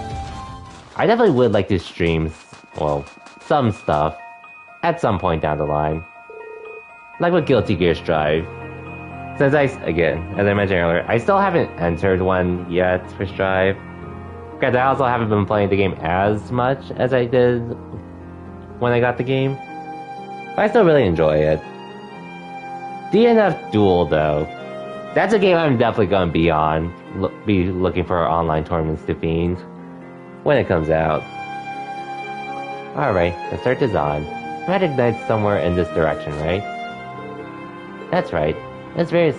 I definitely would like to stream, well, some stuff at some point down the line. Like with Guilty Gear Strive. Since again, as I mentioned earlier, I still haven't entered one yet for Strive. Because I also haven't been playing the game as much as I did when I got the game. But I still really enjoy it. DNF Duel, though, that's a game I'm definitely going to be on. Be looking for online tournaments to fiend when it comes out. Alright, the search is on. Magic Knight's somewhere in this direction, right? That's right. It's very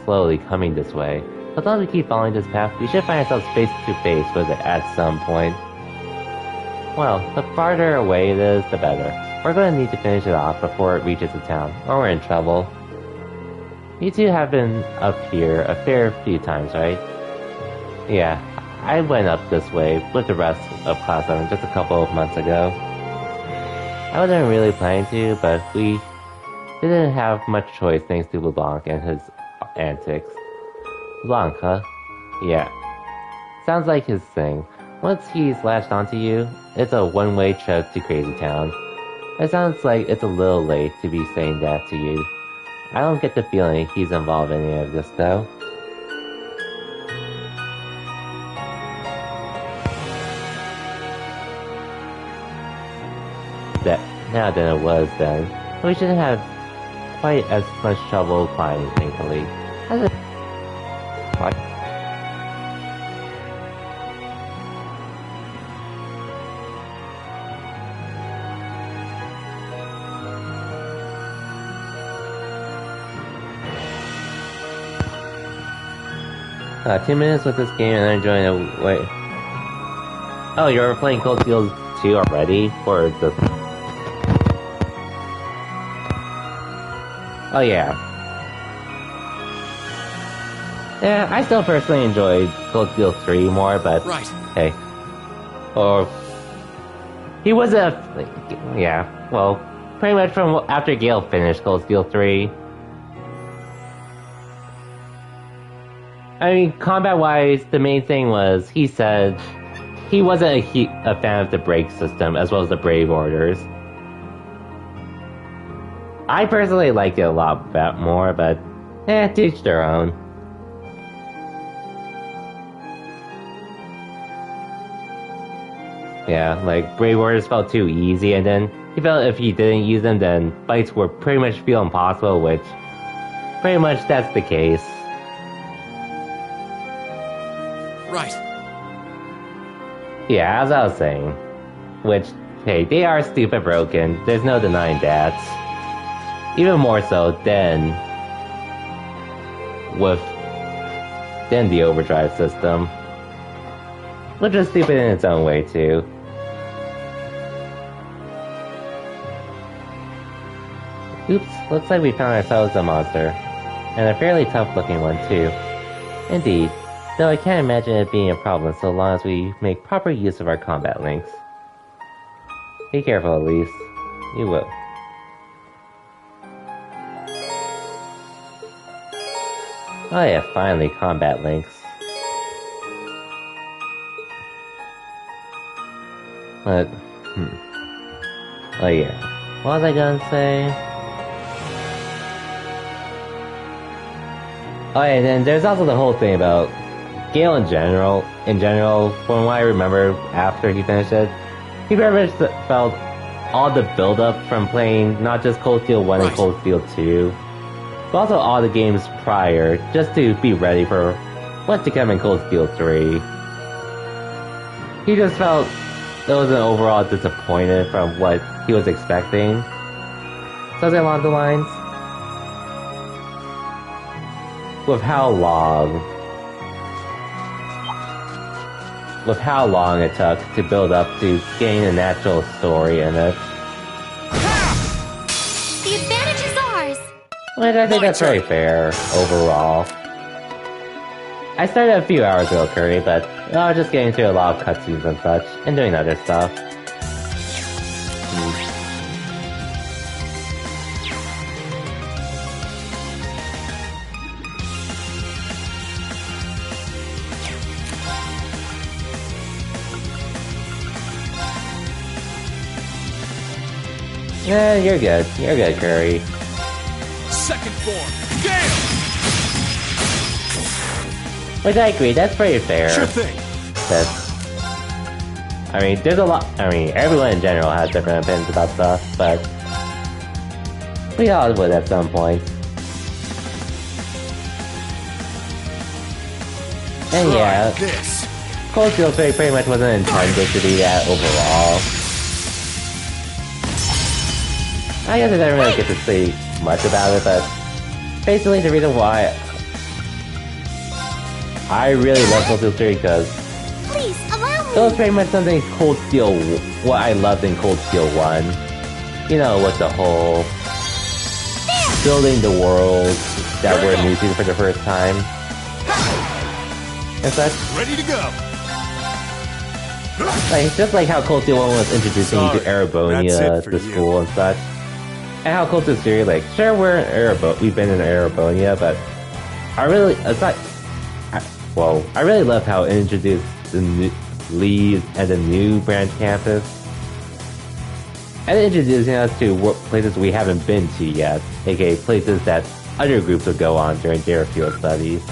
slowly coming this way. As long as we keep following this path, we should find ourselves face to face with it at some point. Well, the farther away it is, the better. We're going to need to finish it off before it reaches the town, or we're in trouble. You two have been up here a fair few times, right? Yeah, I went up this way with the rest of Class 7 just a couple of months ago. I wasn't really planning to, but we didn't have much choice thanks to LeBlanc and his antics. LeBlanc, huh? Yeah. Sounds like his thing. Once he's latched onto you, it's a one-way trip to Crazy Town. It sounds like it's a little late to be saying that to you. I don't get the feeling he's involved in any of this, though. Now than it was then. We shouldn't have quite as much trouble climbing, thankfully. What? " 2 minutes with this game and I'm enjoying it. Wait. Oh, you're playing Cold Steel 2 already? For the... Oh yeah. Yeah, I still personally enjoyed Cold Steel 3 more, but... Right. Hey. Or... He was a... Yeah, well, pretty much from after Gale finished Cold Steel 3. I mean, combat-wise, the main thing was, he said he wasn't a fan of the break system, as well as the Brave Orders. I personally liked it a lot more, but to each their own. Yeah, like, Brave Orders felt too easy, and then he felt if you didn't use them, then fights were pretty much feel impossible, which pretty much that's the case. Right. Yeah, as I was saying. Which, hey, they are stupid broken, there's no denying that. Even more so than the overdrive system. Which is stupid in its own way too. Oops, looks like we found ourselves a monster. And a fairly tough-looking one, too. Indeed, though I can't imagine it being a problem so long as we make proper use of our combat links. Be careful, Elise. You will. Oh yeah, finally, combat links. But, oh yeah. What was I gonna say? Oh yeah, then there's also the whole thing about Gale in general. From what I remember after he finished it, he very much felt all the build-up from playing not just Cold Steel 1 and Cold Steel 2, but also all the games prior, just to be ready for what's to come in Cold Steel 3. He just felt it was an overall disappointment from what he was expecting. Something along the lines. With how long it took to build up to gain a natural story in it. The advantage is ours! Which I think that's very fair, overall. I started a few hours ago, Curry, but I was just getting through a lot of cutscenes and such, and doing other stuff. Yeah, you're good. You're good, Curry. Second form, Gale! Which I agree, that's pretty fair. Sure thing. I mean, there's a lot. I mean, everyone in general has different opinions about stuff, but we all would at some point. And yeah, Cold Steel 3 pretty much wasn't intended to be that overall. I guess I didn't really get to say much about it, but basically the reason why I really love Cold Steel 3 because it was pretty much something Cold Steel, what I loved in Cold Steel 1. You know, with the whole building the world that we're new to for the first time. And such. Ready to go! Like, just like how Cold Steel 1 was introducing you to Erebonia, the school and such. And how Cold Steel 3, like, sure we're in we've been in Erebonia, but I really, I really loved how it introduced the new leaves and the new branch campus. And introducing us to places we haven't been to yet, aka places that other groups would go on during their field studies.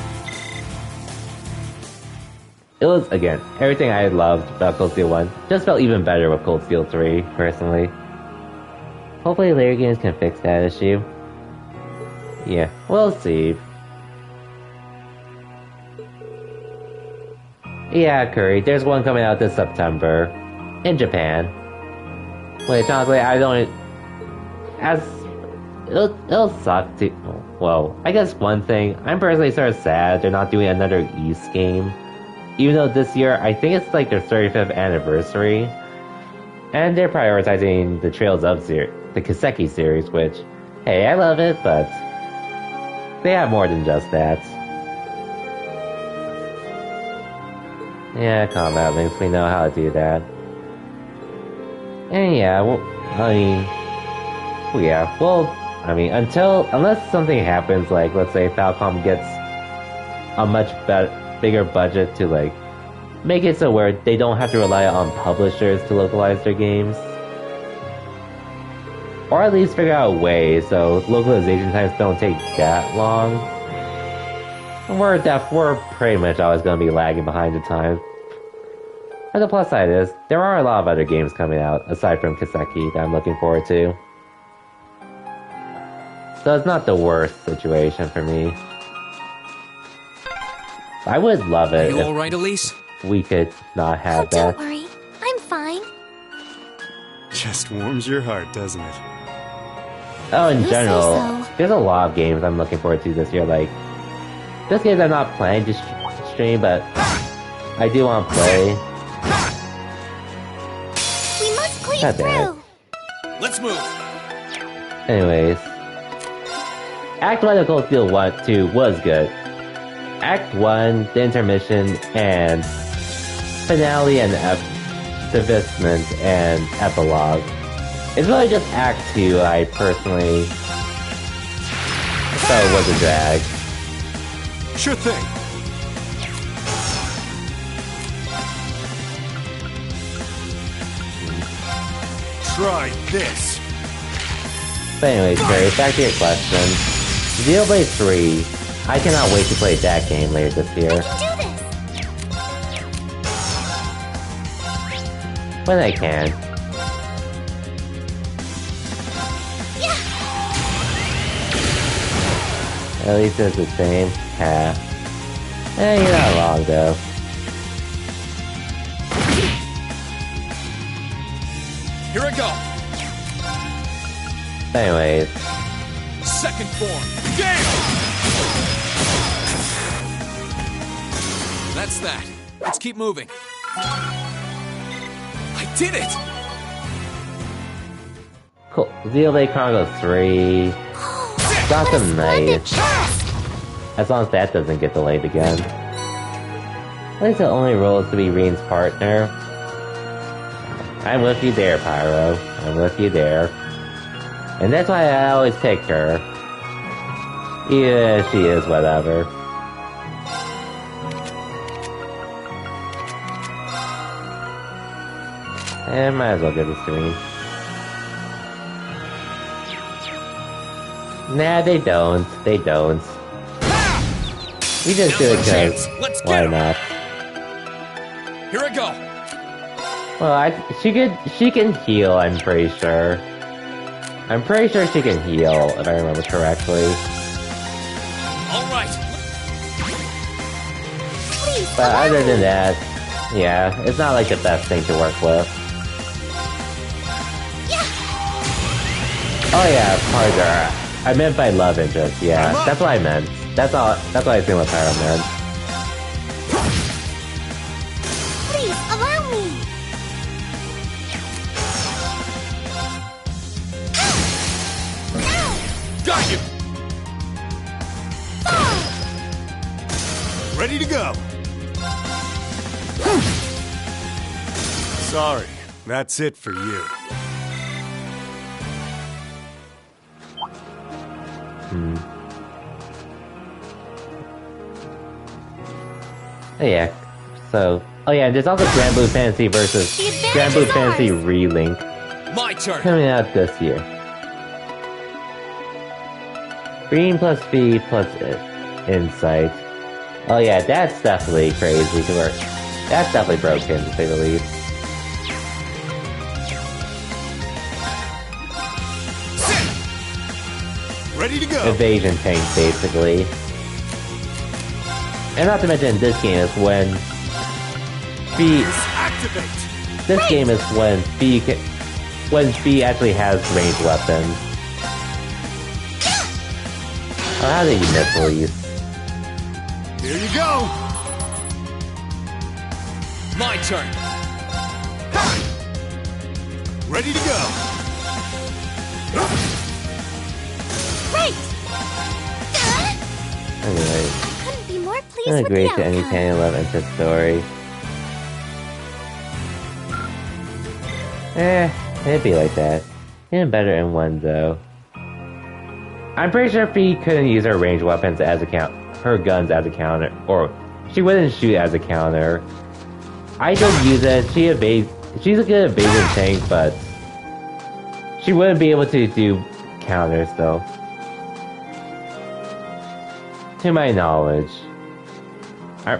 It was, again, everything I loved about Cold Steel 1 just felt even better with Cold Steel 3, personally. Hopefully later games can fix that issue. Yeah, we'll see. Yeah, Curry, there's one coming out this September. In Japan. Which, honestly, I don't... It'll suck to... Well, I guess one thing, I'm personally sort of sad they're not doing another Ys game. Even though this year, I think it's like their 35th anniversary. And they're prioritizing the Trails of the Kiseki series, which, hey, I love it, but they have more than just that. Yeah, combat links, we know how to do that. And yeah, well, unless something happens, like, let's say Falcom gets a much bigger budget to, like, make it so where they don't have to rely on publishers to localize their games. Or at least figure out a way so localization times don't take that long. We're pretty much always going to be lagging behind the times. And the plus side is, there are a lot of other games coming out, aside from Kiseki, that I'm looking forward to. So it's not the worst situation for me. I would love it if alright, Elise? We could not have that. Don't worry, I'm fine. Just warms your heart, doesn't it? Oh, in general, there's a lot of games I'm looking forward to this year, like... This games I'm not planning to stream, but I do want to play. We must clean through. Let's move. Anyways, Act 1 of Cold Steel 2 was good. Act 1, the intermission, and finale and divestment and epilogue. It's really just Act 2 I personally felt was a drag. Sure thing. Try this. But anyways, Barry, back to your question. Xenoblade 3, I cannot wait to play that game later this year. I can do this! When I can. Yeah. At least it's the same path. You're not wrong though. Here I go. Anyways. Second form. Game! That's that. Let's keep moving. I did it! Cool. Xenoblade Chronicles 3. Got some nice. As long as that doesn't get delayed again. At least the only role is to be Reen's partner. I'm with you there, Pyro. I'm with you there. And that's why I always pick her. Yeah, she is whatever. And might as well get the screen. Nah, they don't. They don't. We just do it because why not? Here I go. Well, she can heal, I'm pretty sure. I'm pretty sure she can heal, if I remember correctly. Alright. But other than that, yeah, it's not like the best thing to work with. Oh yeah, partner. I meant by love interest, yeah. That's what I meant. That's what I think what Pyro meant. Please, allow me! Got you! Ready to go. Sorry, that's it for you. Oh yeah, so... Oh yeah, there's also Grand Blue Fantasy versus Grand Blue Fantasy Relink. My turn! Coming out this year. Green plus V plus Insight. Oh yeah, that's definitely crazy to work. That's definitely broken, to say the least. Ready to go! Evasion tank, basically. And not to mention, this game is when B. This game is when B actually has ranged weapons. Oh, how did you miss, Elise? Here you go! My turn! Ready to go! Right! Anyway. Couldn't be more pleased I with agree the to any outcome. Penny Love interest story. It'd be like that. Even better in one though. I'm pretty sure Fee couldn't use her ranged weapons as her guns as a counter, or she wouldn't shoot as a counter. I don't use it. She's a good evasion tank, but she wouldn't be able to do counters though. To my knowledge.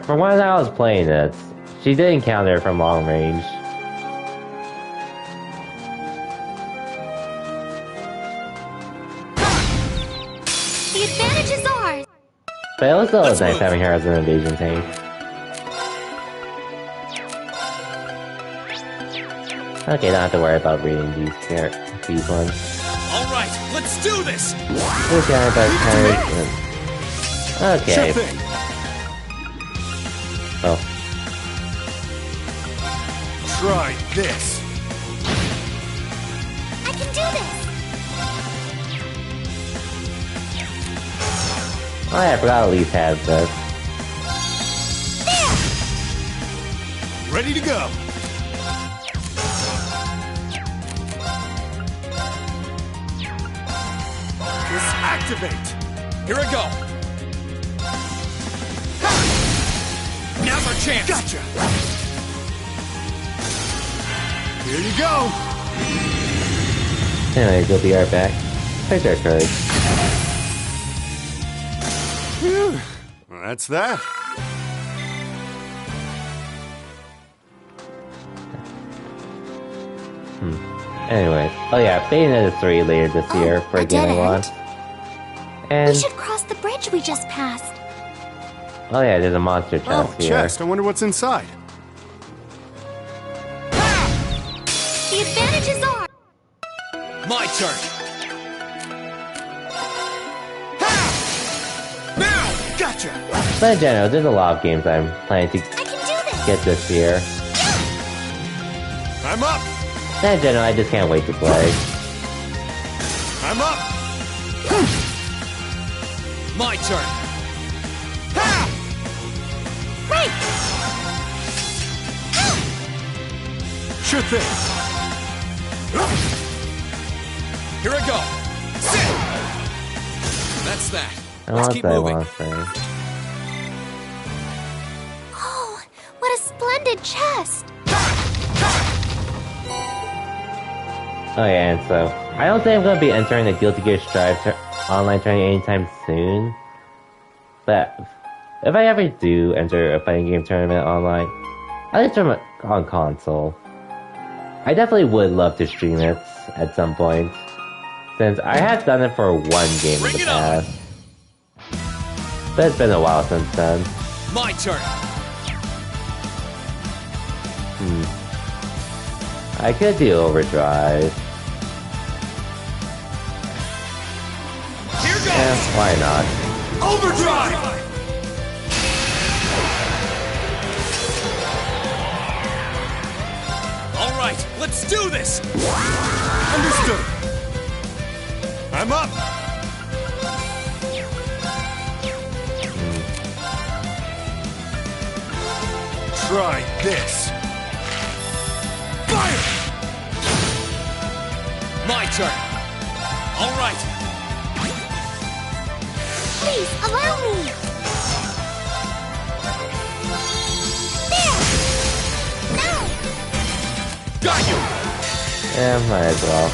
From when I was playing it, she didn't counter from long range. The advantage is ours! But it was still nice having her as an evasion tank. Okay, don't have to worry about reading these ones. Alright, let's do this! Okay, okay. Sure thing. Oh. Try this. I can do this! Oh yeah, I forgot Elise has this. Ready to go. Disactivate. Here I go. Ha! Now's our chance. Gotcha. Here you go. Anyway, we'll be right back. Thanks, our courage. Well, that's that. Anyways, oh yeah, Bayonetta 3 later this year for a game I want. And we should cross the bridge we just passed. Oh yeah, there's a monster chest here. Chest. I wonder what's inside. The advantages are... My turn. Now! Gotcha! But in general, there's a lot of games I'm planning to get this year. I'm up! And in general, I just can't wait to play. I'm up! My turn. Right! Sure thing. Here I go. That's that. Let's keep moving. Oh, what a splendid chest! Oh yeah, and so I don't think I'm going to be entering the Guilty Gear Strive online tournament anytime soon. But if I ever do enter a fighting game tournament online, I'll enter it on console. I definitely would love to stream it at some point, since I have done it for one game in the past. But it's been a while since then. My turn. I could do Overdrive. Here goes. Yeah, why not? Overdrive! All right, let's do this. Understood. I'm up. Try this. Fire! My turn. All right. Please, allow me! There! No! Got you! Yeah, might as well.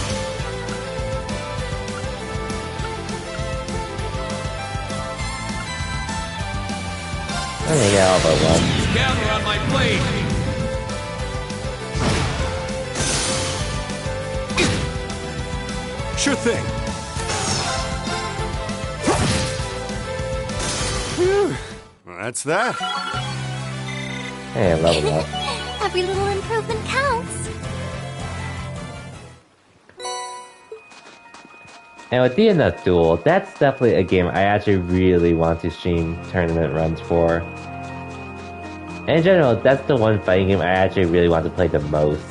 I think I got all but one. Gather on my blade. Sure thing. Well, that's that. Hey, level up. Every little improvement counts. And with DNF Duel, that's definitely a game I actually really want to stream tournament runs for. And in general, that's the one fighting game I actually really want to play the most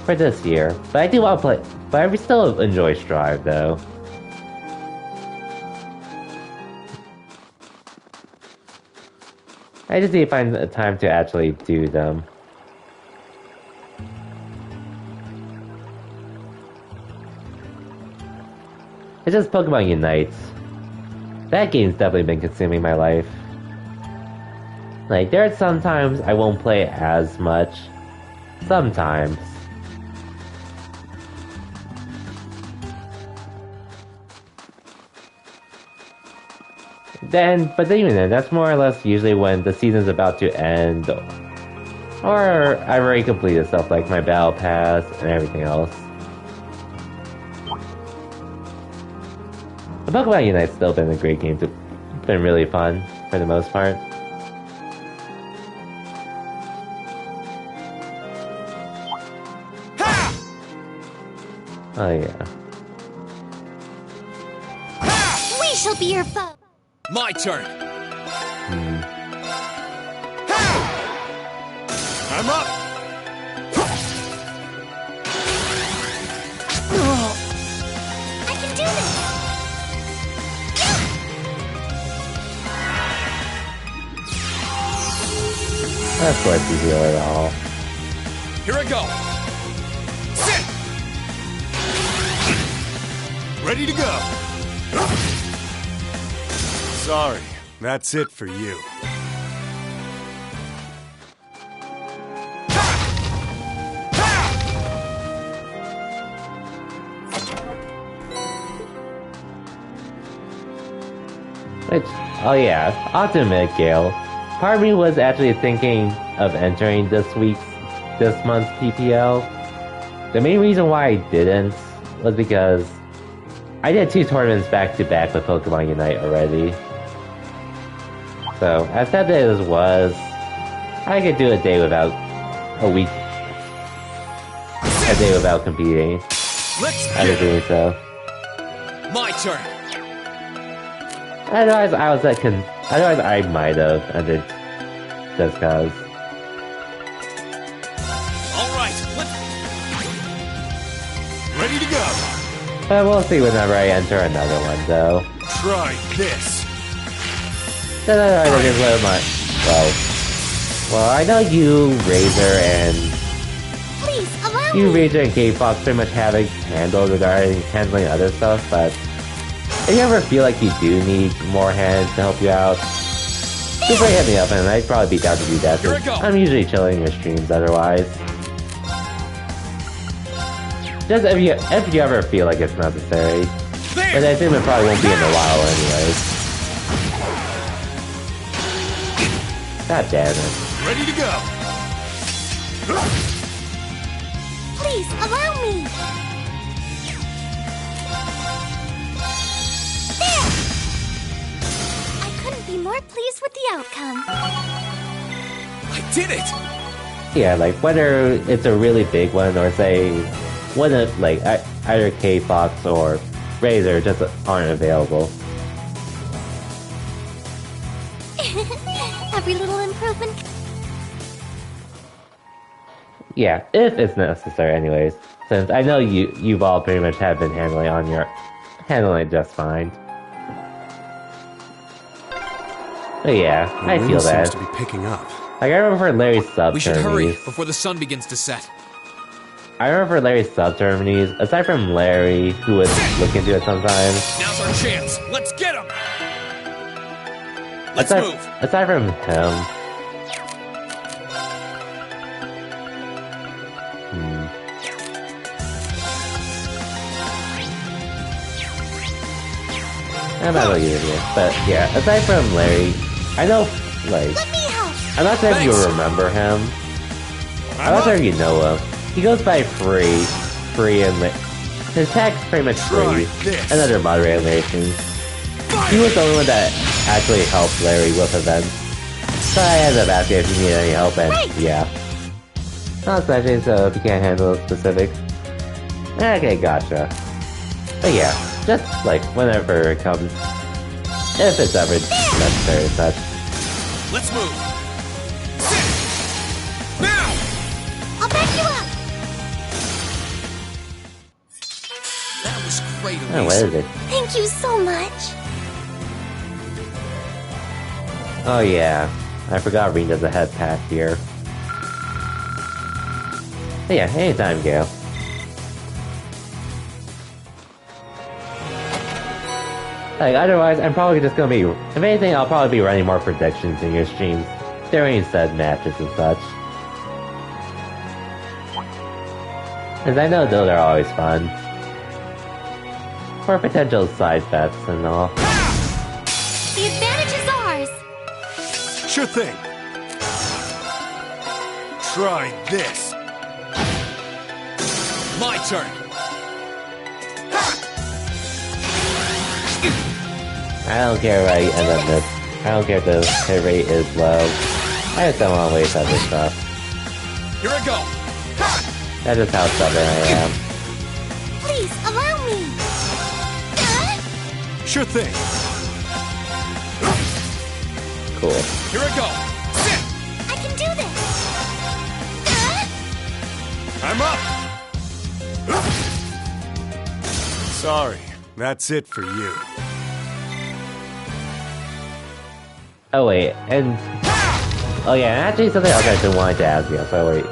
for this year. But I do want to play, but I still enjoy Strive though. I just need to find the time to actually do them. It's just Pokemon Unite. That game's definitely been consuming my life. Like, there are some times I won't play it as much. Sometimes. But even then, that's more or less usually when the season's about to end. Or I've already completed stuff like my Battle Pass and everything else. The Pokemon Unite's still been a great game. It's been really fun, for the most part. Oh yeah. We shall be your foe. My turn. I'm up. I can do this. Of course you heal it all. Here I go! Sit! Ready to go! Sorry, that's it for you. Which, oh yeah, I'll admit, Gale, part of me was actually thinking of entering this month's PPL. The main reason why I didn't was because I did 2 tournaments back-to-back with Pokemon Unite already. So, as sad as it was, I could do a day without competing. After doing so. My turn! Otherwise, I might have ended just cause. Alright, ready to go! But we'll see whenever I enter another one, though. Try this! Well, I know you, Razor, and... Please, allow You, me! Razor, and K-Fox pretty much have it handled regarding handling other stuff, but... If you ever feel like you do need more hands to help you out, feel free to hit me up, and I'd probably be down to do that, since I'm usually chilling your streams otherwise. Just if you ever feel like it's necessary. But I assume it probably won't be in a while anyways. God damn it. Ready to go! Please, allow me! There! I couldn't be more pleased with the outcome. I did it! Yeah, like, whether it's a really big one, or say, one of, like, either K-Fox or Razor just aren't available. Every little improvement. Yeah, if it's necessary anyways, since I know you've all pretty much have been handling it just fine. But yeah, I feel that. Seems to be picking up. Like, I remember Larry's sub We should hurry before the sun begins to set. I remember Larry's sub-terminies, aside from Larry, who would look into it sometimes. Now's our chance! Let's get him! Let's move! Aside from him... I'm not really gonna do it, but yeah, aside from Larry, I know, like... I'm not sure if you remember him. I'm not sure if you know him. He goes by Free, and his tag's pretty much Free, and other moderation. He was the only one that actually helped Larry with events. So I ended up asking if you needed any help, and yeah. Not especially, so if you can't handle specifics. Okay, gotcha. But yeah, just like whenever it comes, if it's ever necessary and such. Let's move! Sit! Now! I'll back you up! That was great, Elise. Oh, what is it? Thank you so much! Oh yeah, I forgot Reen does a head pass here. But yeah, anytime, Gale. Like, otherwise, I'm probably just gonna be... If anything, I'll probably be running more predictions in your streams during said matches and such. Because I know those are always fun. For potential side bets and all. The advantage is ours! Sure thing. Try this. My turn. I don't care if I end up this. I don't care if the hit rate is low. I just don't want to waste other stuff. Here I go. That's just how stubborn I am. Please, allow me! Sure thing. Cool. Here I go. Sit! I can do I'm up! Sorry, that's it for you. Oh wait, and Oh yeah, actually something else I still wanted to ask you. So wait,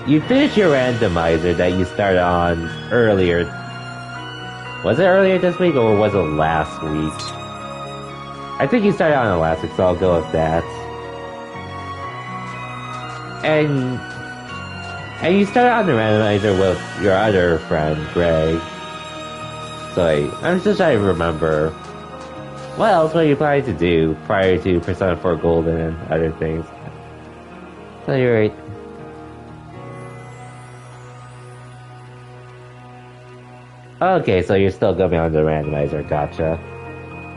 you finished your randomizer that you started on earlier. Was it earlier this week or was it last week? I think you started on it last week, so I'll go with that. And you started on the randomizer with your other friend, Greg. So I'm just trying to remember. What else were you planning to do prior to Persona 4 Golden and other things? So you're right. Okay, so you're still going on the randomizer, gotcha.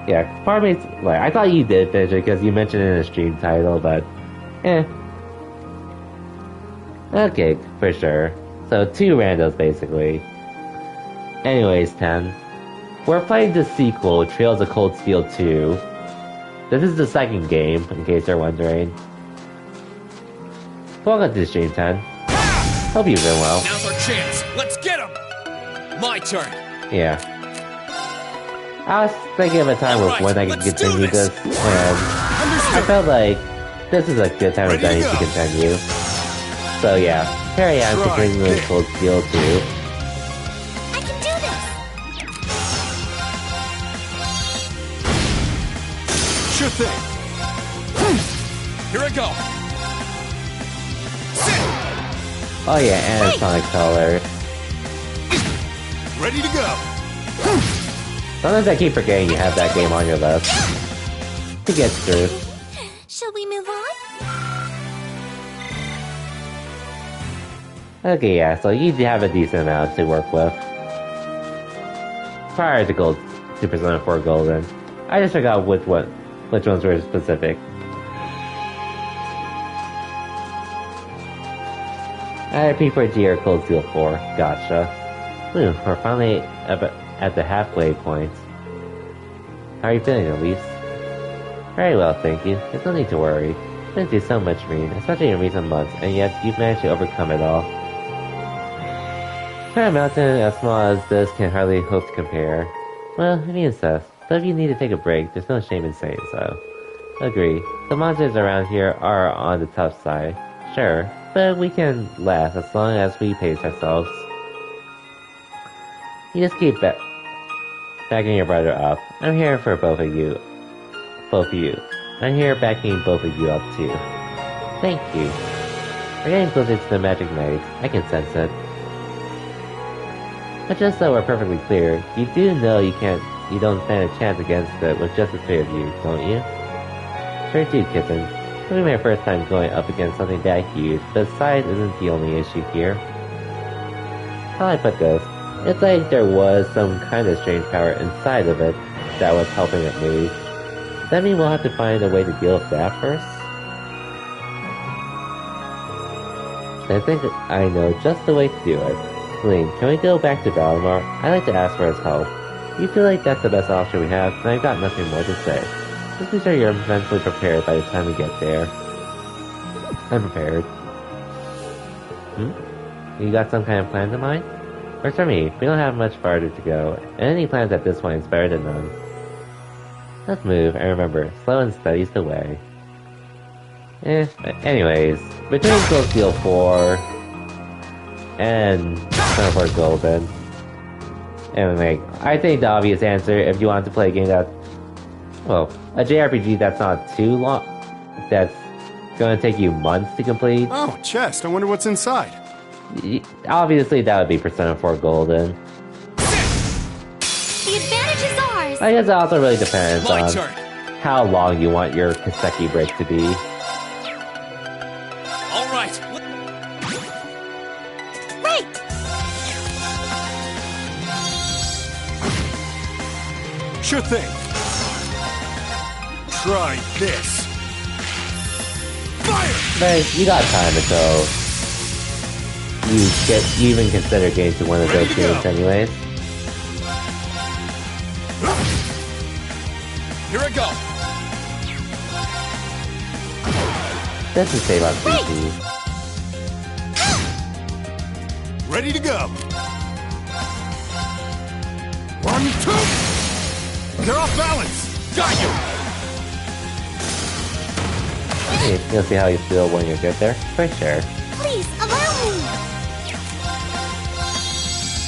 Yeah, part of me, like, I thought you did finish it because you mentioned it in the stream title, but okay, for sure. So 2 randos basically. Anyways, 10. We're playing the sequel, Trails of Cold Steel 2. This is the second game, in case you're wondering. Welcome to the stream, 10. Hope you've been well. Now's our chance. Let's get him. My turn. Yeah. I was thinking of a time when I could continue this, and I felt like this is a good time of day to continue. So yeah, here I am continuing Cold Steel 2. Sure thing. Here I go. Oh yeah, and Sonic Color. Ready to go. Sometimes I keep forgetting you have that game on your list to get through. Shall we move on? Okay, yeah, so you do have a decent amount to work with. Prior to Persona 4 Golden. I just forgot which ones were specific. RPG or Cold Steel 4, gotcha. Ooh, we're finally at the halfway point. How are you feeling, Elise? Very well, thank you. There's no need to worry. You've been through so much, Rean, especially in recent months, and yet you've managed to overcome it all. For a mountain as small as this can hardly hope to compare. Well, I mean, Seth, but if you need to take a break, there's no shame in saying so. Agree. The monsters around here are on the tough side. Sure, but we can laugh as long as we pace ourselves. You just keep backing your brother up. I'm here for both of you. I'm here backing both of you up too. Thank you. We're getting closer to the magic night. I can sense it. But just so we're perfectly clear, you do know you don't stand a chance against it with just the 3 of you, don't you? Sure do, kitten. It'll be my first time going up against something that huge, but size isn't the only issue here. How I put this? It's like there was some kind of strange power inside of it that was helping it move. Does that mean we'll have to find a way to deal with that first? I think I know just the way to do it. Celine, can we go back to Valimar? I'd like to ask for his help. You feel like that's the best option we have, and I've got nothing more to say. Just be sure you're mentally prepared by the time we get there. I'm prepared. You got some kind of plans in mind? Works for me. We don't have much farther to go, and any plans at this point is better than none. Let's move, and remember, slow and steady's the way. Anyways, between Cold Steel 4 and Persona 4 Golden, and like, I think the obvious answer, if you want to play a game that, well, a JRPG that's not too long, that's going to take you months to complete. Oh, chest. I wonder what's inside. Obviously, that would be Persona 4 Golden. The advantage is ours! I guess it also really depends on how long you want your Kiseki break to be. All right. Wait! Sure thing. Try this. Fire! But you got time until you even consider getting to one of those games anyways. Here I go. This is save on PC. Ready to go. 1, 2. They're off balance. Got you. You'll see how you feel when you get there, for sure. Please, allow me!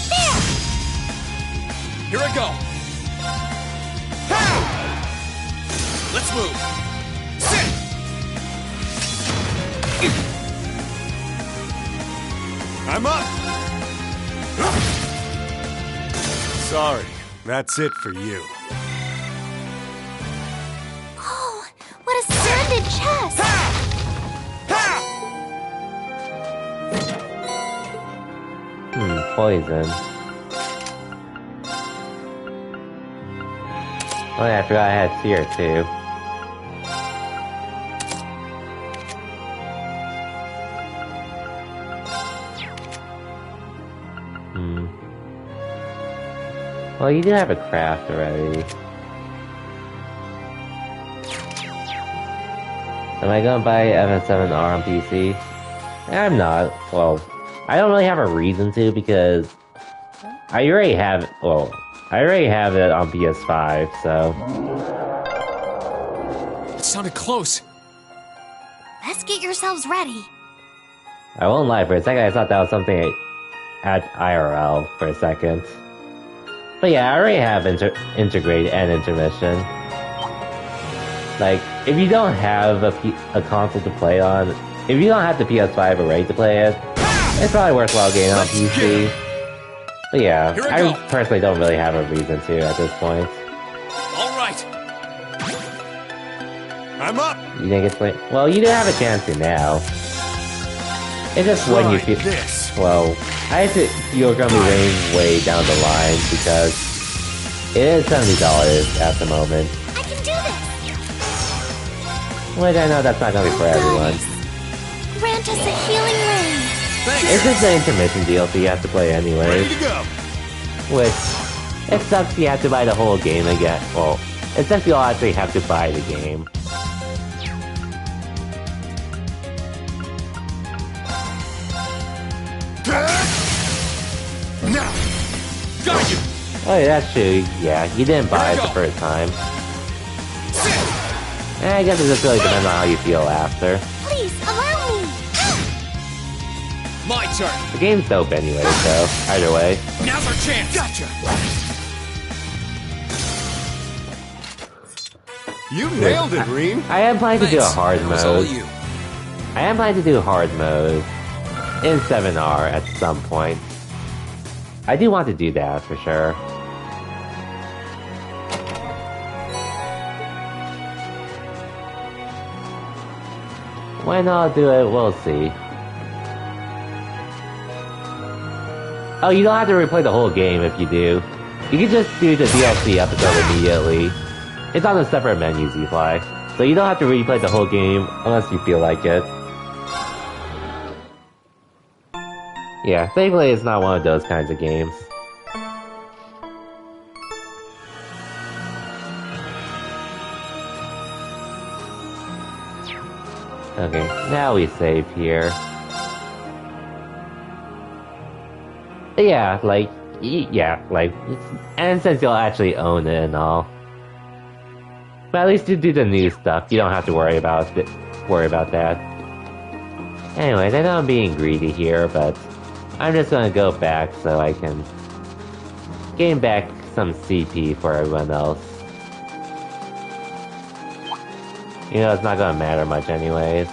There! Here I go! Ha! Let's move! Sit! I'm up! Sorry, that's it for you. Oh, what a splendid chest! Poison. Oh yeah, I forgot I had Seer too. Well, you do have a craft already. Am I gonna buy FF7R on PC? I'm not. Well, I don't really have a reason to because I already have it. Well, I already have it on PS5, so. It sounded close. Let's get yourselves ready. I won't lie, for a second I thought that was something at IRL for a second. But yeah, I already have Integrate and Intermission. Like, if you don't have a console to play on, if you don't have the PS5 already to play it, it's probably worthwhile getting on PC. But yeah, I personally don't really have a reason to at this point. Alright! I'm up! You didn't get to play? Well, you do have a chance to now. It's just when you feel... Well, I think you're gonna be way down the line because it is $70 at the moment. I can do this! Which I know that's not gonna be for everyone. Grant us a healing ring! It's just an intermission DLC you have to play anyways. Ready to go. Which, it sucks you have to buy the whole game again. Well, it sucks you'll actually have to buy the game. Now! Got you! Oh yeah, that's true. Yeah, you didn't buy it the first time. I guess it just really depends on how you feel after. Please, allow me! My turn! The game's dope anyway, so either way. Now's our chance! Gotcha! You nailed it, Reem! I am planning to do a hard mode. You. I am planning to do hard mode in 7R at some point. I do want to do that for sure. When I'll do it, we'll see. Oh, you don't have to replay the whole game if you do. You can just do the DLC episode immediately. It's on a separate menu, Z-Fly. So you don't have to replay the whole game unless you feel like it. Yeah, thankfully it's not one of those kinds of games. Okay, now we save here. Yeah, like, and since you'll actually own it and all. But at least you do the new stuff, you don't have to worry about that. Anyways, I know I'm being greedy here, but I'm just gonna go back so I can gain back some CP for everyone else. You know, it's not gonna matter much anyways.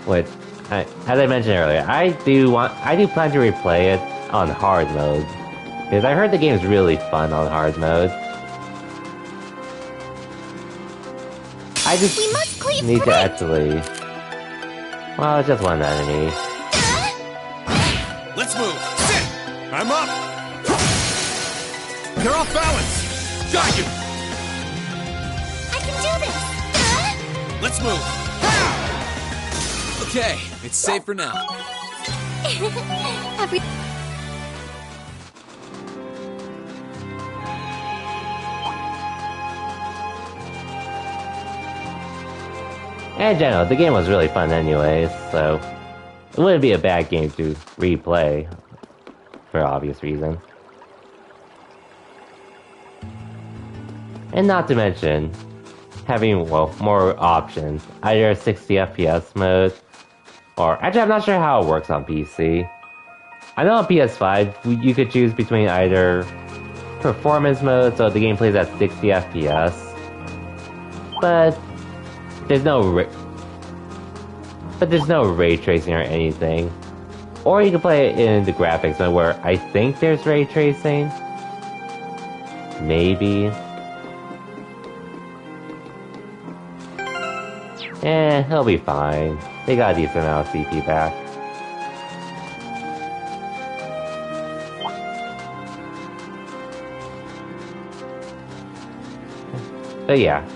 Which, as I mentioned earlier, I do plan to replay it on hard mode. Because I heard the game's really fun on hard mode. I just need to actually... Well, it's just one enemy. Let's move! Sit! I'm up! They're off balance! Got you! I can do this! Let's move! Okay, it's safe for now. In general, the game was really fun anyways, so it wouldn't be a bad game to replay, for obvious reasons. And not to mention, having, well, more options. Either 60 FPS mode, or actually I'm not sure how it works on PC. I know on PS5, you could choose between either performance mode, so the game plays at 60 FPS, but there's no ray tracing or anything. Or you can play it in the graphics mode where I think there's ray tracing. Maybe. He'll be fine. They got a decent amount of CP back. But yeah,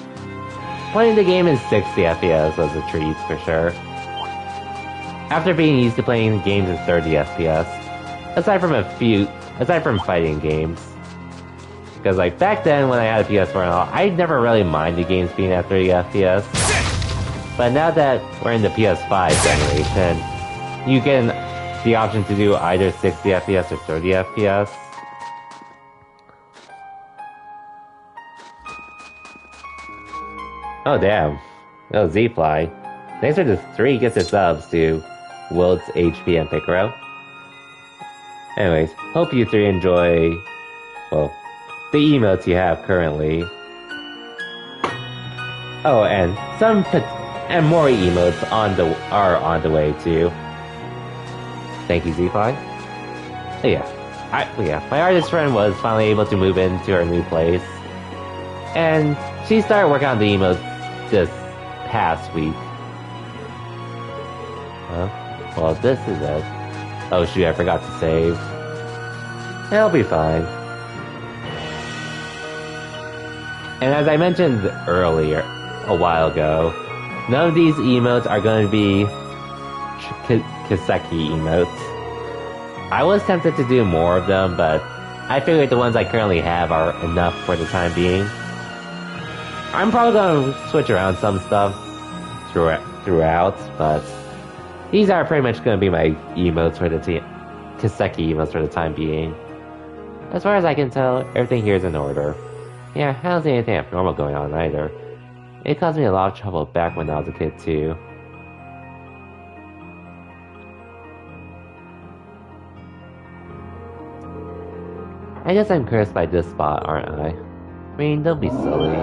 playing the game in 60 FPS was a treat for sure. After being used to playing games in 30 FPS, aside from fighting games. Because like back then when I had a PS4 and all, I never really minded games being at 30 FPS. But now that we're in the PS5 generation, you get the option to do either 60 FPS or 30 FPS. Oh damn. Oh, Z-Fly. Thanks for the 3 gifted subs to Wiltz, HP, and Picaro. Anyways, hope you 3 enjoy, well, the emotes you have currently. Oh, and and more emotes are on the way too. Thank you, Z-Fly. Oh yeah, my artist friend was finally able to move into her new place, and she started working on the emotes this past week. Well, this is it. Oh shoot, I forgot to save. It'll be fine. And as I mentioned earlier, a while ago, none of these emotes are going to be Kiseki emotes. I was tempted to do more of them, but I figured the ones I currently have are enough for the time being. I'm probably going to switch around some stuff throughout, but these are pretty much going to be my emotes for the Kiseki emotes for the time being. As far as I can tell, everything here is in order. Yeah, I don't see anything abnormal going on either. It caused me a lot of trouble back when I was a kid too. I guess I'm cursed by this spot, aren't I? I mean, don't be silly.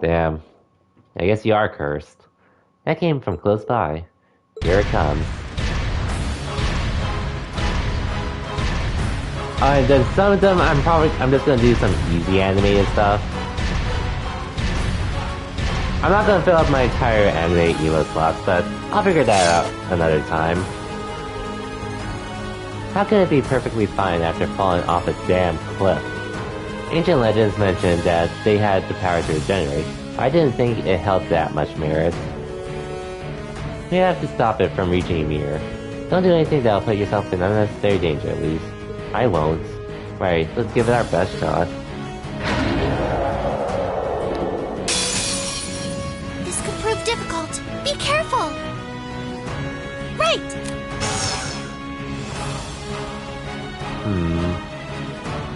Damn. I guess you are cursed. That came from close by. Here it comes. Alright, then some of them I'm just gonna do some easy animated stuff. I'm not gonna fill up my entire anime emote slots, but I'll figure that out another time. How can it be perfectly fine after falling off a damn cliff? Ancient legends mentioned that they had the power to regenerate. I didn't think it held that much merit. You have to stop it from reaching Ymir. Don't do anything that'll put yourself in unnecessary danger, at least. I won't. Right, let's give it our best shot. This could prove difficult. Be careful! Right!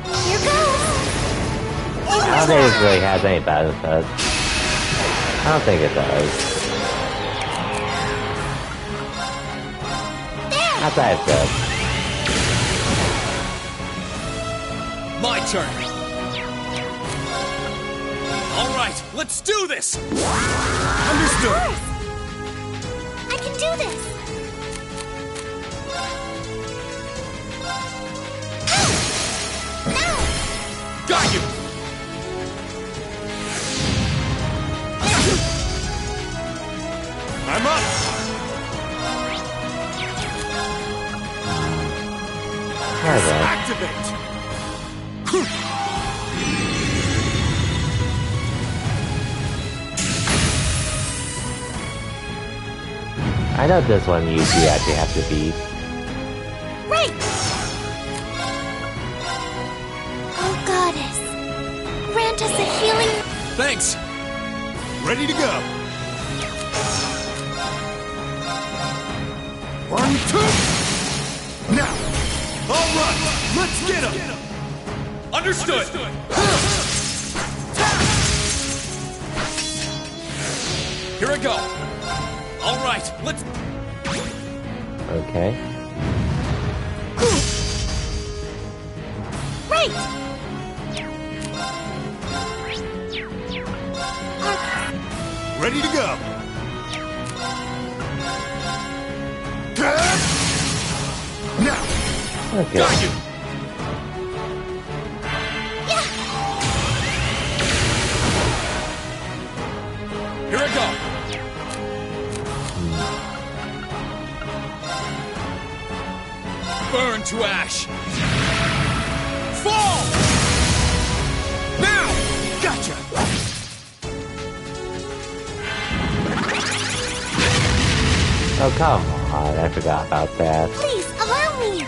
Here goes! I don't think this really has any benefits. I don't think it does. That's what I said. My turn. All right, let's do this. Understood. I can do this. No. Got you. I'm up. Activate. I know this one you do actually have to beat. Right! Oh, goddess. Grant us a healing... Thanks! Ready to go! 1, 2... Now! Alright! Let's get him! Understood! Here I go. All right, let's... Okay. Right! Ready to go. Now. Okay. Got you. Yeah. Here I go. Burn to ash. Fall! Now! Gotcha! Oh, come on. I forgot about that. Please, allow me!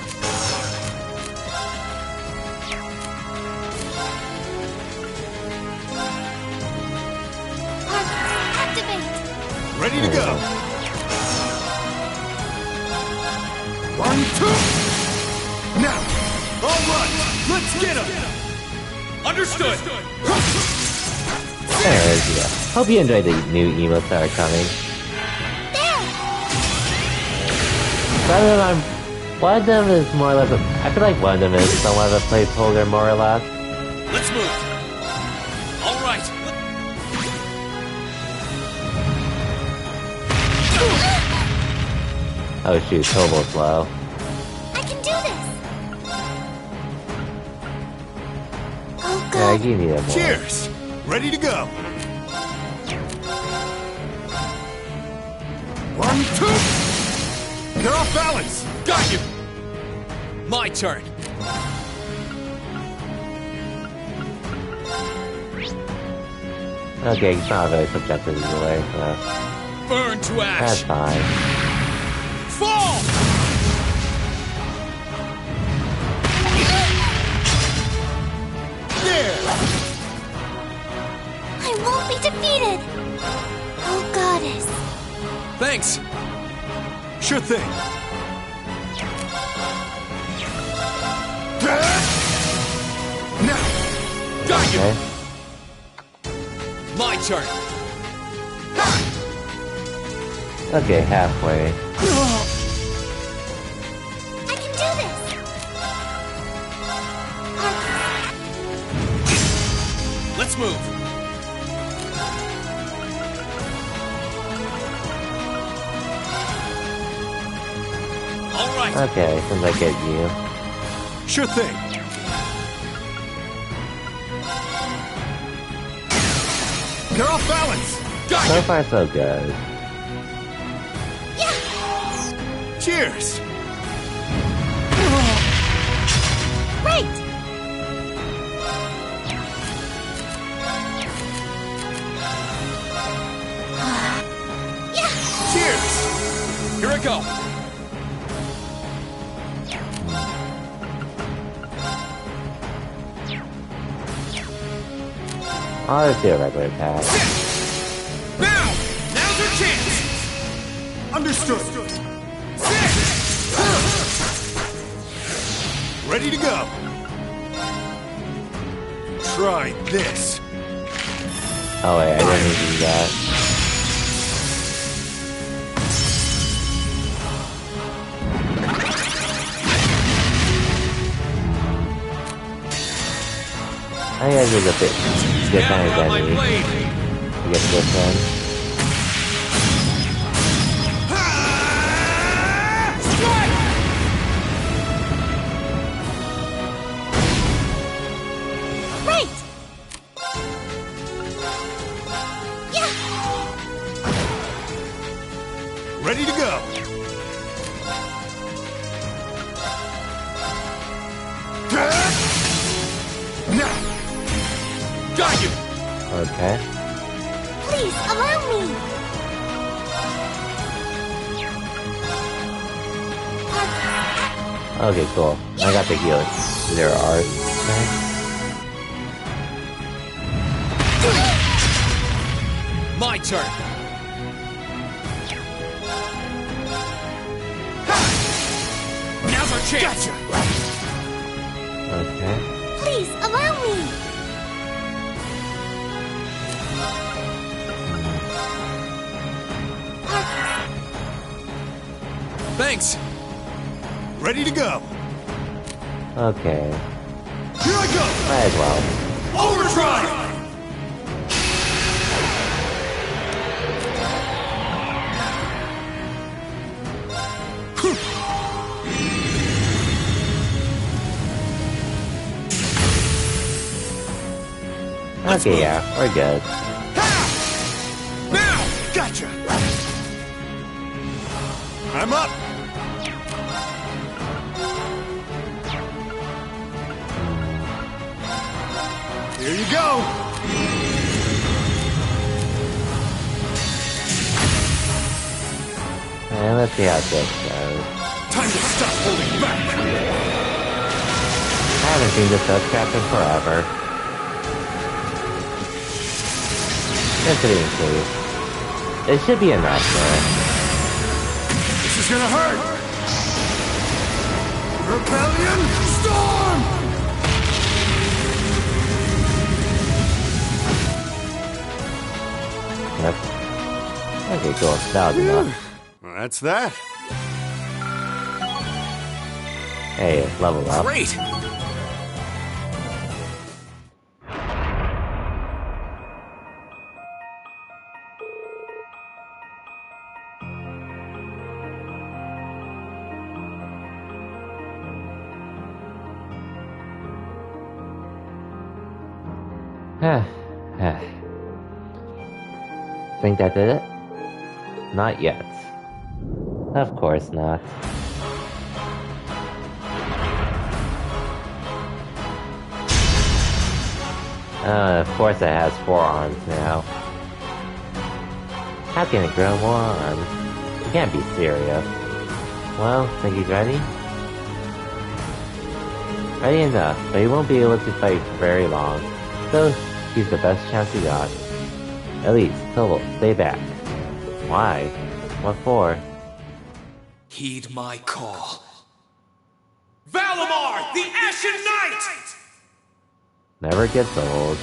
Activate! Ready to go. 1, 2. Now. All right. Let's get him. Understood. There is you. Hope you enjoyed the new emotes that are coming. One of them is more or less I feel like one of them is somewhat of a placeholder, more or less. Let's move. All right. Oh shoot, Tomo's slow. I can do this! Oh Yeah, god. you need it more. Cheers. Ready to go. 1, 2. They're off balance. Got you. My turn. Okay, it's not very subjective either way, so Burn to ash. that's fine. Fall! I won't be defeated! Oh goddess. Thanks. Sure thing. Now. Got you. Okay. My turn. Okay, halfway. I can do this! Let's move. All right. Okay, since I get you. Sure thing. They're off balance. Got So you. far so good. Cheers. Right! Cheers. Here I go. I'll just do a regular attack. Now! Now's our chance! Understood. Ready to go. Try this. Oh wait, I didn't need to do that. I think I did a bit different identity to get this one. Right! Ready to go. Now. Got you. Okay. Please, allow me! Okay, cool. I got the healing. There are. My turn. Now's our chance. Gotcha. Okay. Please, allow me! Thanks. Ready to go. Okay. Here I go! Might as well. Overdrive! Okay, yeah, we're good. Now! Gotcha! I'm up! Here you go! And let's see how this goes. Time to stop holding back! I haven't seen this Dust Captain forever. Infinity Cave. It should be enough, though. This is gonna hurt! Rebellion Storm! Yep. Okay, cool. That was enough. Well, that's that. Hey, level up. Great! Think that did it? Not yet. Of course not. Of course it has 4 arms now. How can it grow more arms? You can't be serious. Well, think he's ready? Ready enough, but he won't be able to fight for very long. So, he's the best chance he got. At least, he'll stay back. Why? What for? Heed my call. Valimar, the Ashen Knight! Never gets old.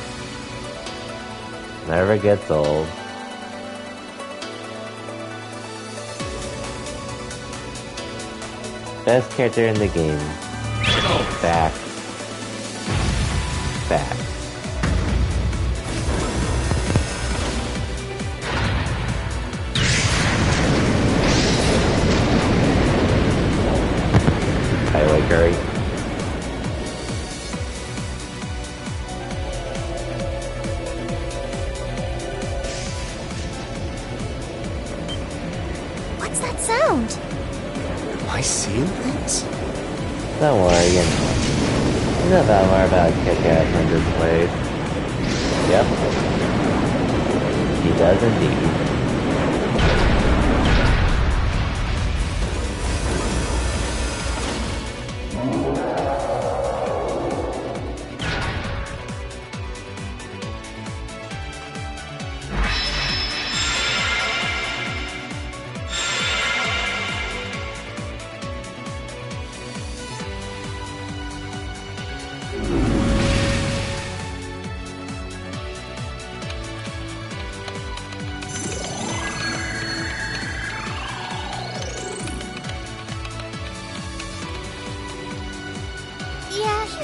Never gets old. Best character in the game. Back. Back. Highway Curry. What's that sound? Am I seeing things? Don't worry, you know that more about kick-ass on this place. Yep. He does indeed.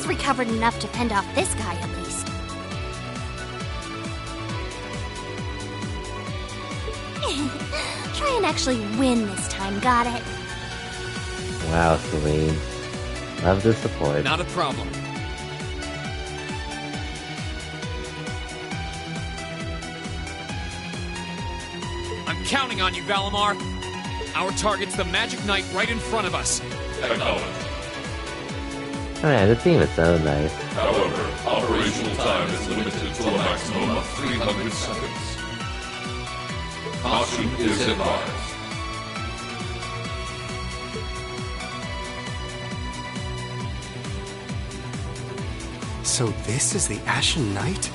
Recovered enough to fend off this guy, at least. Try and actually win this time, got it? Wow, Celine. Love the support. Not a problem. I'm counting on you, Valimar. Our target's the Magic Knight right in front of us. Acknowledged. Oh yeah, the theme is so nice. However, operational time is limited to a maximum of 300 seconds. Caution is advised. So this is the Ashen Knight?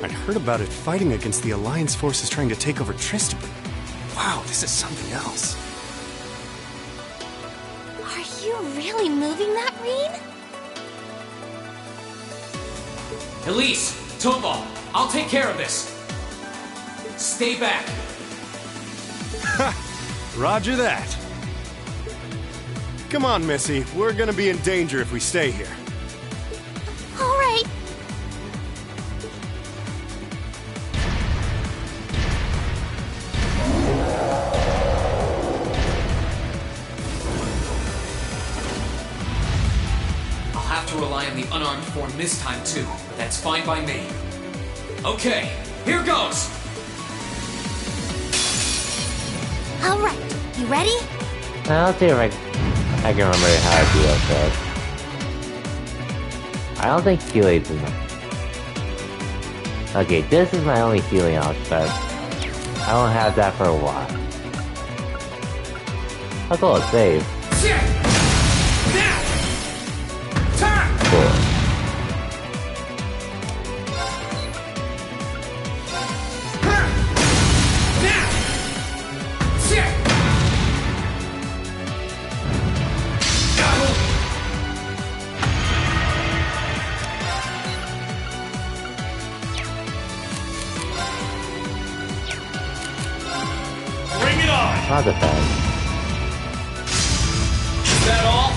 I'd heard about it fighting against the Alliance forces trying to take over Trista, but wow, this is something else. Are you really moving that, Rean? Elise, Topal, I'll take care of this. Stay back. Roger that. Come on, Missy. We're gonna be in danger if we stay here. All right. I'll have to rely on the unarmed form this time too, but that's fine by me. Okay, here goes! All right, you ready? I'll see if I can remember how to do that. I don't think Heliod's enough. Okay, this is my only Heliod, but I won't have that for a while. I'll call it save. Cool. Not the bad. Is that all?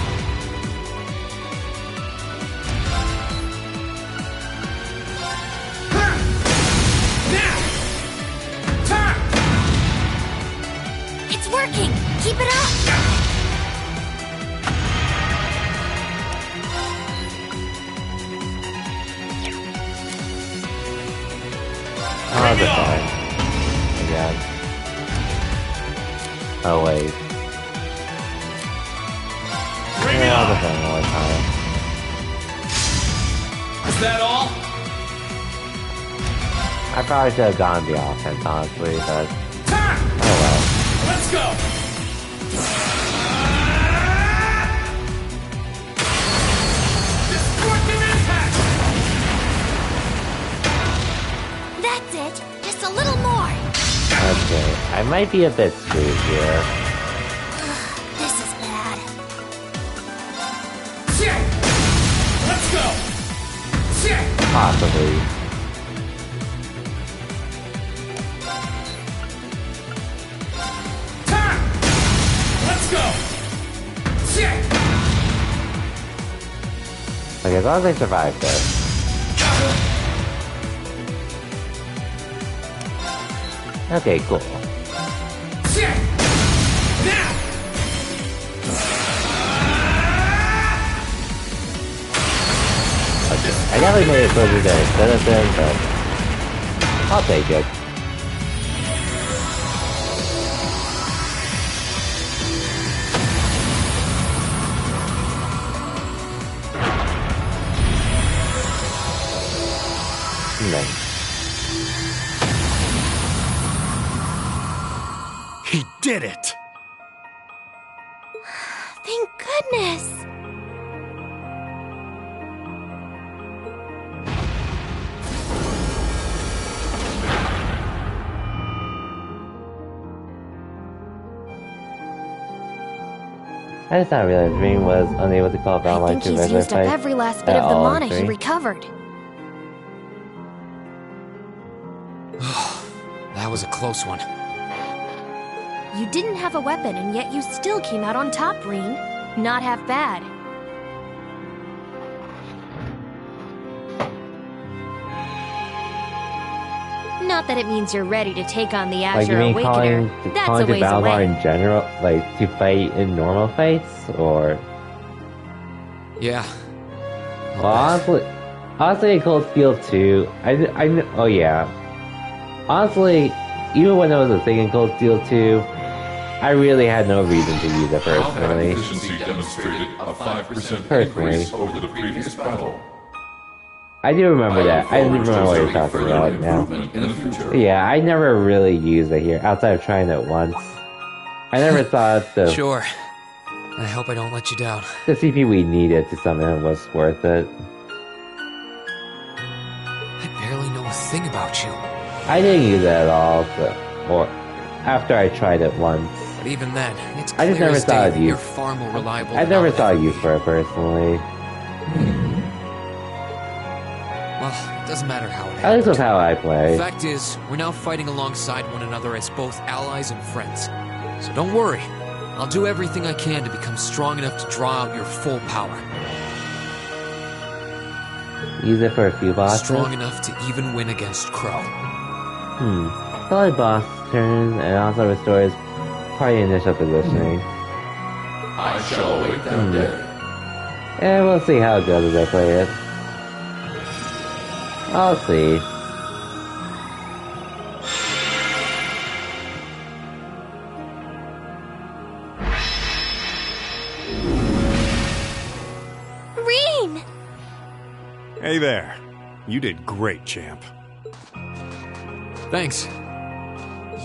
It's working! Keep it up! Not the bad. Again. Oh wait. I'll defend one time. Is that all? I probably should have gone the offense, honestly, but oh well. Let's go! Destructive impact! That's it! Just a little more! Okay, I might be a bit screwed here. This is bad. Let's go! Possibly. Let's go! Okay, as long as I survive this. Okay, cool. Okay, I definitely made it closer there instead of them, but I'll take it. Nice. He did it! Thank goodness! I just not realize Ring was unable to call Valmine to he's regular used up fight every last bit of the mana he recovered. That was a close one. You didn't have a weapon, and yet you still came out on top, Reen. Not half bad. Not that it means you're ready to take on the Like, Azure you mean Awakener. That's a calling to ways Valmar away. in general, like, to fight in normal fights, or? Yeah. Well, honestly, in Cold Steel 2, oh yeah. Honestly, even when I was a thing in Cold Steel 2, I really had no reason to use it personally. Efficiency demonstrated a 5% increase over the previous battle. I do remember that. I remember what you're talking about now. Yeah, I never really used it here, outside of trying it once. I never thought the... Sure. I hope I don't let you down. The CP we needed to summon him was worth it. I barely know a thing about you. I didn't use it at all, or after I tried it once. But even then, it's I just clear never as saw day a that you're use. far more reliable I than never I'll saw a ever use be. for it personally. Well, it doesn't matter how it At least happened. with how I play. The fact is, we're now fighting alongside one another as both allies and friends. So don't worry. I'll do everything I can to become strong enough to draw out your full power. Use it for a few bosses? Strong enough to even win against Crow. Solid boss turns and also restores party initial positioning. I shall await that day. And we'll see how it goes as I play it. I'll see. Rean! Hey there. You did great, champ. Thanks.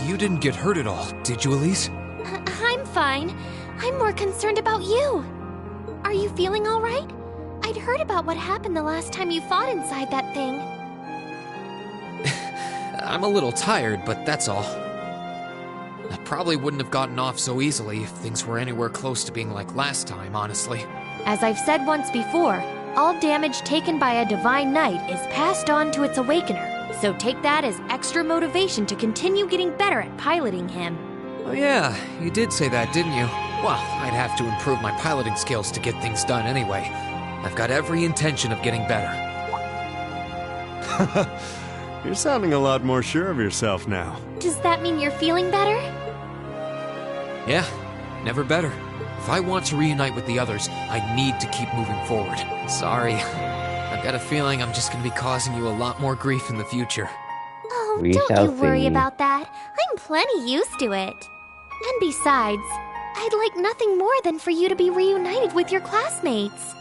You didn't get hurt at all, did you, Elise? I'm fine. I'm more concerned about you. Are you feeling all right? I'd heard about what happened the last time you fought inside that thing. I'm a little tired, but that's all. I probably wouldn't have gotten off so easily if things were anywhere close to being like last time, honestly. As I've said once before, all damage taken by a Divine Knight is passed on to its Awakener, so take that as extra motivation to continue getting better at piloting him. Oh yeah, you did say that, didn't you? Well, I'd have to improve my piloting skills to get things done anyway. I've got every intention of getting better. You're sounding a lot more sure of yourself now. Does that mean you're feeling better? Yeah, never better. If I want to reunite with the others, I need to keep moving forward. Sorry, I've got a feeling I'm just gonna be causing you a lot more grief in the future. Oh, don't you worry about that. I'm plenty used to it. And besides, I'd like nothing more than for you to be reunited with your classmates.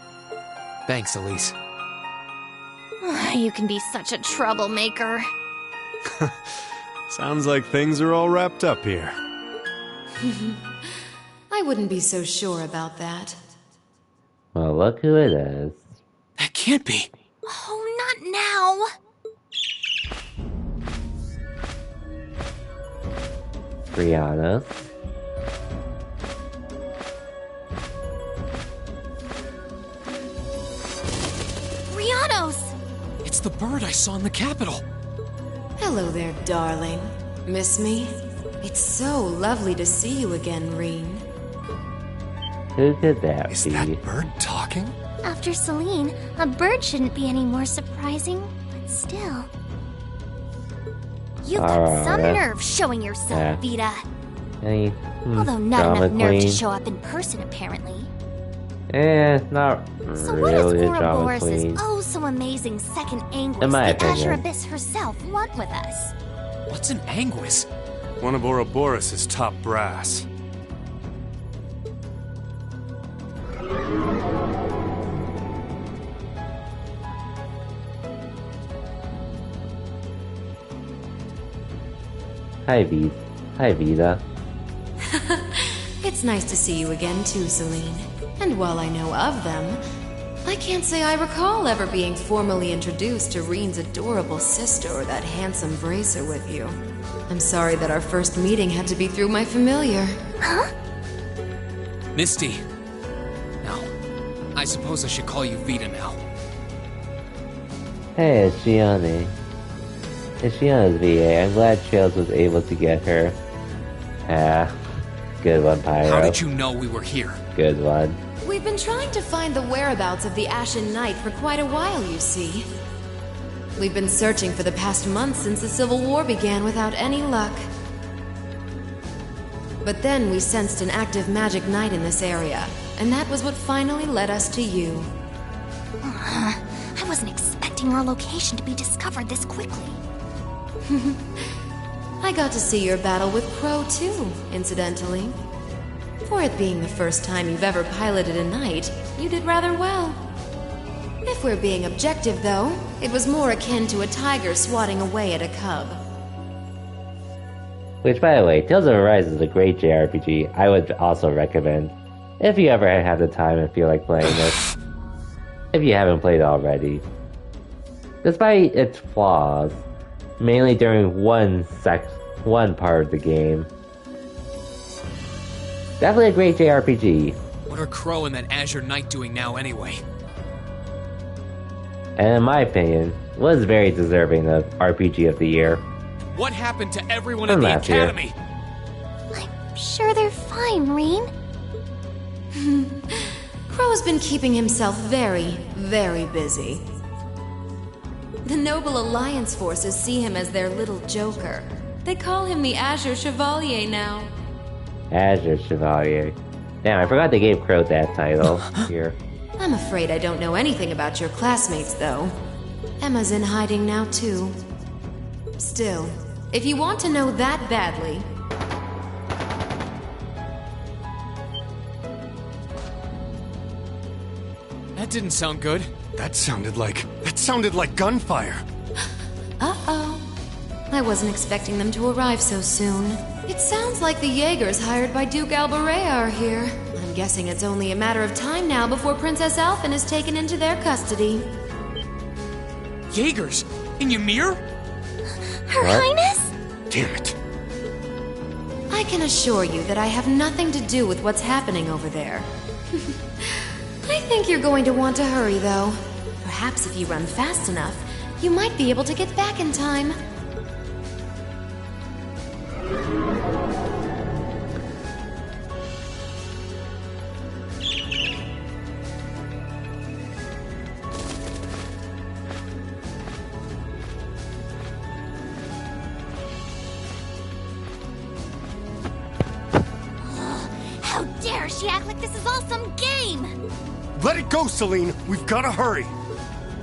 Thanks, Elise. You can be such a troublemaker. Sounds like things are all wrapped up here. I wouldn't be so sure about that. Well, look who it is. That can't be. Oh, not now. Brianna. Rianos! It's the bird I saw in the Capitol. Hello there, darling. Miss me? It's so lovely to see you again, Rean. Who could that be? Is that bird talking? After Celine, a bird shouldn't be any more surprising, but still. You've got some nerve showing yourself, Vita. Although not enough nerve to show up in person, apparently. Not so really what a drama does queen. Ouroboros' oh so amazing second Anguis, In my the Azure opinion. Abyss herself, want with us? What's an Anguis? One of Ouroboros' top brass. Hi, Vita. It's nice to see you again too, Celine. And while I know of them, I can't say I recall ever being formally introduced to Rean's adorable sister or that handsome bracer with you. I'm sorry that our first meeting had to be through my familiar. Huh? Misty. No, I suppose I should call you Vita now. Hey, it's Gianni. It's Gianna's VA. I'm glad Trails was able to get her. Good one, Pyro. How did you know we were here? Good one. We've been trying to find the whereabouts of the Ashen Knight for quite a while, you see. We've been searching for the past month since the Civil War began without any luck. But then we sensed an active magic knight in this area, and that was what finally led us to you. I wasn't expecting our location to be discovered this quickly. I got to see your battle with Crow too, incidentally. For it being the first time you've ever piloted a knight, you did rather well. If we're being objective, though, it was more akin to a tiger swatting away at a cub. Which, by the way, Tales of Arise is a great JRPG I would also recommend if you ever have the time and feel like playing it. If you haven't played it already. Despite its flaws, mainly during one part of the game. Definitely a great JRPG. What are Crow and that Azure Knight doing now anyway? And in my opinion, was very deserving of RPG of the Year. What happened to everyone in the Academy? I'm sure they're fine, Rean. Crow's been keeping himself very, very busy. The Noble Alliance forces see him as their little joker. They call him the Azure Chevalier now. Azure Chevalier. Damn, I forgot they gave Crow that title here. I'm afraid I don't know anything about your classmates, though. Emma's in hiding now, too. Still, if you want to know that badly... That didn't sound good. That sounded like gunfire. Uh-oh. I wasn't expecting them to arrive so soon. It sounds like the Jaegers hired by Duke Alborea are here. I'm guessing it's only a matter of time now before Princess Alphen is taken into their custody. Jaegers? In Ymir? Her Highness? Damn it. I can assure you that I have nothing to do with what's happening over there. I think you're going to want to hurry, though. Perhaps if you run fast enough, you might be able to get back in time. How dare she act like this is all some game! Let it go, Selene! We've gotta hurry!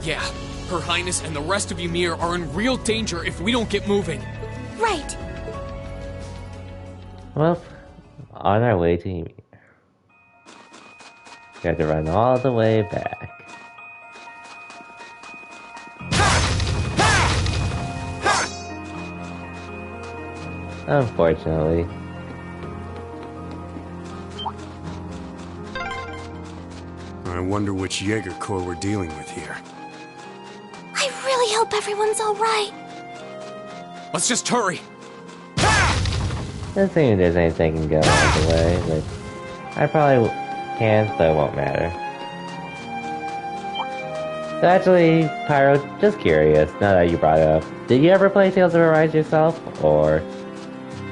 Yeah, Her Highness and the rest of Ymir are in real danger if we don't get moving. Right. Well, on our way to Ymir. Got to run all the way back. Unfortunately. I wonder which Jaeger Corps we're dealing with here. I really hope everyone's alright. Let's just hurry. Doesn't seem there's anything can go either way, but I probably can, so it won't matter. So actually, Pyro, just curious, now that you brought it up, did you ever play Tales of Arise yourself, or...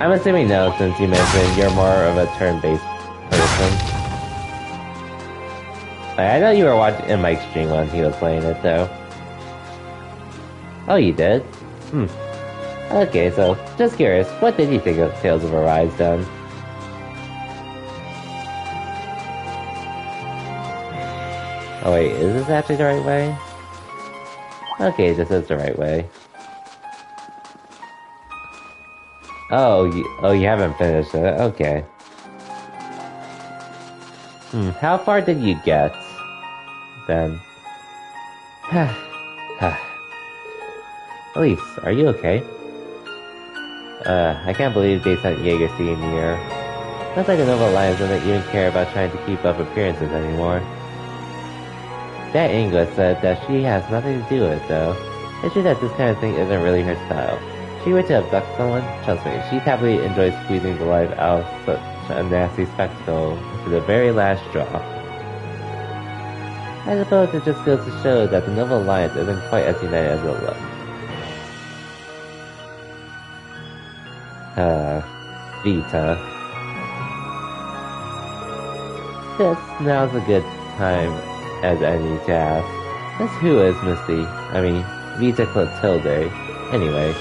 I'm assuming no, since you mentioned you're more of a turn-based person. I know you were watching in Mike's stream when he was playing it, though. Oh, you did? Okay, so, just curious, what did you think of Tales of Arise then? Oh wait, is this actually the right way? Okay, this is the right way. Oh, you haven't finished it, okay. How far did you get, then? Elise, are you okay? I can't believe they sent Jaeger to Ymir. Looks like the Noble Alliance doesn't even care about trying to keep up appearances anymore. That Ingrid said that she has nothing to do with it, though. It's true that this kind of thing isn't really her style. If she were to abduct someone, trust me, she'd happily enjoy squeezing the life out of such a nasty spectacle to the very last drop. I suppose it just goes to show that the Noble Alliance isn't quite as united as it looks. Vita. Yes, now's a good time as any to ask. Just who is Misty? I mean, Vita Clotilde. Anyway.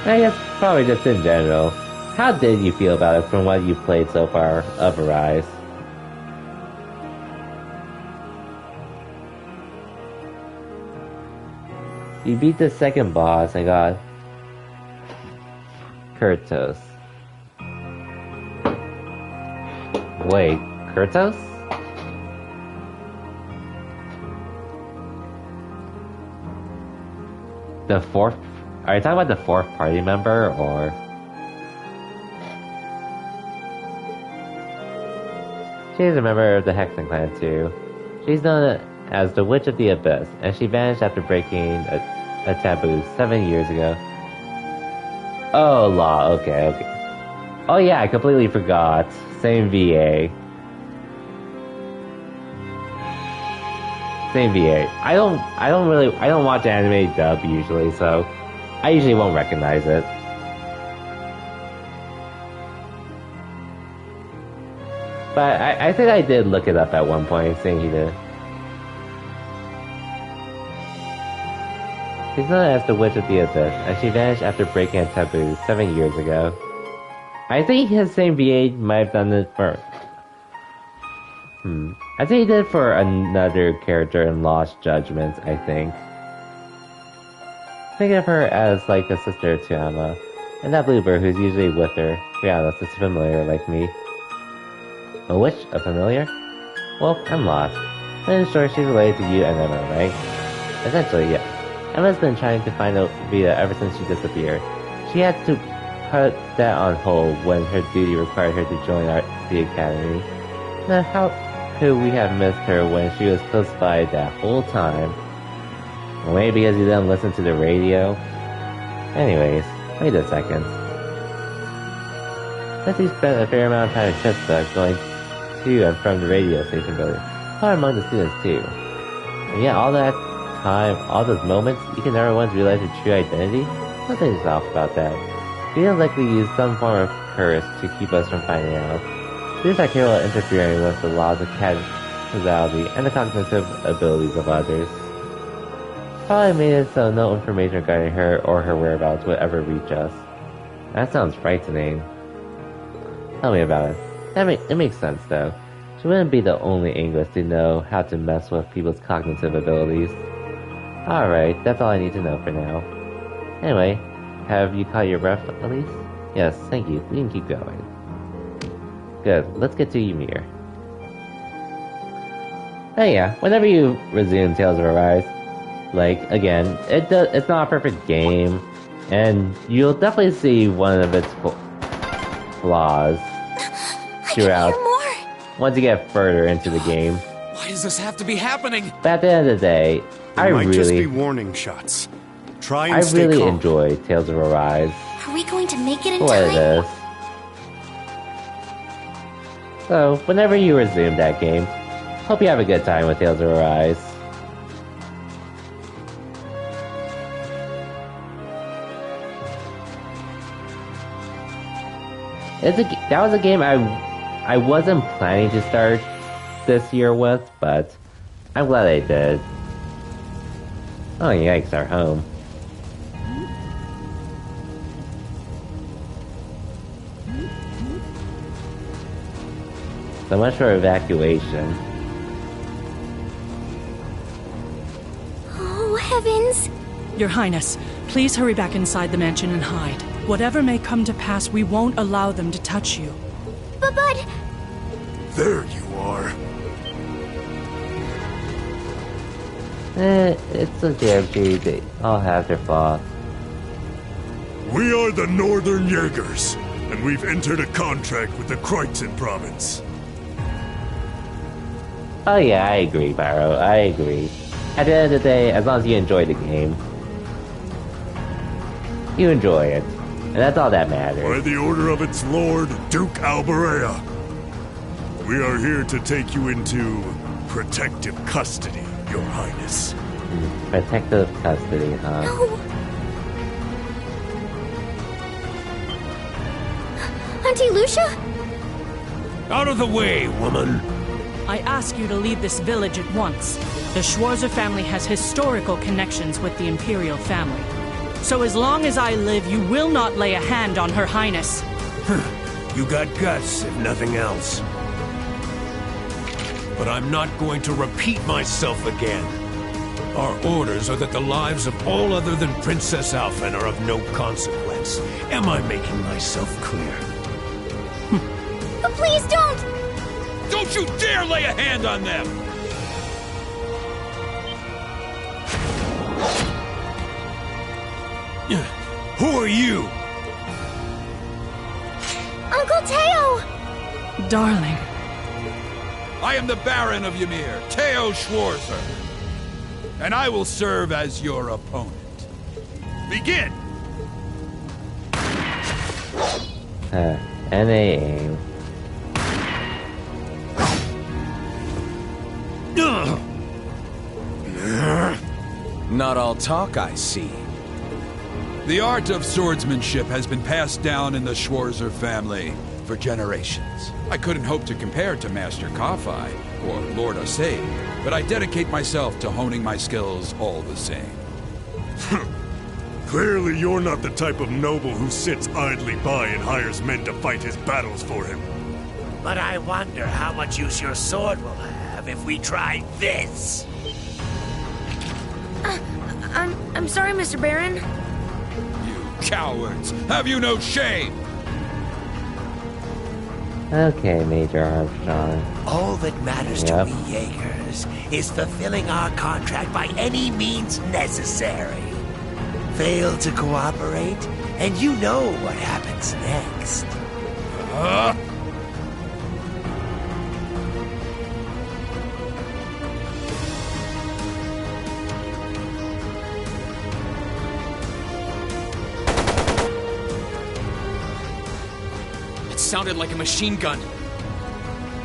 I guess probably just in general. How did you feel about it from what you've played so far of Arise? You beat the second boss and got Kurtos. Wait, Kurtos? The fourth? Are you talking about the fourth party member, or? She is a member of the Hexen clan too. She's known as the Witch of the Abyss, and she vanished after breaking a taboo 7 years ago. Oh, Law, okay. Oh yeah, I completely forgot. Same VA. Same VA. I don't watch anime dub usually, so I usually won't recognize it. But I think I did look it up at one point, saying he did. She's known as the Witch of the Abyss, and she vanished after breaking a taboo 7 years ago. I think his same VA might have done it for... I think he did it for another character in Lost Judgments, I think. Think of her as like a sister to Emma, and that Bluebird who's usually with her. To be honest, is familiar like me. A witch? A familiar? Well, I'm lost. But in short, she's related to you and Emma, right? Essentially, yeah. Emma's been trying to find out Vita ever since she disappeared. She had to put that on hold when her duty required her to join the academy. Now, how could we have missed her when she was close by that whole time? Or maybe because you didn't listen to the radio? Anyways, wait a second. Since he spent a fair amount of time in Chipstuck going to and from the radio station building, probably among the students too. And yet all that time, all those moments, you can never once realize your true identity? Something's off about that. We didn't likely use some form of curse to keep us from finding out. These are capable of interfering with the laws of causality and the cognitive abilities of others. Probably made it so no information regarding her or her whereabouts would ever reach us. That sounds frightening. Tell me about it. It makes sense though. She wouldn't be the only English to know how to mess with people's cognitive abilities. Alright, that's all I need to know for now. Anyway, have you caught your breath, Elise? Yes, thank you. We can keep going. Good, let's get to Ymir. Oh yeah, whenever you resume Tales of Arise, like, again, it's not a perfect game, and you'll definitely see one of its flaws throughout once you get further into the game. Why does this have to be happening? But at the end of the day, I might just be warning shots. Try and stay calm. I really enjoy Tales of Arise. Are we going to make it in time? What it is. So, whenever you resume that game, hope you have a good time with Tales of Arise. That was a game I wasn't planning to start this year with, but I'm glad I did. Oh yikes, our home. So much for evacuation. Oh, heavens! Your Highness, please hurry back inside the mansion and hide. Whatever may come to pass, we won't allow them to touch you. But... There you are. It's a JRPG. They all have their flaws. We are the Northern Jaegers, and we've entered a contract with the Kreutzen province. Oh yeah, I agree, Pyro. I agree. At the end of the day, as long as you enjoy the game, you enjoy it. And that's all that matters. By the order of its lord, Duke Albarea, we are here to take you into protective custody, Your Highness. Protective custody, huh? No! Auntie Lucia? Out of the way, woman! I ask you to leave this village at once. The Schwarzer family has historical connections with the Imperial family. So as long as I live, you will not lay a hand on Her Highness. You got guts, if nothing else. But I'm not going to repeat myself again. Our orders are that the lives of all other than Princess Alphen are of no consequence. Am I making myself clear? But please don't! Don't you dare lay a hand on them! Who are you? Uncle Teo! Darling. I am the Baron of Ymir, Teo Schwarzer. And I will serve as your opponent. Begin! And they aim. Not all talk, I see. The art of swordsmanship has been passed down in the Schwarzer family for for generations. I couldn't hope to compare to Master Ka-Fai or Lord Oseid, but I dedicate myself to honing my skills all the same. Clearly you're not the type of noble who sits idly by and hires men to fight his battles for him. But I wonder how much use your sword will have if we try this. I'm sorry, Mr. Baron. You cowards! Have you no shame? Okay, Major Armstrong. All that matters to we Jaegers is fulfilling our contract by any means necessary. Fail to cooperate, and you know what happens next. It sounded like a machine gun.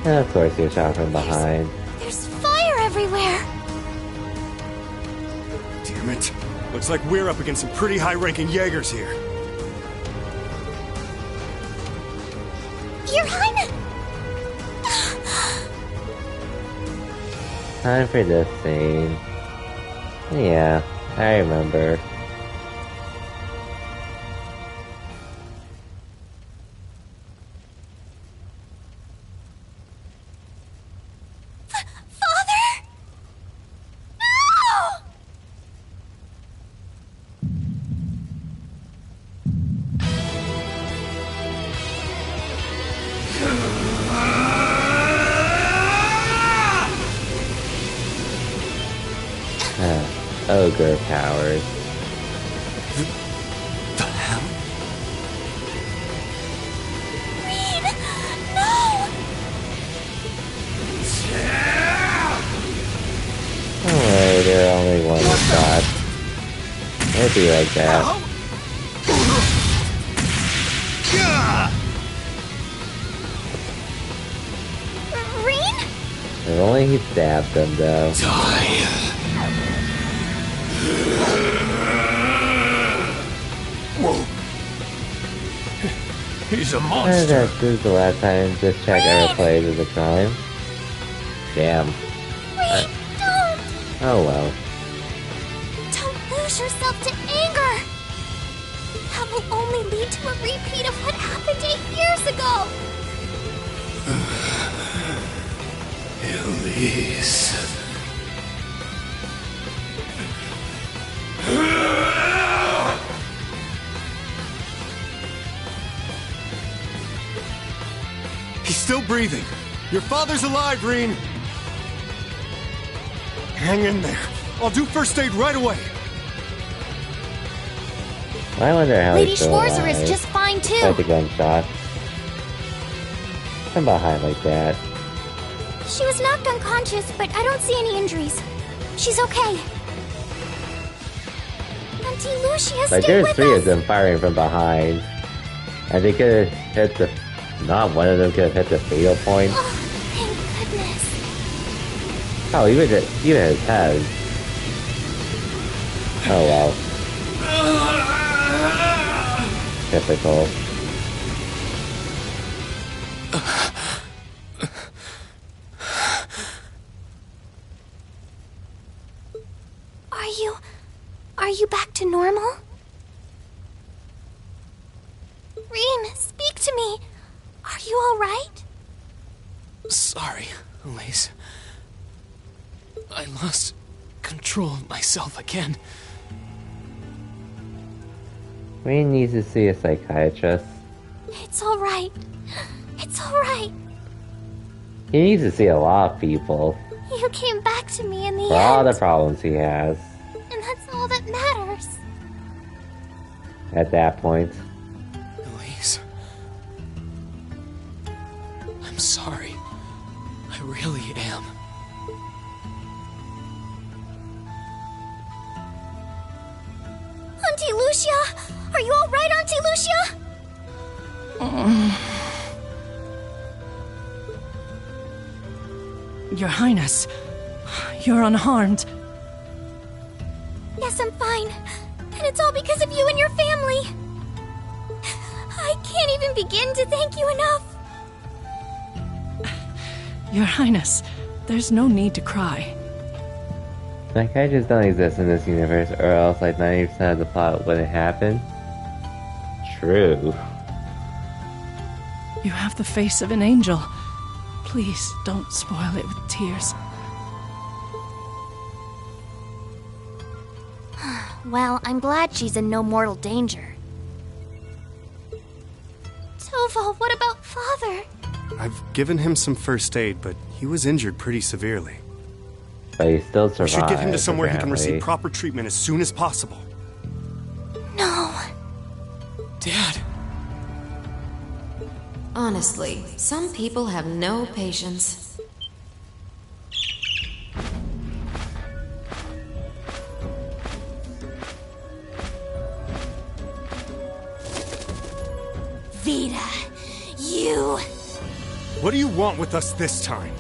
And of course, you're shot from behind. There's fire everywhere! Damn it. Looks like we're up against some pretty high-ranking Jaegers here. Your Highness! Time for this scene. Yeah, I remember. Ogre powers. The hell? Reed! No! Alright, they're only one shot. It'd be like that. Reed? If only he stabbed them, though. Whoa. He's a monster. This is the last time this check ever played as a crime. Damn. Wait, don't! Oh well. Don't lose yourself to anger! That will only lead to a repeat of what happened 8 years ago! Elise. He's still breathing. Your father's alive, Rean. Hang in there. I'll do first aid right away. I wonder how Lady he's still Schwarzer alive. is just fine too. By the gunshot. I'm behind like that. She was knocked unconscious, but I don't see any injuries. She's okay. Auntie Lucia, Like, stay there's with 3 us. of them firing from behind. And they could have hit the... Not one of them could have hit the fatal point. Oh, thank goodness. Oh, even his head. Oh, wow. Typical. Are you back to normal? Rean, speak to me. Are you alright? Sorry, Elise. I lost control of myself again. Rean needs to see a psychiatrist. It's alright. It's alright. He needs to see a lot of people. You came back to me in the For end. all the problems he has. And that's all that matters. At that point. Elise. I'm sorry. I really am. Auntie Lucia! Are you alright, Auntie Lucia? Your Highness, you're unharmed. Yes, I'm fine. And it's all because of you and your family. I can't even begin to thank you enough. Your Highness, there's no need to cry. Like, I just don't exist in this universe, or else like 90% of the plot wouldn't happen. True. You have the face of an angel. Please don't spoil it with tears. Well, I'm glad she's in no mortal danger. Toval, what about Father? I've given him some first aid, but he was injured pretty severely. But he still survived. We should get him to somewhere he can receive proper treatment as soon as possible. No. Dad. Honestly, some people have no patience. Vita, you... What do you want with us this time?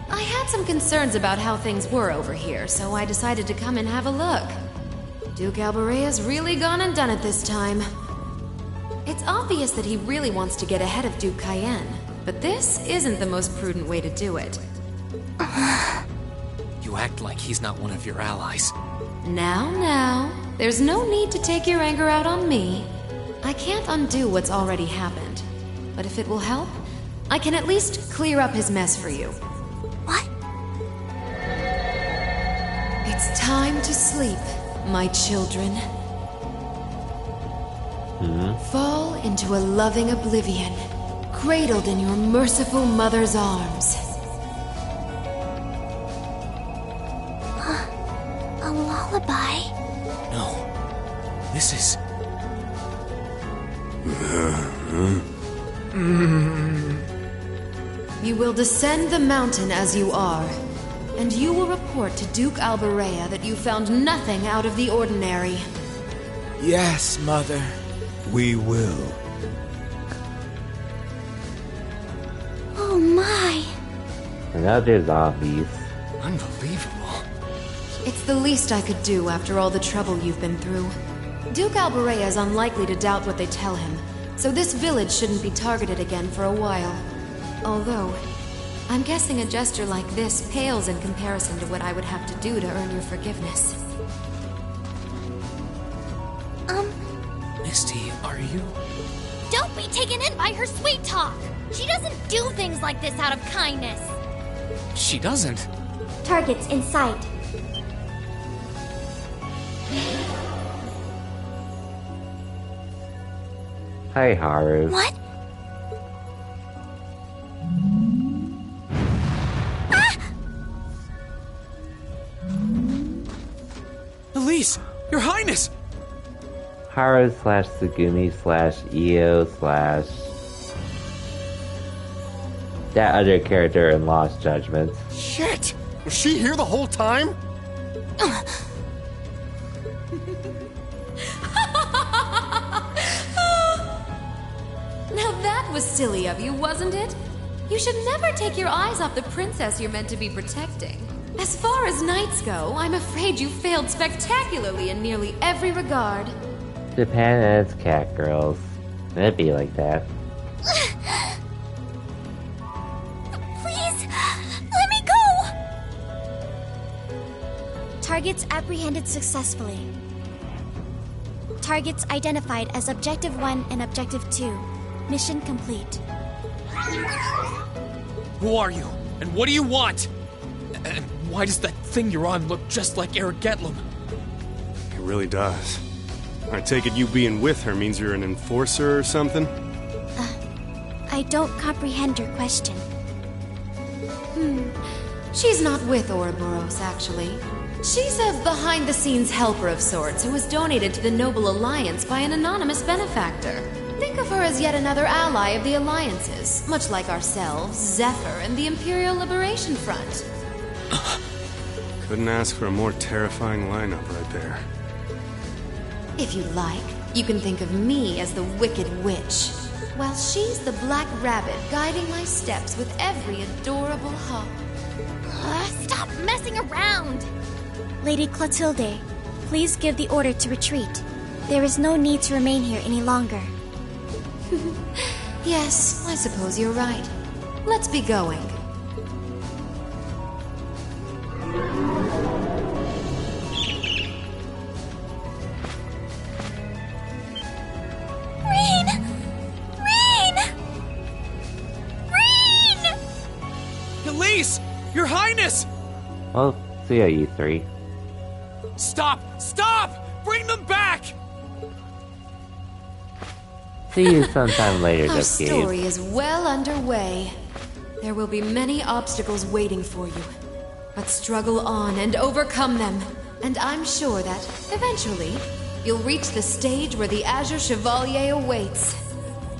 I had some concerns about how things were over here, so I decided to come and have a look. Duke Albarea's really gone and done it this time. It's obvious that he really wants to get ahead of Duke Cayenne, but this isn't the most prudent way to do it. You act like he's not one of your allies. Now, there's no need to take your anger out on me. I can't undo what's already happened. But if it will help, I can at least clear up his mess for you. What? It's time to sleep, my children. Fall into a loving oblivion, cradled in your merciful mother's arms. A lullaby? No. This is... You will descend the mountain as you are, and you will report to Duke Albarea that you found nothing out of the ordinary. Yes, Mother. We will. Oh my. Another zombies. Unbelievable. It's the least I could do after all the trouble you've been through. Duke Albarea is unlikely to doubt what they tell him, so this village shouldn't be targeted again for a while. Although, I'm guessing a gesture like this pales in comparison to what I would have to do to earn your forgiveness. Misty, are you... Don't be taken in by her sweet talk! She doesn't do things like this out of kindness! She doesn't. Targets in sight. Hi, Haru. What? Elise! Your Highness! Haru / Tsugumi / Io / that other character in Lost Judgment. Shit! Was she here the whole time? Now that was silly of you, wasn't it? You should never take your eyes off the princess you're meant to be protecting. As far as knights go, I'm afraid you failed spectacularly in nearly every regard. Japan and its cat girls. It'd be like that. Please, let me go! Targets apprehended successfully. Targets identified as Objective 1 and Objective 2. Mission complete. Who are you? And what do you want? And why does that thing you're on look just like Eric Getlum? It really does. I take it you being with her means you're an enforcer or something? I don't comprehend your question. She's not with Ouroboros, actually. She's a behind-the-scenes helper of sorts who was donated to the Noble Alliance by an anonymous benefactor. Think of her as yet another ally of the Alliances, much like ourselves, Zephyr, and the Imperial Liberation Front. Couldn't ask for a more terrifying lineup right there. If you like, you can think of me as the Wicked Witch, while she's the Black Rabbit guiding my steps with every adorable hop. Stop messing around! Lady Clotilde, please give the order to retreat. There is no need to remain here any longer. Yes, I suppose you're right. Let's be going. Your Highness! Well, see ya, you three. Stop! Stop! Bring them back! See you sometime later, Our Dusky. story is well underway. There will be many obstacles waiting for you. But struggle on and overcome them. And I'm sure that, eventually, you'll reach the stage where the Azure Chevalier awaits.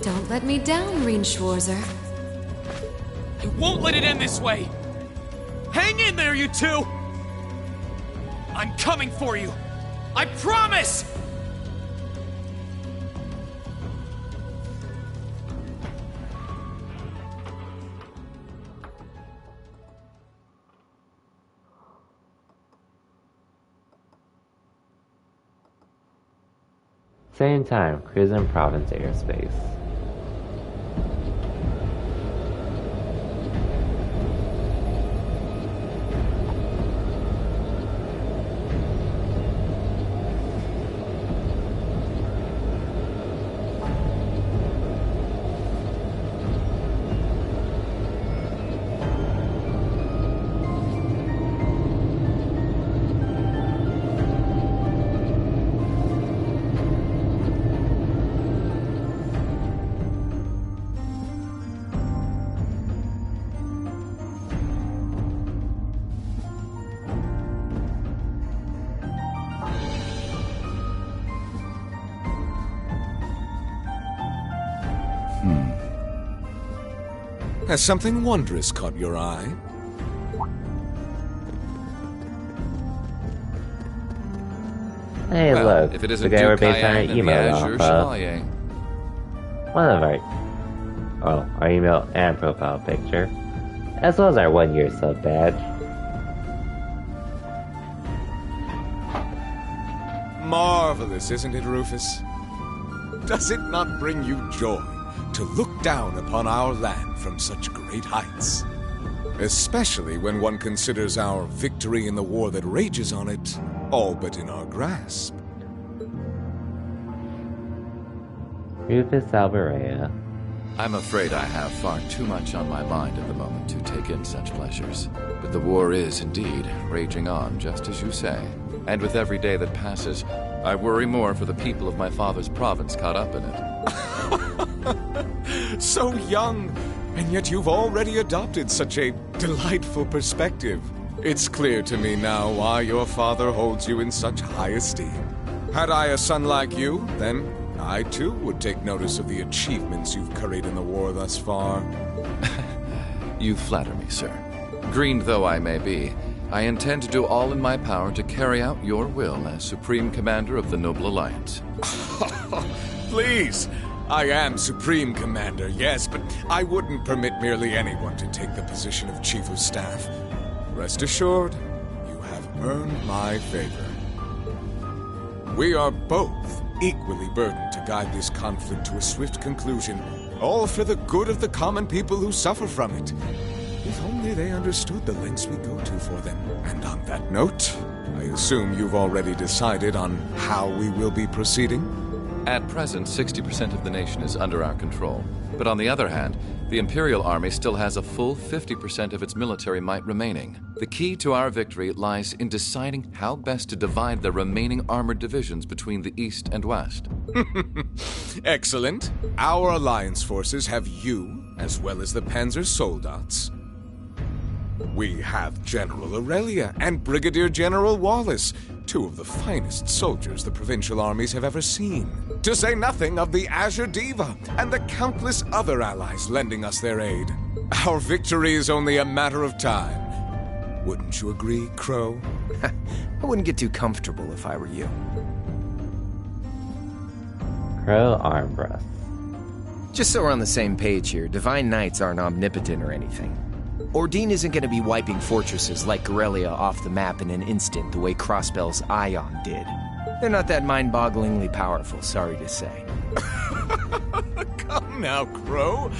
Don't let me down, Rean Schwarzer. I won't let it end this way! Hang in there, you two! I'm coming for you! I promise! Same time, cruising Province airspace. Has something wondrous caught your eye? Hey, well, look, if it the guy we're based on our and email Azure off Chevalier. one of our email and profile picture, as well as our 1-year sub badge. Marvelous, isn't it, Rufus? Does it not bring you joy to look down upon our land from such great heights? Especially when one considers our victory in the war that rages on it all but in our grasp. Rufus Alberea. I'm afraid I have far too much on my mind at the moment to take in such pleasures. But the war is indeed raging on, just as you say. And with every day that passes, I worry more for the people of my father's province caught up in it. So young, and yet you've already adopted such a delightful perspective. It's clear to me now why your father holds you in such high esteem. Had I a son like you, then I too would take notice of the achievements you've curried in the war thus far. You flatter me, sir. Green though I may be, I intend to do all in my power to carry out your will as Supreme Commander of the Noble Alliance. Please! I am Supreme Commander, yes, but I wouldn't permit merely anyone to take the position of Chief of Staff. Rest assured, you have earned my favor. We are both equally burdened to guide this conflict to a swift conclusion, all for the good of the common people who suffer from it. If only they understood the lengths we go to for them. And on that note, I assume you've already decided on how we will be proceeding? At present, 60% of the nation is under our control. But on the other hand, the Imperial Army still has a full 50% of its military might remaining. The key to our victory lies in deciding how best to divide the remaining armored divisions between the East and West. Excellent. Our alliance forces have you, as well as the Panzer Soldats. We have General Aurelia and Brigadier General Wallace, two of the finest soldiers the provincial armies have ever seen. To say nothing of the Azure Diva and the countless other allies lending us their aid. Our victory is only a matter of time. Wouldn't you agree, Crow? I wouldn't get too comfortable if I were you. Crow Armbrust. Just so we're on the same page here, Divine Knights aren't omnipotent or anything. Ordine isn't going to be wiping fortresses like Corellia off the map in an instant the way Crossbell's Ion did. They're not that mind-bogglingly powerful, sorry to say. Come now, Crow.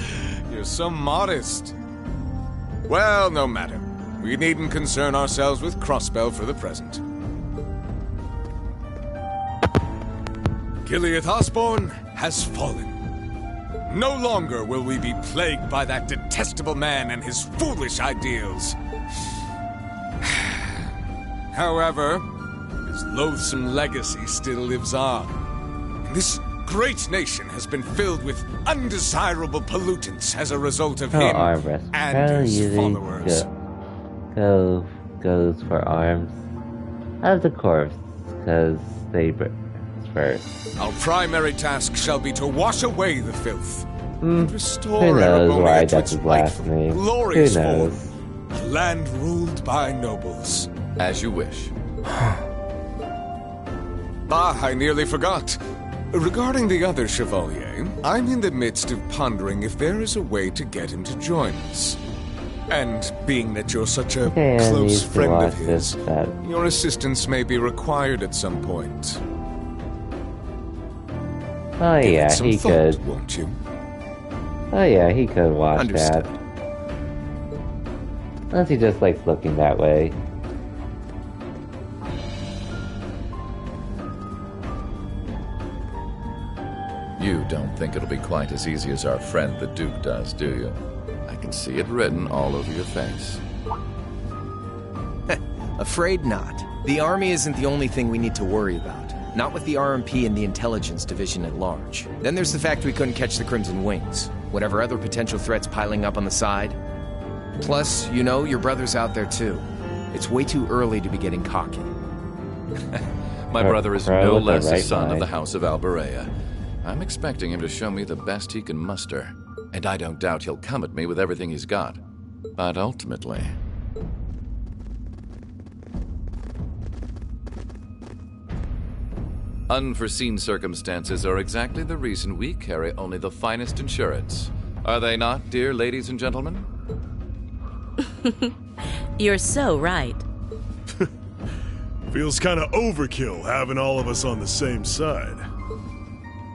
You're so modest. Well, no matter. We needn't concern ourselves with Crossbell for the present. Gileath Osborne has fallen. No longer will we be plagued by that detestable man and his foolish ideals. However, his loathsome legacy still lives on. This great nation has been filled with undesirable pollutants as a result of him and his followers. Goes for arms out of the corpse, because they first. Our primary task shall be to wash away the filth and restore Who knows why Erebonia to that's its his last rightful, name? glorious Who knows? form. A land ruled by nobles. As you wish. I nearly forgot. Regarding the other Chevalier, I'm in the midst of pondering if there is a way to get him to join us. And being that you're such a close friend of his, your assistance may be required at some point. Oh yeah, he thought, could. Won't you? Oh yeah, he could watch Understood. that. Unless he just likes looking that way. You don't think it'll be quite as easy as our friend the Duke does, do you? I can see it written all over your face. Afraid not. The army isn't the only thing we need to worry about. Not with the RMP and the intelligence division at large. Then there's the fact we couldn't catch the Crimson Wings. Whatever other potential threats piling up on the side. Plus, you know, your brother's out there too. It's way too early to be getting cocky. My brother is no less a son of the House of Alberea. I'm expecting him to show me the best he can muster. And I don't doubt he'll come at me with everything he's got. But ultimately... unforeseen circumstances are exactly the reason we carry only the finest insurance. Are they not, dear ladies and gentlemen? You're so right. Feels kind of overkill having all of us on the same side.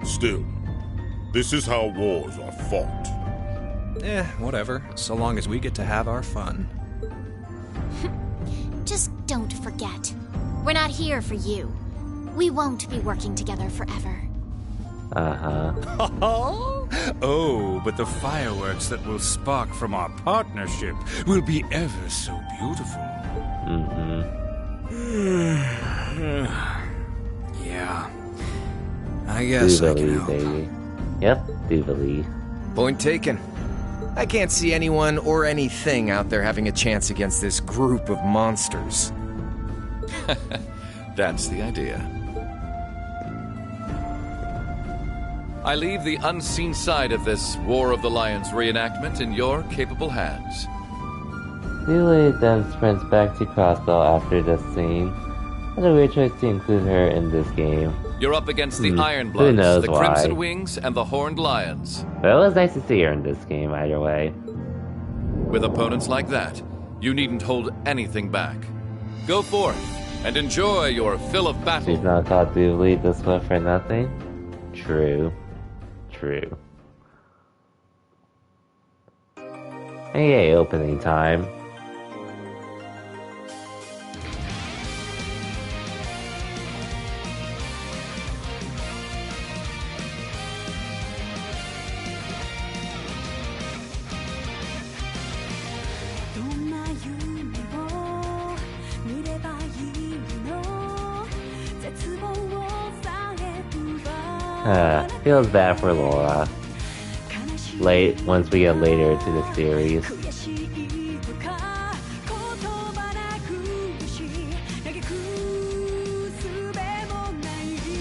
Still, this is how wars are fought. Whatever, so long as we get to have our fun. Just don't forget. We're not here for you. We won't be working together forever. Oh, but the fireworks that will spark from our partnership will be ever so beautiful. Yeah. I guess I can help. Baby. Yep, Duvalie. Point taken. I can't see anyone or anything out there having a chance against this group of monsters. That's the idea. I leave the unseen side of this War of the Lions reenactment in your capable hands. Duvalie then sprints back to Crossbell after this scene. What a weird choice to include her in this game. You're up against the Ironbloods, the Crimson Wings, and the Horned Lions. But it was nice to see her in this game either way. With opponents like that, you needn't hold anything back. Go forth and enjoy your fill of battle. She's not called Duvalie this one for nothing. True. And yay, opening time. Feels bad for Laura. Once we get later into the series.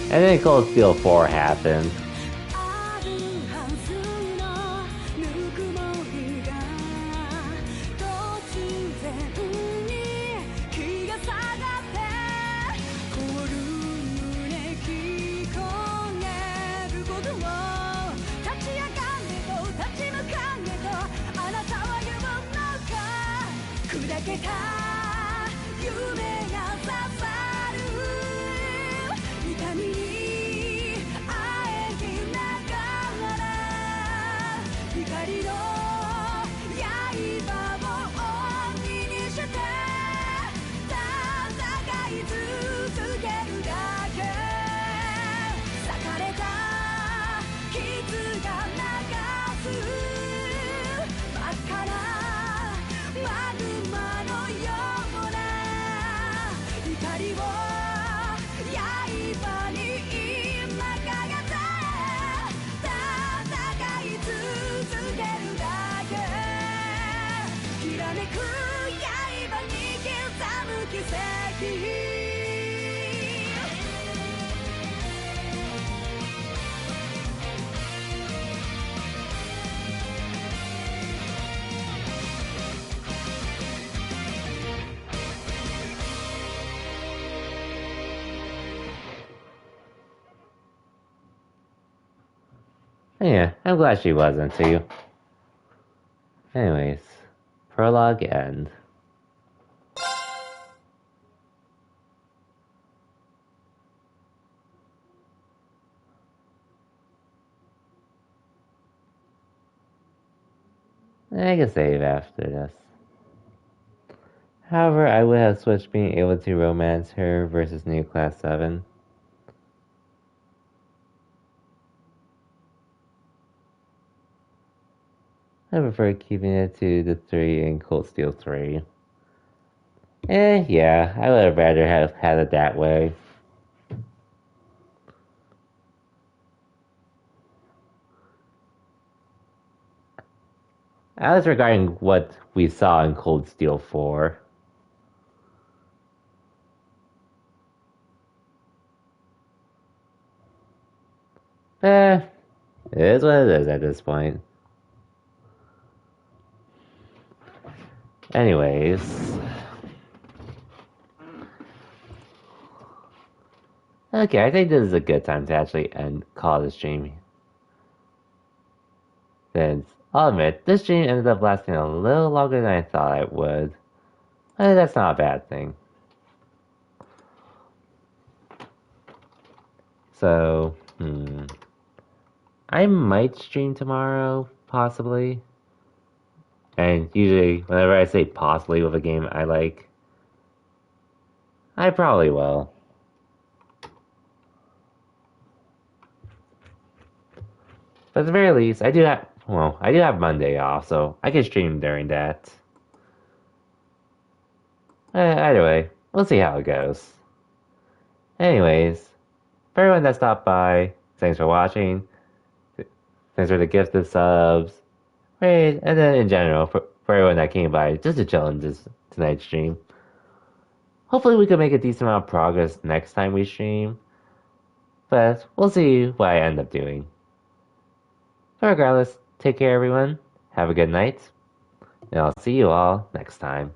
And then Cold Steel 4 happened. けた夢が刺さる痛みにあえぎながら光の刃を鬼にして戦い続けるだけ裂かれた傷が流す真っ赤なマグマのような怒りを刃に今かがて戦い続けるだけきらめく刃に刻む奇跡Yeah, I'm glad she wasn't too. Anyways, prologue end. I can save after this. However, I would have switched being able to romance her versus New Class 7. I prefer keeping it to the 3 in Cold Steel 3. Yeah, I would have rather have had it that way. As regarding what we saw in Cold Steel 4. It is what it is at this point. Anyways. Okay, I think this is a good time to actually call the stream. Since, I'll admit, this stream ended up lasting a little longer than I thought it would. But that's not a bad thing. So, I might stream tomorrow, possibly. And usually, whenever I say possibly with a game I like, I probably will. But at the very least, I do have Monday off, so I can stream during that. Either way, we'll see how it goes. Anyways, for everyone that stopped by, thanks for watching. Thanks for the gifted subs. Right, and then in general, for everyone that came by just to chill in tonight's stream. Hopefully we can make a decent amount of progress next time we stream. But we'll see what I end up doing. But regardless, take care everyone, have a good night, and I'll see you all next time.